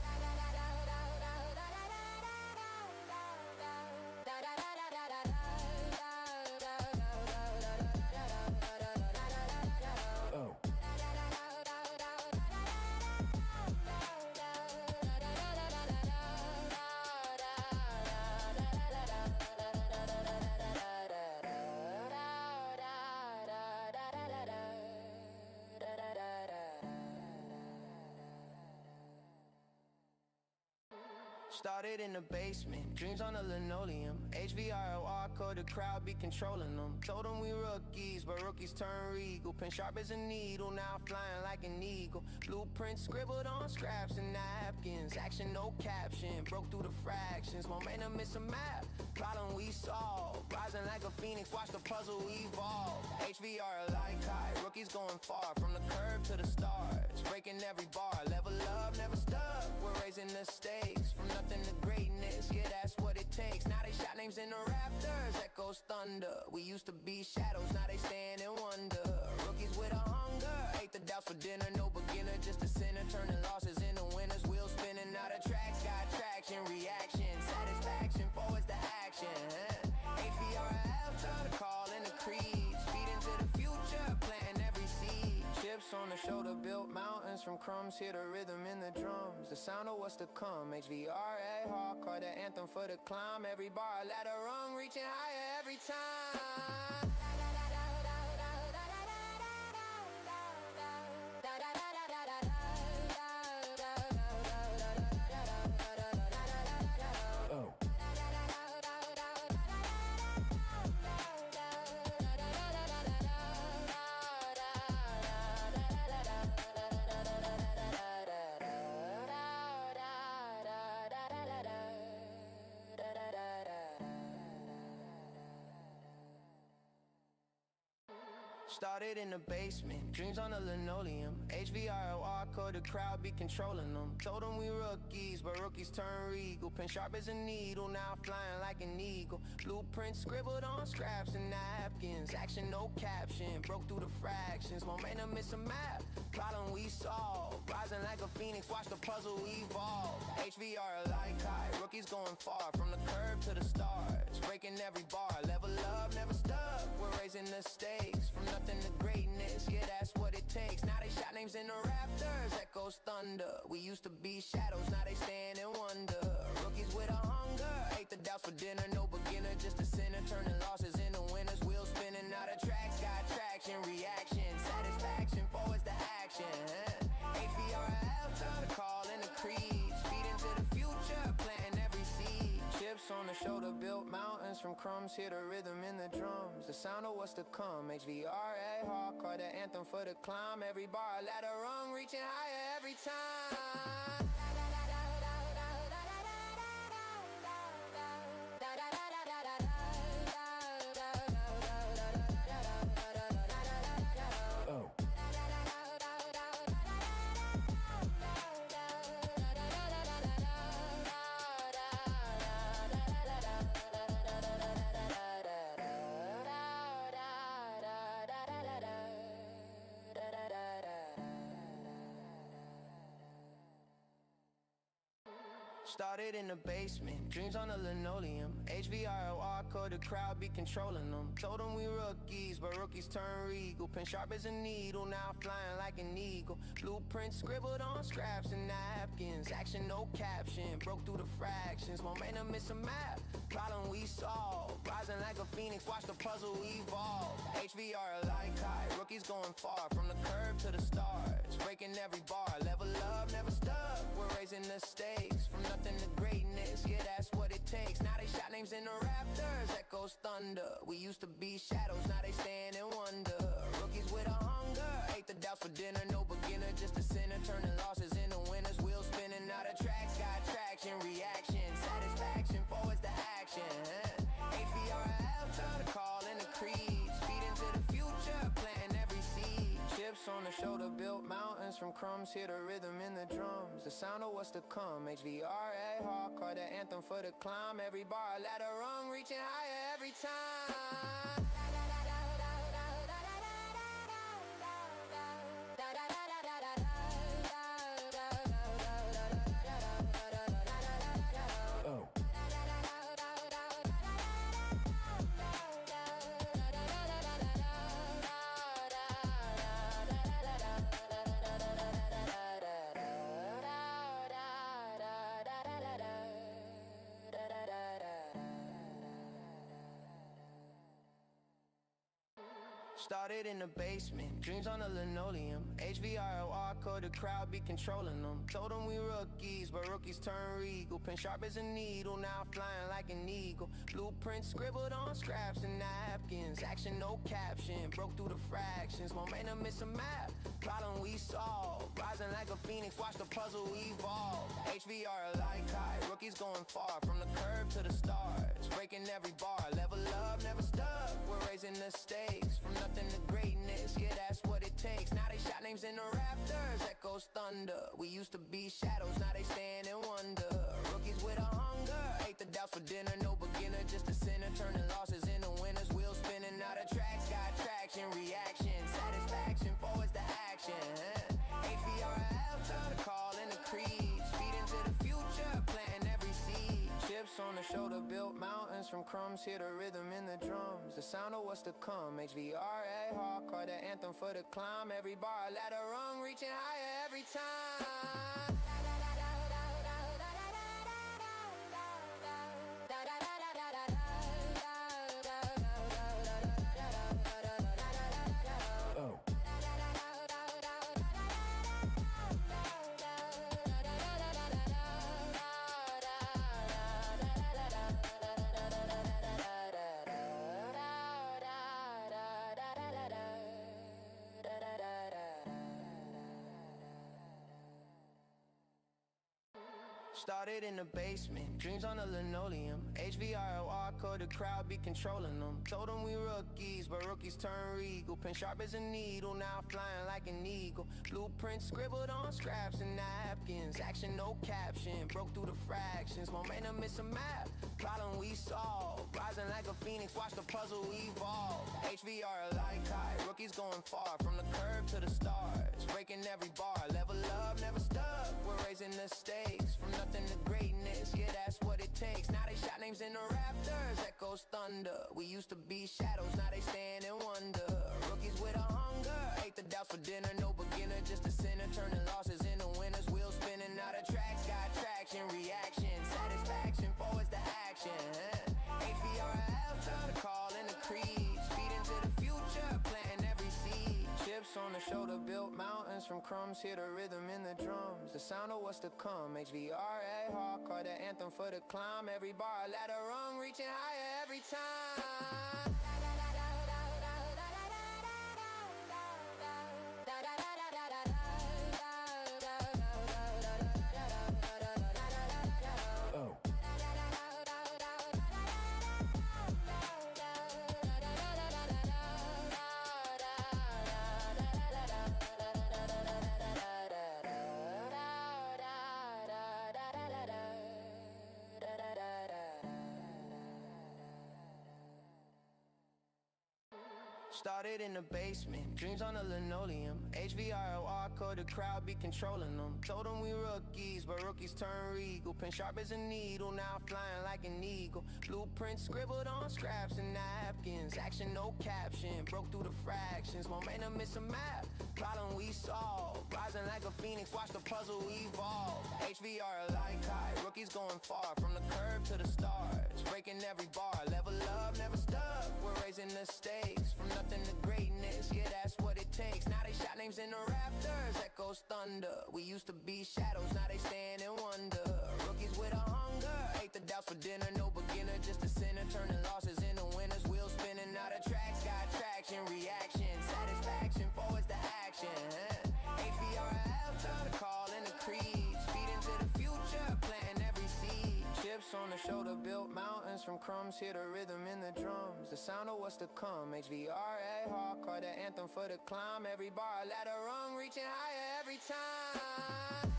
A: Started in the basement, dreams on the linoleum. HVRL, ARCA, the crowd be controlling them. Told them we rookies, but rookies turn regal. Pen sharp as a needle, now flying like an eagle. Blueprints scribbled on scraps and napkins. Action, no caption, broke through the fractions. Momentum, it's a map, problem we solve. Rising like a phoenix, watch the puzzle evolve. HVRL like high, rookies going far. From the curb to the stars, breaking every bar. Level up, never stuck, we're raising the stakes. From nothing to greatness, yeah, that's what it takes. Now they shout names in the rafters, echoes thunder. We used to be shadows, now they stand and wonder. Rookies with a hunger, ate the doubts for dinner. No beginner, just a sinner, turning losses into winners. Wheels spinning out of tracks, got traction, reaction, satisfaction, forwards to action. HVRL, turn the call in the creed. Speed into the future, planting every seed. Chips on the shoulder, built mountains from crumbs. Hear the rhythm in the drums, the sound of what's to come. HVRA, hardcore, the anthem for the climb. Every bar, ladder rung, reaching higher every time. Started in the basement, dreams on the linoleum. HVRL, ARCA, the crowd be controlling them. Told them we rookies, but rookies turn regal. Pen sharp as a needle, now flying like an eagle. Blueprints scribbled on scraps and napkins. Action, no caption, broke through the fractions. Momentum, it's a map, problem we solve. Rising like a phoenix, watch the puzzle evolve. HVRL like high, rookies going far. From the curb to the stars, breaking every bar. Level up, never stuck, we're raising the stakes. From nothing to greatness, yeah, that's what it takes. Now they shout names in the rafters, echoes thunder. We used to be shadows, now they stand and wonder. Rookies with a hunger, ate the doubts for dinner. No beginner, just a sinner, turning losses into winners. Wheels spinning out of tracks, got traction, reaction, satisfaction, forwards to action. HVRL, turn the call in the creed. Speed into the future, planting every Chips on the shoulder, built mountains from crumbs. Hear the rhythm in the drums, the sound of what's to come. HVRL, hardcore, the anthem for the climb. Every bar, ladder rung, reaching higher every time. Started in the basement, dreams on the linoleum. HVRL, ARCA, the crowd be controlling them. Told them we rookies, but rookies turn regal. Pen sharp as a needle, now flying like an eagle. Blueprints scribbled on scraps and napkins. Action, no caption, broke through the fractions. Momentum is a map, problem we solve. Rising like a phoenix, watch the puzzle evolve. HVRL like high, rookies going far. From the curb to the stars, breaking every bar. Level up, never stuck, we're raising the stakes. From nothing to greatness, yeah, that's what it takes. Now they shout names in the rafters, echoes thunder. We used to be shadows, now they stand and wonder. Rookies with a hunger, ate the doubts for dinner. No beginner, just a sinner, turning losses into winners. Wheels spinning out of tracks, got traction, reaction, satisfaction, forwards to action. HVRL, turn the call in the creed. Speed into the future, planting every seed. Chips on the shoulder, built mountains from crumbs. Hear the rhythm in the drums, the sound of what's to come. HVRL, hardcore, the anthem for the climb. Every bar, ladder rung, reaching higher every time. Started in the basement, dreams on the linoleum. HVRL, ARCA, the crowd be controlling them. Told them we rookies, but rookies turn regal. Pen sharp as a needle, now flying like an eagle. Blueprints scribbled on scraps and napkins. Action, no caption, broke through the fractions. Momentum is a map, problem we solve. Rising like a phoenix, watch the puzzle evolve. HVRL like high, rookies going far. From the curb to the stars, breaking every bar. Level up, never stuck, we're raising the stakes. From nothing to greatness, yeah, that's what it takes. Now they shout names in the rafters, echoes thunder. We used to be shadows, now they stand and wonder. Rookies with a hunger, ate the doubts for dinner. No beginner, just a sinner, turning losses into winners. Wheels spinning out of tracks, got traction, reaction, satisfaction, forwards to action. HVRL, turn the call in the creed. Speed into the future, planting every seed. Chips on the shoulder, built mountains from crumbs. Hear the rhythm in the drums, the sound of what's to come. HVRL, hardcore, the anthem for the climb. Every bar, ladder rung, reaching higher every time. Started in the basement, dreams on the linoleum. HVRL, ARCA, the crowd be controlling them. Told them we rookies, but rookies turn regal. Pen sharp as a needle, now flying like an eagle. Blueprints scribbled on scraps and napkins. Action, no caption, broke through the fractions. Momentum is a map, problem we solve. Rising like a phoenix, watch the puzzle evolve. HVRL like high, rookies going far. From the curb to the stars, breaking every bar. Level up, never stuck, we're raising the stakes. From nothing to greatness, yeah, that's what it takes. Now they shout names in the rafters, echoes thunder. We used to be shadows, now they stand and wonder. Rookies with a hunger, ate the doubts for dinner. No beginner, just a sinner, turning losses into winners. Wheels spinning out of tracks, got traction, reaction, satisfaction, forwards to action. HVRL, turn the call in the creed. Speed into the future, planting every seed. Chips on the shoulder, built mountains mountains from crumbs, hear the rhythm in the drums, the sound of what's to come. HVRL, hardcore, the anthem for the climb. Every bar, ladder rung, reaching higher every time. Started in the basement, dreams on the linoleum. HVRL, ARCA, the crowd be controlling them. Told them we rookies, but rookies turn regal. Pen sharp as a needle, now flying like an eagle. Blueprints scribbled on scraps and napkins. Action, no caption, broke through the fractions. Momentum is a map, problem we solve. Rising like a phoenix, watch the puzzle evolve. HVRL like high, rookies going far. From the curb to the stars, breaking every bar. Level up, never stuck, we're raising the stakes. From nothing to greatness, yeah, that's what it takes. Now they shout names in the rafters, echoes thunder. We used to be shadows, now they stand and wonder. Rookies with a hunger, ate the doubts for dinner. No beginner, just a sinner, turning losses into winners. Wheels spinning, now the tracks got traction. Reaction, satisfaction, forwards to action. HVRL, turn the call in the creed. Speed into the future, planting every seed. Chips on the shoulder, built mountains from crumbs. Hear the rhythm in the drums, the sound of what's to come. HVRL, hardcore, the anthem for the climb. Every bar, ladder rung, reaching higher every time.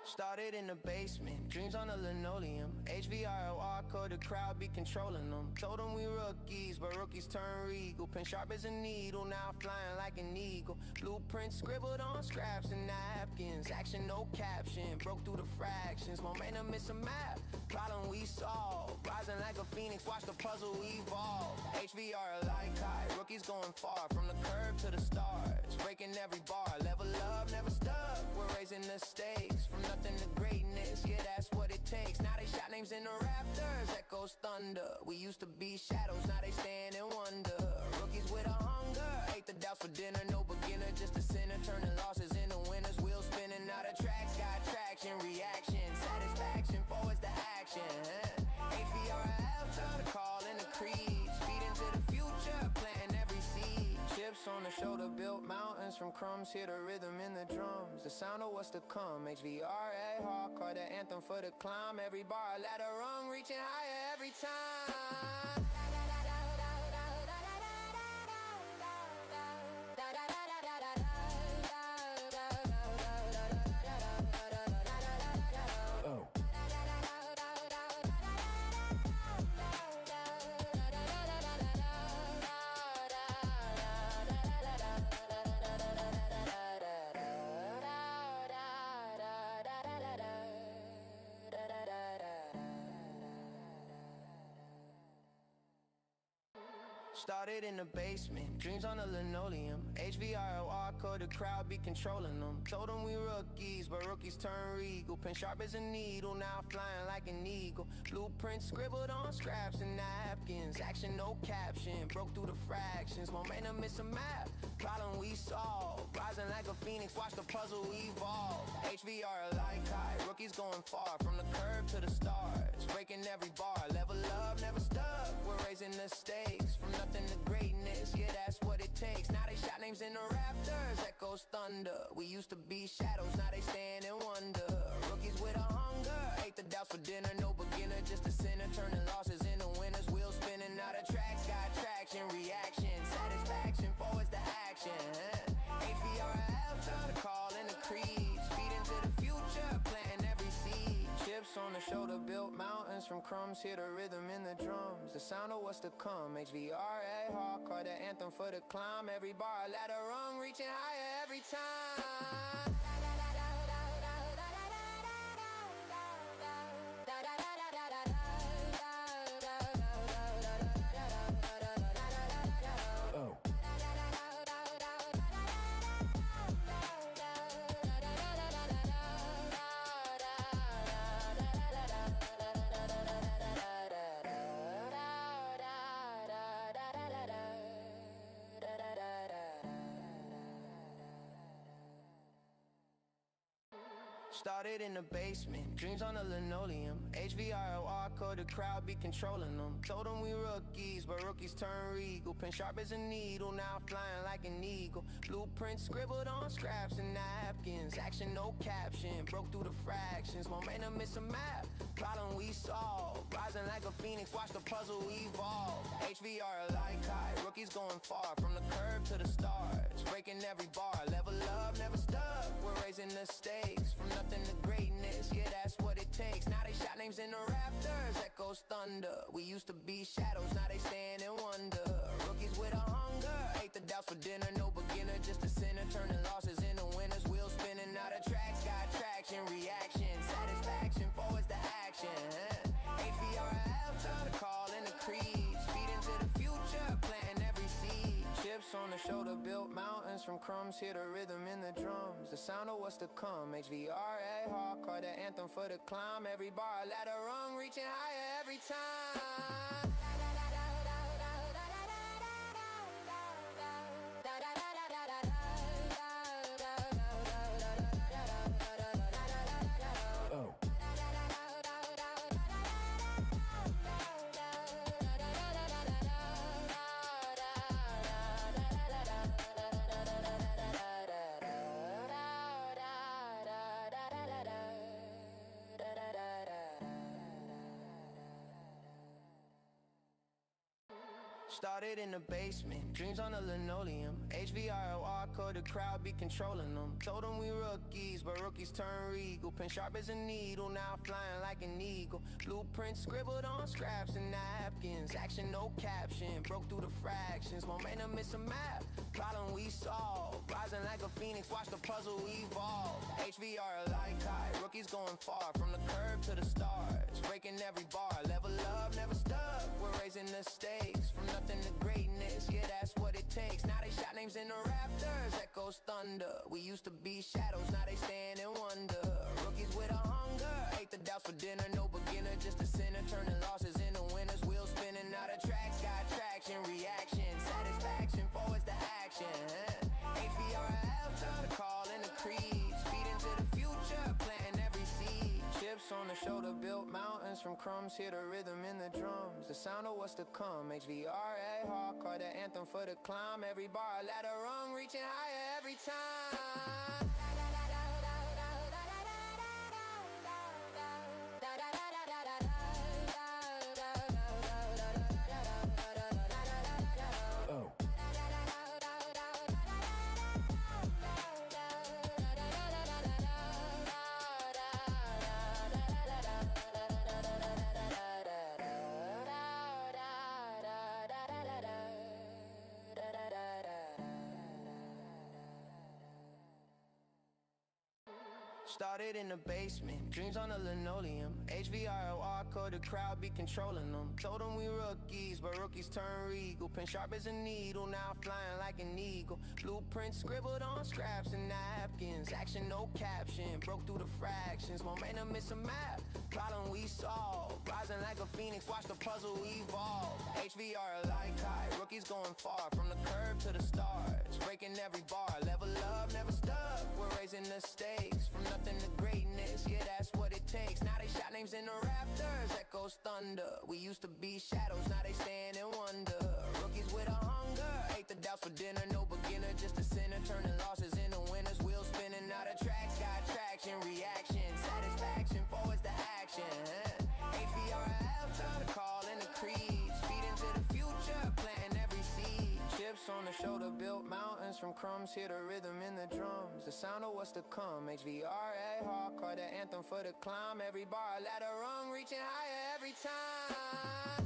A: Started in the basement, dreams on the linoleum. HVRL, ARCA, the crowd be controlling them. Told them we rookies, but rookies turn regal. Pen sharp as a needle, now flying like an eagle. Blueprints scribbled on scraps and napkins. Action, no caption, broke through the fractions. Momentum is a map, problem we solve. Rising like a phoenix, watch the puzzle evolve. HVRL like high, rookies going far. From the curb to the stars, breaking every bar. Level up, never stuck, we're raising the stakes. From nothing to greatness, yeah, that's what it takes. Now they shout names in the rafters, echoes thunder. We used to be shadows, now they stand and wonder. Rookies with a hunger, ate the doubts for dinner. No beginner, just a sinner, turning losses into winners. Wheels spinning, now the tracks got traction. Reaction, satisfaction, forwards to action. HVRL, turn the call in the creed. Speed into the future, planting every seed. Chips on the shoulder, built mountains from crumbs. Hear the rhythm in the drums, the sound of what's to come. HVRL, hardcore, the anthem for the climb. Every bar, ladder rung, reaching higher every time. Started in the basement, dreams on the linoleum. HVRL, ARCA, the crowd be controlling them. Told them we rookies, but rookies turn regal. Pen sharp as a needle, now flying like an eagle. Blueprints scribbled on scraps and napkins. Action, no caption, broke through the fractions. Momentum is a map, problem we solve. Rising like a phoenix, watch the puzzle evolve. HVRL like high, rookies going far. From the curb to the stars, breaking every bar. Level up, never stuck, we're raising the stakes. From nothing to greatness, yeah, that's what it takes. Now they shout names in the rafters, echoes thunder. We used to be shadows, now they stand and wonder. Rookies with a hunger, ate the doubts for dinner. No beginner, just a sinner, turning losses into winners. Wheels spinning, now the tracks got traction. Reaction, satisfaction, forwards to action. HVRL, turn the call in the creed. Speed into the future, planting every seed. Chips on the shoulder, built mountains from crumbs. Hear the rhythm in the drums, the sound of what's to come. HVRL, hardcore, the anthem for the climb. Every bar, ladder rung, reaching higher every time. Started in the basement, dreams on the linoleum. HVRL, ARCA, the crowd be controlling them. Told them we rookies, but rookies turn regal. Pen sharp as a needle, now flying like an eagle. Blueprints scribbled on scraps and napkins. Action, no caption, broke through the fractions. Momentum is a map, problem we solve. Rising like a phoenix, watch the puzzle evolve. HVRL like high, rookies going far. From the curb to the stars, breaking every bar. Level up, never stuck, we're raising the stakes. From nothing to greatness, yeah, that's what it takes. Now they shout names in the rafters, echoes thunder. We used to be shadows, now they stand and wonder. Rookies with a hunger, ate the doubts for dinner. No beginner, just a sinner, turning losses into winners. Wheels spinning out of tracks, got traction, reaction, satisfaction, forwards to action. HVRL, turn the call in the creed. Speed into the future, planting every seed. Chips on the shoulder, built mountains from crumbs. Hear the rhythm in the drums, the sound of what's to come. HVRA, hardcore, the anthem for the climb. Every bar, ladder rung, reaching higher every time. Started in the basement, dreams on the linoleum. HVRL, ARCA, the crowd be controlling them. Told them we rookies, but rookies turn regal. Pen sharp as a needle, now flying like an eagle. Blueprints scribbled on scraps and napkins. Action, no caption, broke through the fractions. Momentum is a map, problem we solve. Rising like a phoenix, watch the puzzle evolve. HVRL like high, rookies going far. From the curb to the stars, breaking every bar. Level up, never stuck, we're raising the stakes. From nothing to greatness, yeah, that's what it takes. Now they shout names in the rafters, echoes thunder. We used to be shadows, now they stand and wonder. Rookies with a hunger, ate the doubts for dinner. No beginner, just a sinner, turning losses into winners. Wheels spinning out of tracks, got traction, reaction, satisfaction, forwards to action. HVRL, turn the call in the creed. Speed into the future, planting every seed. Chips on the shoulder, built mountains from crumbs. Hear the rhythm in the drums, the sound of what's to come. HVRA, hardcore, the anthem for the climb. Every bar, ladder rung, reaching higher every time. Started in the basement, dreams on the linoleum. HVRL, ARCA, the crowd be controlling them. Told them we rookies, but rookies turn regal. Pen sharp as a needle, now flying like an eagle. Blueprints scribbled on scraps and napkins. Action, no caption, broke through the fractions. Momentum is a map, problem we solve. Rising like a phoenix, watch the puzzle evolve. HVRL like high, rookies going far. From the curb to the stars, breaking every bar. Level up, never stuck, we're raising the stakes. From nothing to greatness, yeah, that's what it takes. Now they shout names in the rafters, echoes thunder. We used to be shadows, now they stand and wonder. Rookies with a hunger, ate the doubts for dinner. No beginner, just a sinner, turning losses into winners. Wheels spinning out of tracks, got traction, reaction, satisfaction, forwards to action. HVRL, turn the call in the creed. Speed into the future, planting every seed. Chips on the shoulder built mountains from crumbs. Hear the rhythm in the drums, the sound of what's to come. HVRL, hardcore, the anthem for the climb. Every bar, ladder rung, reaching higher every time.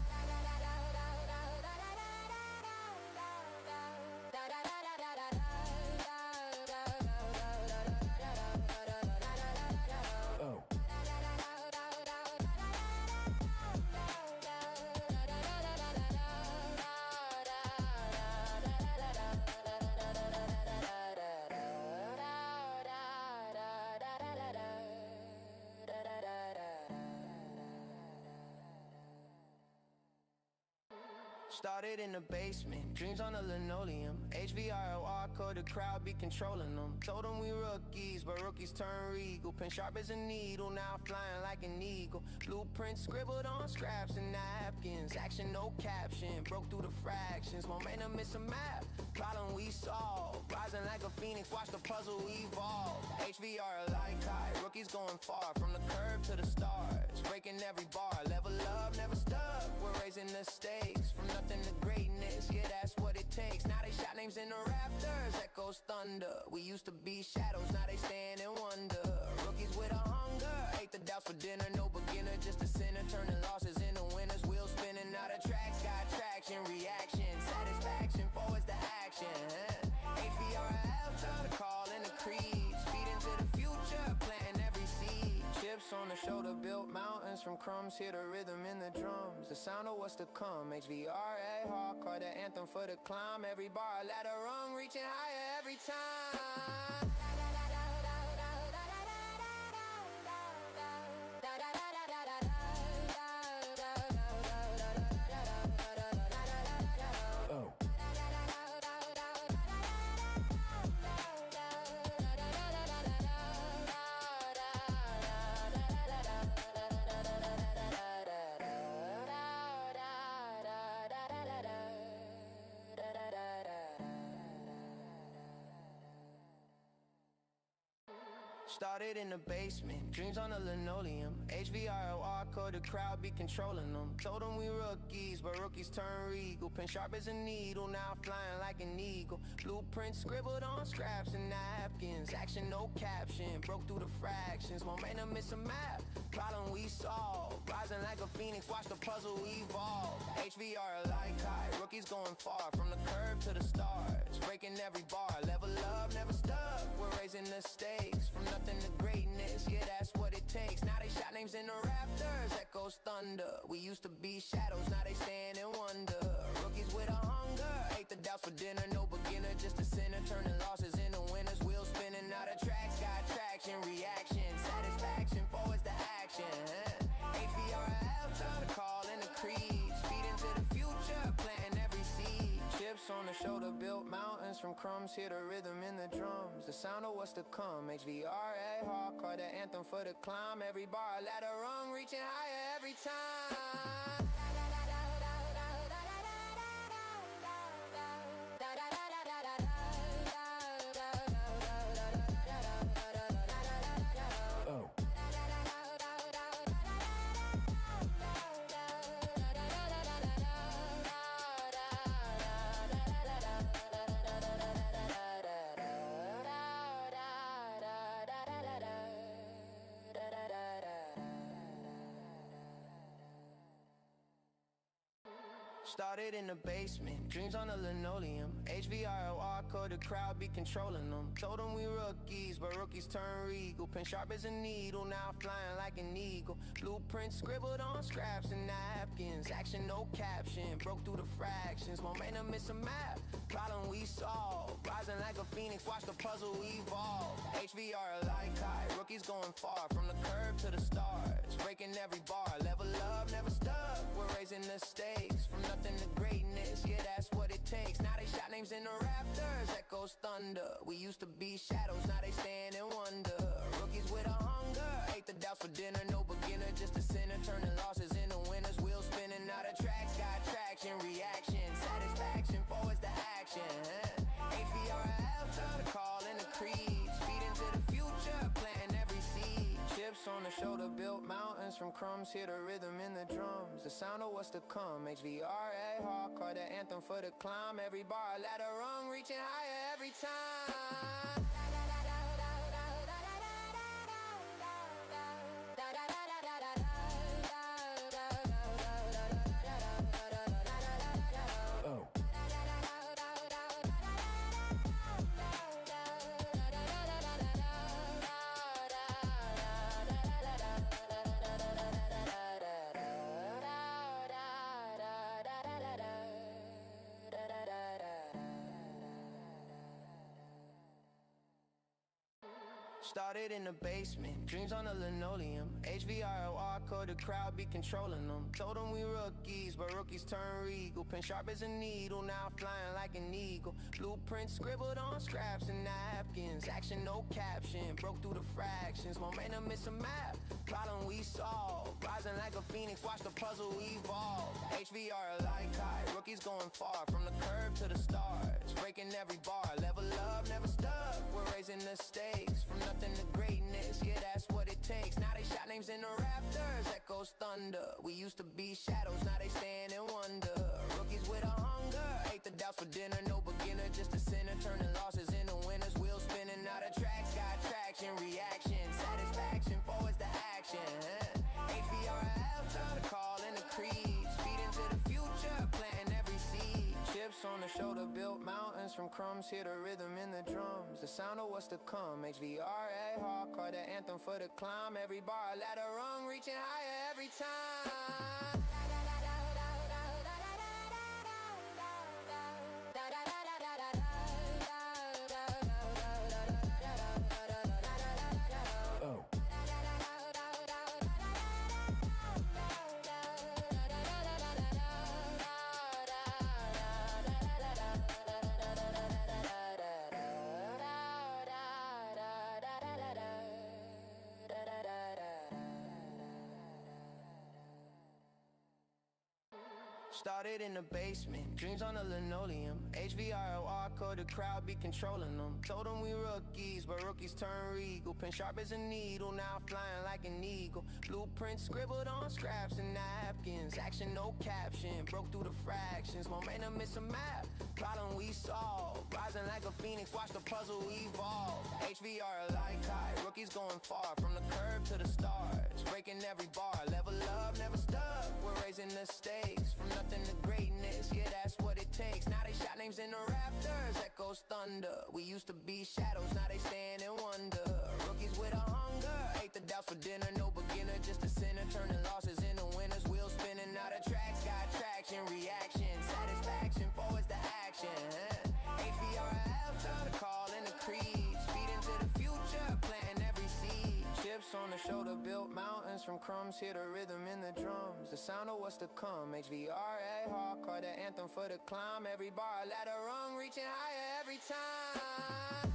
A: Started in the basement, dreams on the linoleum. HVRL, ARCA, the crowd be controlling them. Told them we rookies, but rookies turn regal. Pen sharp as a needle, now flying like an eagle. Blueprints scribbled on scraps and napkins. Action, no caption, broke through the fractions. Momentum is a map, problem we solve. Rising like a phoenix, watch the puzzle evolve. HVRL like high, rookies going far. From the curb to the stars, breaking every bar. Level up, never stuck, we're raising the stakes. From nothing to greatness, yeah, that's what it takes. Now they shout names in the rafters, echoes thunder. We used to be shadows, now they stand and wonder. Rookies with a hunger, ate the doubts for dinner. No beginner, just a sinner, turning losses into winners. Wheels spinning, now the tracks got traction. Reaction, satisfaction, forwards to action. HVRL, turn the call in the creed. Speed into the future, planting every seed. Chips on the shoulder, built mountains from crumbs. Hear the rhythm in the drums, the sound of what's to come. HVRL, hardcore, the anthem for the climb. Every bar, ladder rung, reaching higher every time. Started in the basement, dreams on the linoleum. HVRL, ARCA, the crowd be controlling them. Told them we rookies, but rookies turn regal. Pen sharp as a needle, now flying like an eagle. Blueprints scribbled on scraps and napkins. Action, no caption, broke through the fractions. Momentum is a map, problem we solve. Rising like a phoenix, watch the puzzle evolve. HVRL like high, rookies going far. From the curb to the stars, breaking every bar. Level up, never stuck, we're raising the stakes. From nothing to greatness, yeah, that's what it takes. Now they shout names in the rafters, echoes thunder. We used to be shadows, now they stand and wonder. Rookies with a hunger, ate the doubts for dinner. No beginner, just a sinner, turning losses into winners. Wheels spinning, now the tracks got traction. Reaction, satisfaction, forwards to action. HVRL, turn the call in the creed. Speed into the future, planting every seed. Chips on the shoulder, built mountains from crumbs. Hear the rhythm in the drums, the sound of what's to come. HVRL, hardcore, the anthem for the climb. Every bar, ladder rung, reaching higher every time. Started in the basement, dreams on the linoleum. HVRL, ARCA, the crowd be controlling them. Told them we rookies, but rookies turn regal. Pen sharp as a needle, now flying like an eagle. Blueprints scribbled on scraps and napkins. Action, no caption, broke through the fractions. Momentum is a map, problem we solve. Rising like a phoenix, watch the puzzle evolve. HVRL like high, rookies going far. From the curb to the stars, breaking every bar. Level up, never stuck, we're raising the stakes. From nothing to greatness, yeah, that's what it takes. Now they shout names in the rafters, echoes thunder. We used to be shadows, now they stand and wonder. Rookies with a hunger, ate the doubts for dinner. No beginner, just a sinner, turning losses into winners. Wheels spinning, now the tracks got traction. Reaction, satisfaction, forwards to action. HVRL, turn the call in the creed. Speed into the future, planting every seed. Chips on the shoulder, built mountains mountains from crumbs, hear the rhythm in the drums, the sound of what's to come. HVRL, hardcore, the anthem for the climb. Every bar, ladder rung, reaching higher every time. Started in the basement, dreams on the linoleum. HVRL, ARCA, the crowd be controlling them. Told them we rookies, but rookies turn regal. Pen sharp as a needle, now flying like an eagle. Blueprints scribbled on scraps and napkins. Action, no caption, broke through the fractions. Momentum is a map, problem we solve. Rising like a phoenix, watch the puzzle evolve. HVRL like high, rookies going far. From the curb to the stars, breaking every bar. Level up, never stuck, we're raising the stakes. From nothing to greatness, yeah, that's what it takes. Now they shout names in the rafters, echoes thunder. We used to be shadows, now they stand and wonder. Rookies with a hunger, ate the doubts for dinner. No beginner, just a sinner, turning losses into winners. Wheels spinning out of tracks, got traction, reaction, satisfaction, forwards to action. HVRL, trying to call in the creed. Speed into the future, planting every seed. Chips on the shoulder, built mountains from crumbs. Hear the rhythm in the drums, the sound of what's to come. HVRL, hardcore, the anthem for the climb. Every bar, ladder rung, reaching higher every time. Started in the basement, dreams on the linoleum. HVRL, ARCA, the crowd be controlling them. Told them we rookies, but rookies turn regal. Pen sharp as a needle, now flying like an eagle. Blueprints scribbled on scraps and napkins. Action, no caption, broke through the fractions. Momentum is a map, problem we solve. Rising like a phoenix, watch the puzzle evolve. HVRL like high, rookies going far. From the curb to the stars, breaking every bar. Level up, never stuck, we're raising the stakes. From nothing to greatness, yeah, that's what it takes. Now they shout names in the rafters, echoes thunder. We used to be shadows, now they stand and wonder. Rookies with a hunger, ate the doubts for dinner. No beginner, just a sinner, turning losses into winners. Wheels spinning out of tracks, got traction, reaction, satisfaction, forwards to action. HVRL, trying to call in the creed. Speed into the future, planting every seed. Chips on the shoulder, built mountains from crumbs. Hear the rhythm in the drums, the sound of what's to come. HVRL, hardcore, the anthem for the climb. Every bar, ladder rung, reaching higher every time.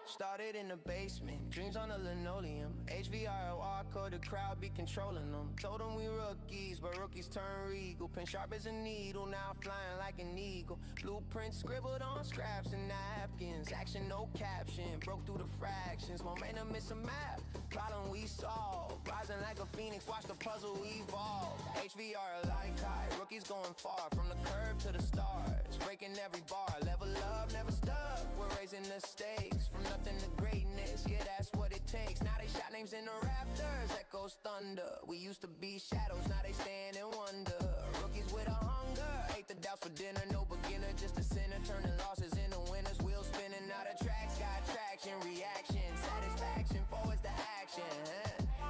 A: Started in the basement, dreams on the linoleum. HVRL, ARCA, the crowd be controlling them. Told them we rookies, but rookies turn regal. Pen sharp as a needle, now flying like an eagle. Blueprints scribbled on scraps and napkins. Action, no caption, broke through the fractions. Momentum is a map, problem we solve. Rising like a phoenix, watch the puzzle evolve. HVRL like high, rookies going far. From the curb to the stars, breaking every bar. Level up, never stuck, we're raising the stakes. From nothing to greatness, yeah, that's what it takes. Now they shout names in the rafters, echoes thunder. We used to be shadows, now they stand and wonder. Rookies with a hunger, ate the doubts for dinner. No beginner, just a sinner, turning losses into winners. Wheels spinning out of tracks, got traction, reaction, satisfaction, forwards to action.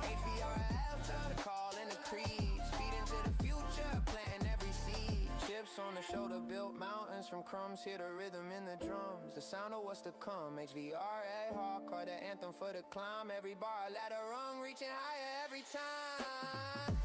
A: HVRL, trying to call in the creed. Speed into the future, planting every seed. Chips on the shoulder, built mountains from crumbs. Hear the rhythm in the drums, the sound of what's to come. HVRL, hardcore, the anthem for the climb. Every bar, ladder rung, reaching higher every time.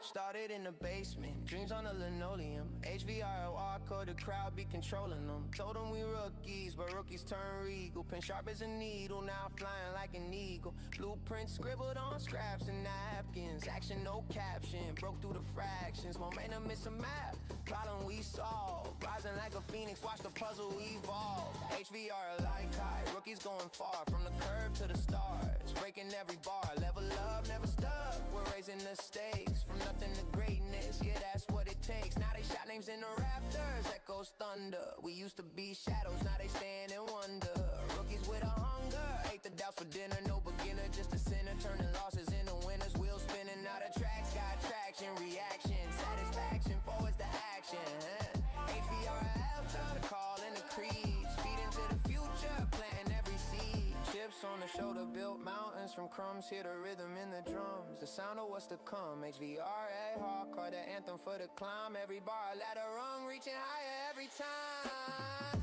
A: Started in the basement, dreams on the linoleum. HVRL, ARCA, the crowd be controlling them. Told them we rookies, but rookies turn regal. Pen sharp as a needle, now flying like an eagle. Blueprints scribbled on scraps and napkins. Action, no caption, broke through the fractions. Momentum is a map, problem we solve. Rising like a phoenix, watch the puzzle evolve. HVRL like high, rookies going far. From the curb to the stars, breaking every bar. Level up, never stuck, we're raising the stakes. From nothing to greatness, yeah, that's what it takes. Now they shot names in the rafters, echoes thunder. We used to be shadows, now they stand and wonder. Rookies with a hunger, ate the doubts for dinner. No beginner, just a sinner, turning losses into winners. Wheels spinning out of tracks, got traction, reaction, satisfaction, forwards to action. HVRL, turn the call in the creed. Speed into the future, planting every seed. Chips on the shoulder, built mountains from crumbs. Hear the rhythm in the drums, the sound of what's to come. HVRL, hardcore, the anthem for the climb. Every bar, ladder rung, reaching higher every time.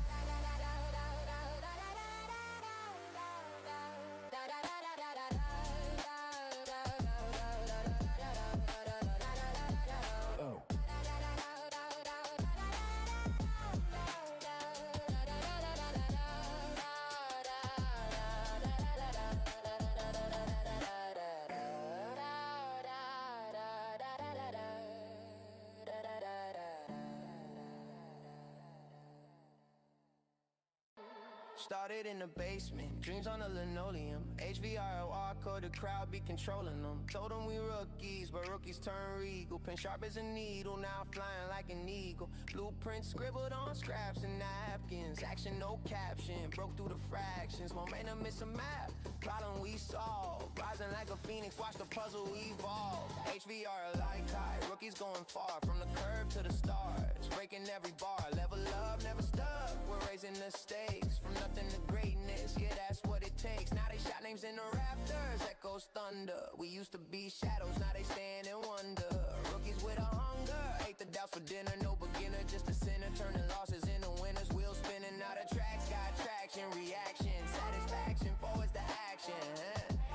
A: Started in the basement, dreams on the linoleum. HVRL, ARCA, the crowd be controlling them. Told them we rookies, but rookies turn regal. Pen sharp as a needle, now flying like an eagle. Blueprints scribbled on scraps and napkins. Action, no caption, broke through the fractions. Momentum is a map, problem we solve. Rising like a phoenix, watch the puzzle evolve. HVRL like high, rookies going far. From the curb to the stars, breaking every bar. Level up, never stuck, we're raising the stakes. From nothing to greatness, yeah, that's what it takes. Now they shot names in the rafters, echoes thunder. We used to be shadows, now they stand and wonder. Rookies with a hunger, ate the doubts for dinner. No beginner, just a sinner, turning losses into winners. Wheels spinning out of tracks, got traction, reaction, satisfaction, forwards to action.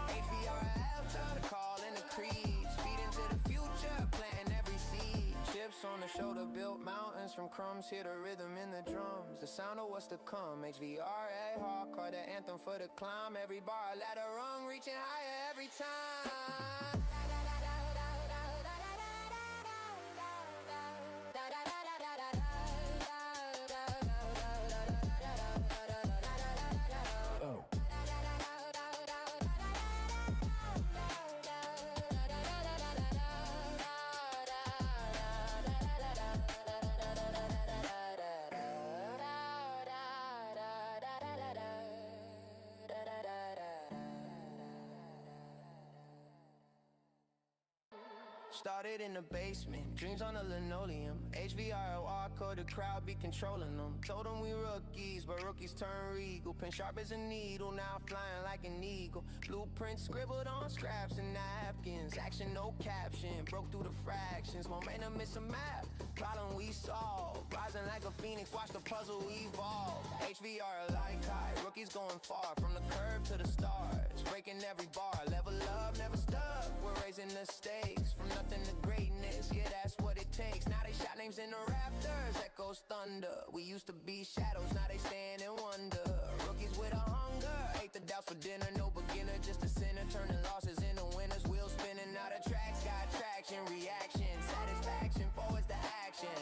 A: HVRL, turn the call in the creed. Speed into the future, planting every seed. Chips on the shoulder, built mountains from crumbs. Hear the rhythm in the drums, the sound of what's to come. HVRL, hardcore, the anthem for the climb. Every bar, ladder rung, reaching higher every time. Started in the basement, dreams on the linoleum. HVRL, ARCA, the crowd be controlling them. Told them we rookies, but rookies turn regal. Pen sharp as a needle, now flying like an eagle. Blueprints scribbled on scraps and napkins. Action, no caption, broke through the fractions. Momentum is a map, problem we solve. Rising like a phoenix, watch the puzzle evolve. HVRL like high, rookies going far. From the curb to the stars, breaking every bar. Level up, never stuck, we're raising the stakes. From nothing to greatness, yeah, that's what it takes. Now they shot names in the rafters, echoes thunder. We used to be shadows, now they stand and wonder. Rookies with a hunger, ate the doubts for dinner. No beginner, just a sinner, turning losses into winners. Wheels spinning out of tracks, got traction, reaction, satisfaction, forwards to action.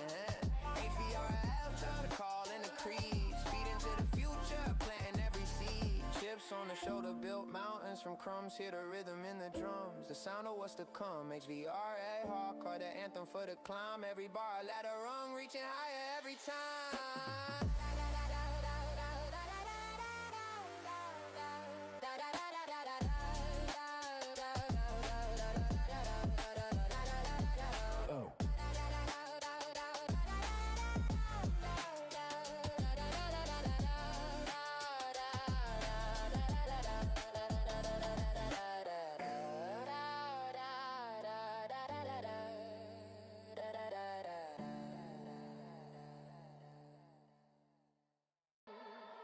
A: HVRL, turn the call in the creed. Speed into the future, planting every seed. Chips Chips on the shoulder, built mountains from crumbs. Hear the rhythm in the drums, the sound of what's to come. HVRL, hardcore, the anthem for the climb. Every bar, ladder rung, reaching higher every time.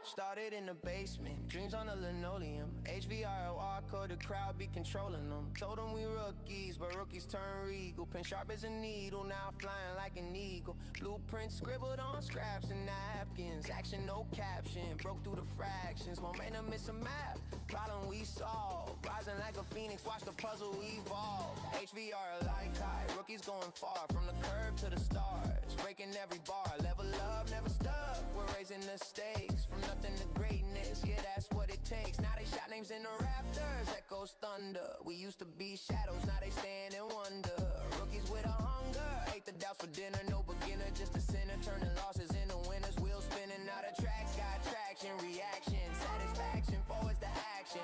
A: Started in the basement, dreams on the linoleum. HVRL, ARCA, the crowd be controlling them. Told them we rookies, but rookies turn regal. Pen sharp as a needle, now flying like an eagle. Blueprints scribbled on scraps and napkins. Action, no caption, broke through the fractions. Momentum is a map, problem we solve. Rising like a phoenix, watch the puzzle evolve. HVRL like high, rookies going far. From the curb to the stars, breaking every bar. Level up, never stuck, we're raising the stakes. From nothing to greatness, yeah, that's what it takes. Now they shout names in the rafters, echoes thunder. We used to be shadows, now they stand and wonder. Rookies with a hunger, ate the doubts for dinner. No beginner, just a sinner, turning losses into winners. Wheels spinning, now the tracks got traction. Reaction, satisfaction, forwards to action.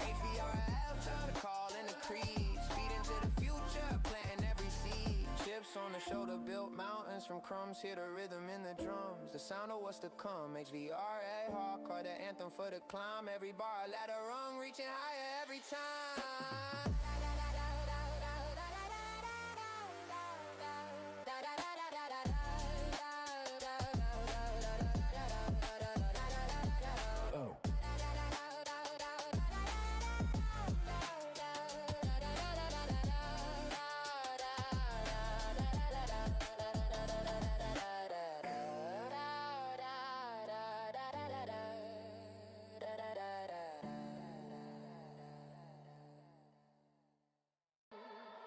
A: HVRL, trying to call in the creed. Speed into the future, planting every seed. Chips on the shoulder, built mountains from crumbs. Hear the rhythm in the drums, the sound of what's to come. HVRL, hardcore, the anthem for the climb. Every bar, ladder rung, reaching higher every time.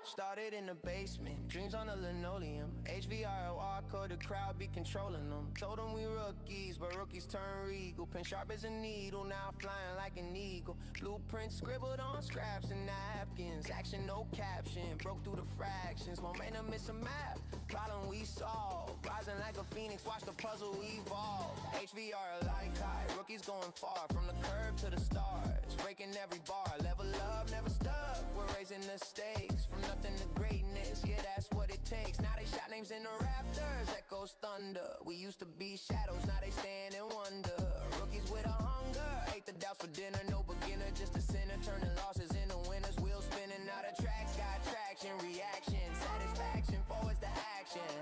A: Started in the basement, dreams on the linoleum. HVRL, ARCA, the crowd be controlling them. Told them we rookies, but rookies turn regal. Pen sharp as a needle, now flying like an eagle. Blueprints scribbled on scraps and napkins. Action, no caption, broke through the fractions. Momentum is a map, problem we solve. Rising like a phoenix, watch the puzzle evolve. HVRL like high, rookies going far. From the curb to the stars, breaking every bar. Level up, never stuck, we're raising the stakes. From nothing to greatness, yeah, that's what it takes. Now they shout names in the rafters, echoes thunder. We used to be shadows, now they stand and wonder. Rookies with a hunger, ate the doubts for dinner. No beginner, just a sinner, turning losses into winners. Wheels spinning, now the tracks got traction. Reaction, satisfaction, forwards to action.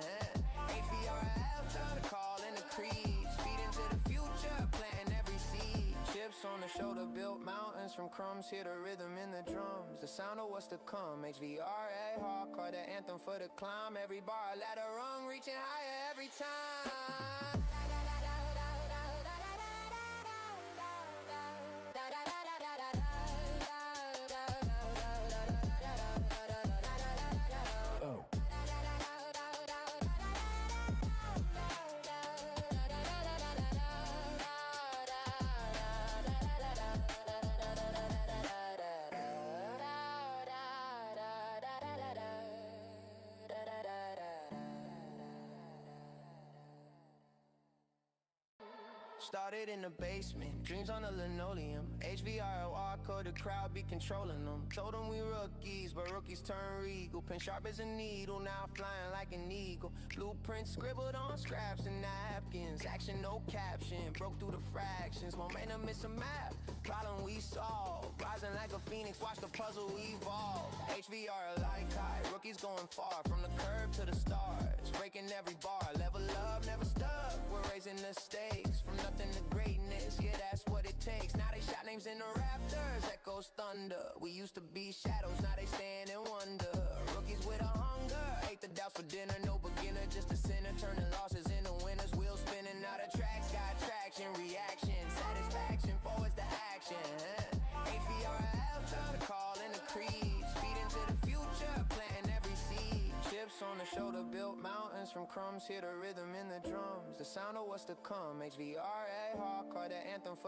A: HVRL, trying to call in the creed. Speed into the future, planting every seed. Chips on the shoulder, built mountains from crumbs. Hear the rhythm in the drums, the sound of what's to come. HVRL, hardcore, the anthem for the climb. Every bar, ladder rung, reaching higher every time. Started in the basement, dreams on the linoleum. HVRL, ARCA, the crowd be controlling them. Told them we rookies, but rookies turn regal. Pen sharp as a needle, now flying like an eagle. Blueprints scribbled on scraps and napkins. Action, no caption, broke through the fractions. Momentum is a map, problem we solve. Rising like a phoenix, watch the puzzle evolve. HVRL like high, rookies going far. From the curb to the stars, breaking every bar. Level up, never stuck, we're raising the stakes. From nothing to greatness, yeah, that's what it takes. Now they shout names in the rafters, echoes thunder. We used to be shadows, now they stand and wonder. Rookies with a hunger, ate the doubts for dinner. No beginner, just a sinner, turning losses into winners. Wheels spinning, now the tracks got traction. Reaction, satisfaction, forwards to action. HVRL, trying to call in the creed. Speed into the future, planting every seed. Chips on the shoulder, built mountains from crumbs. Hear the rhythm in the drums, the sound of what's to come. HVRL, hardcore, the anthem for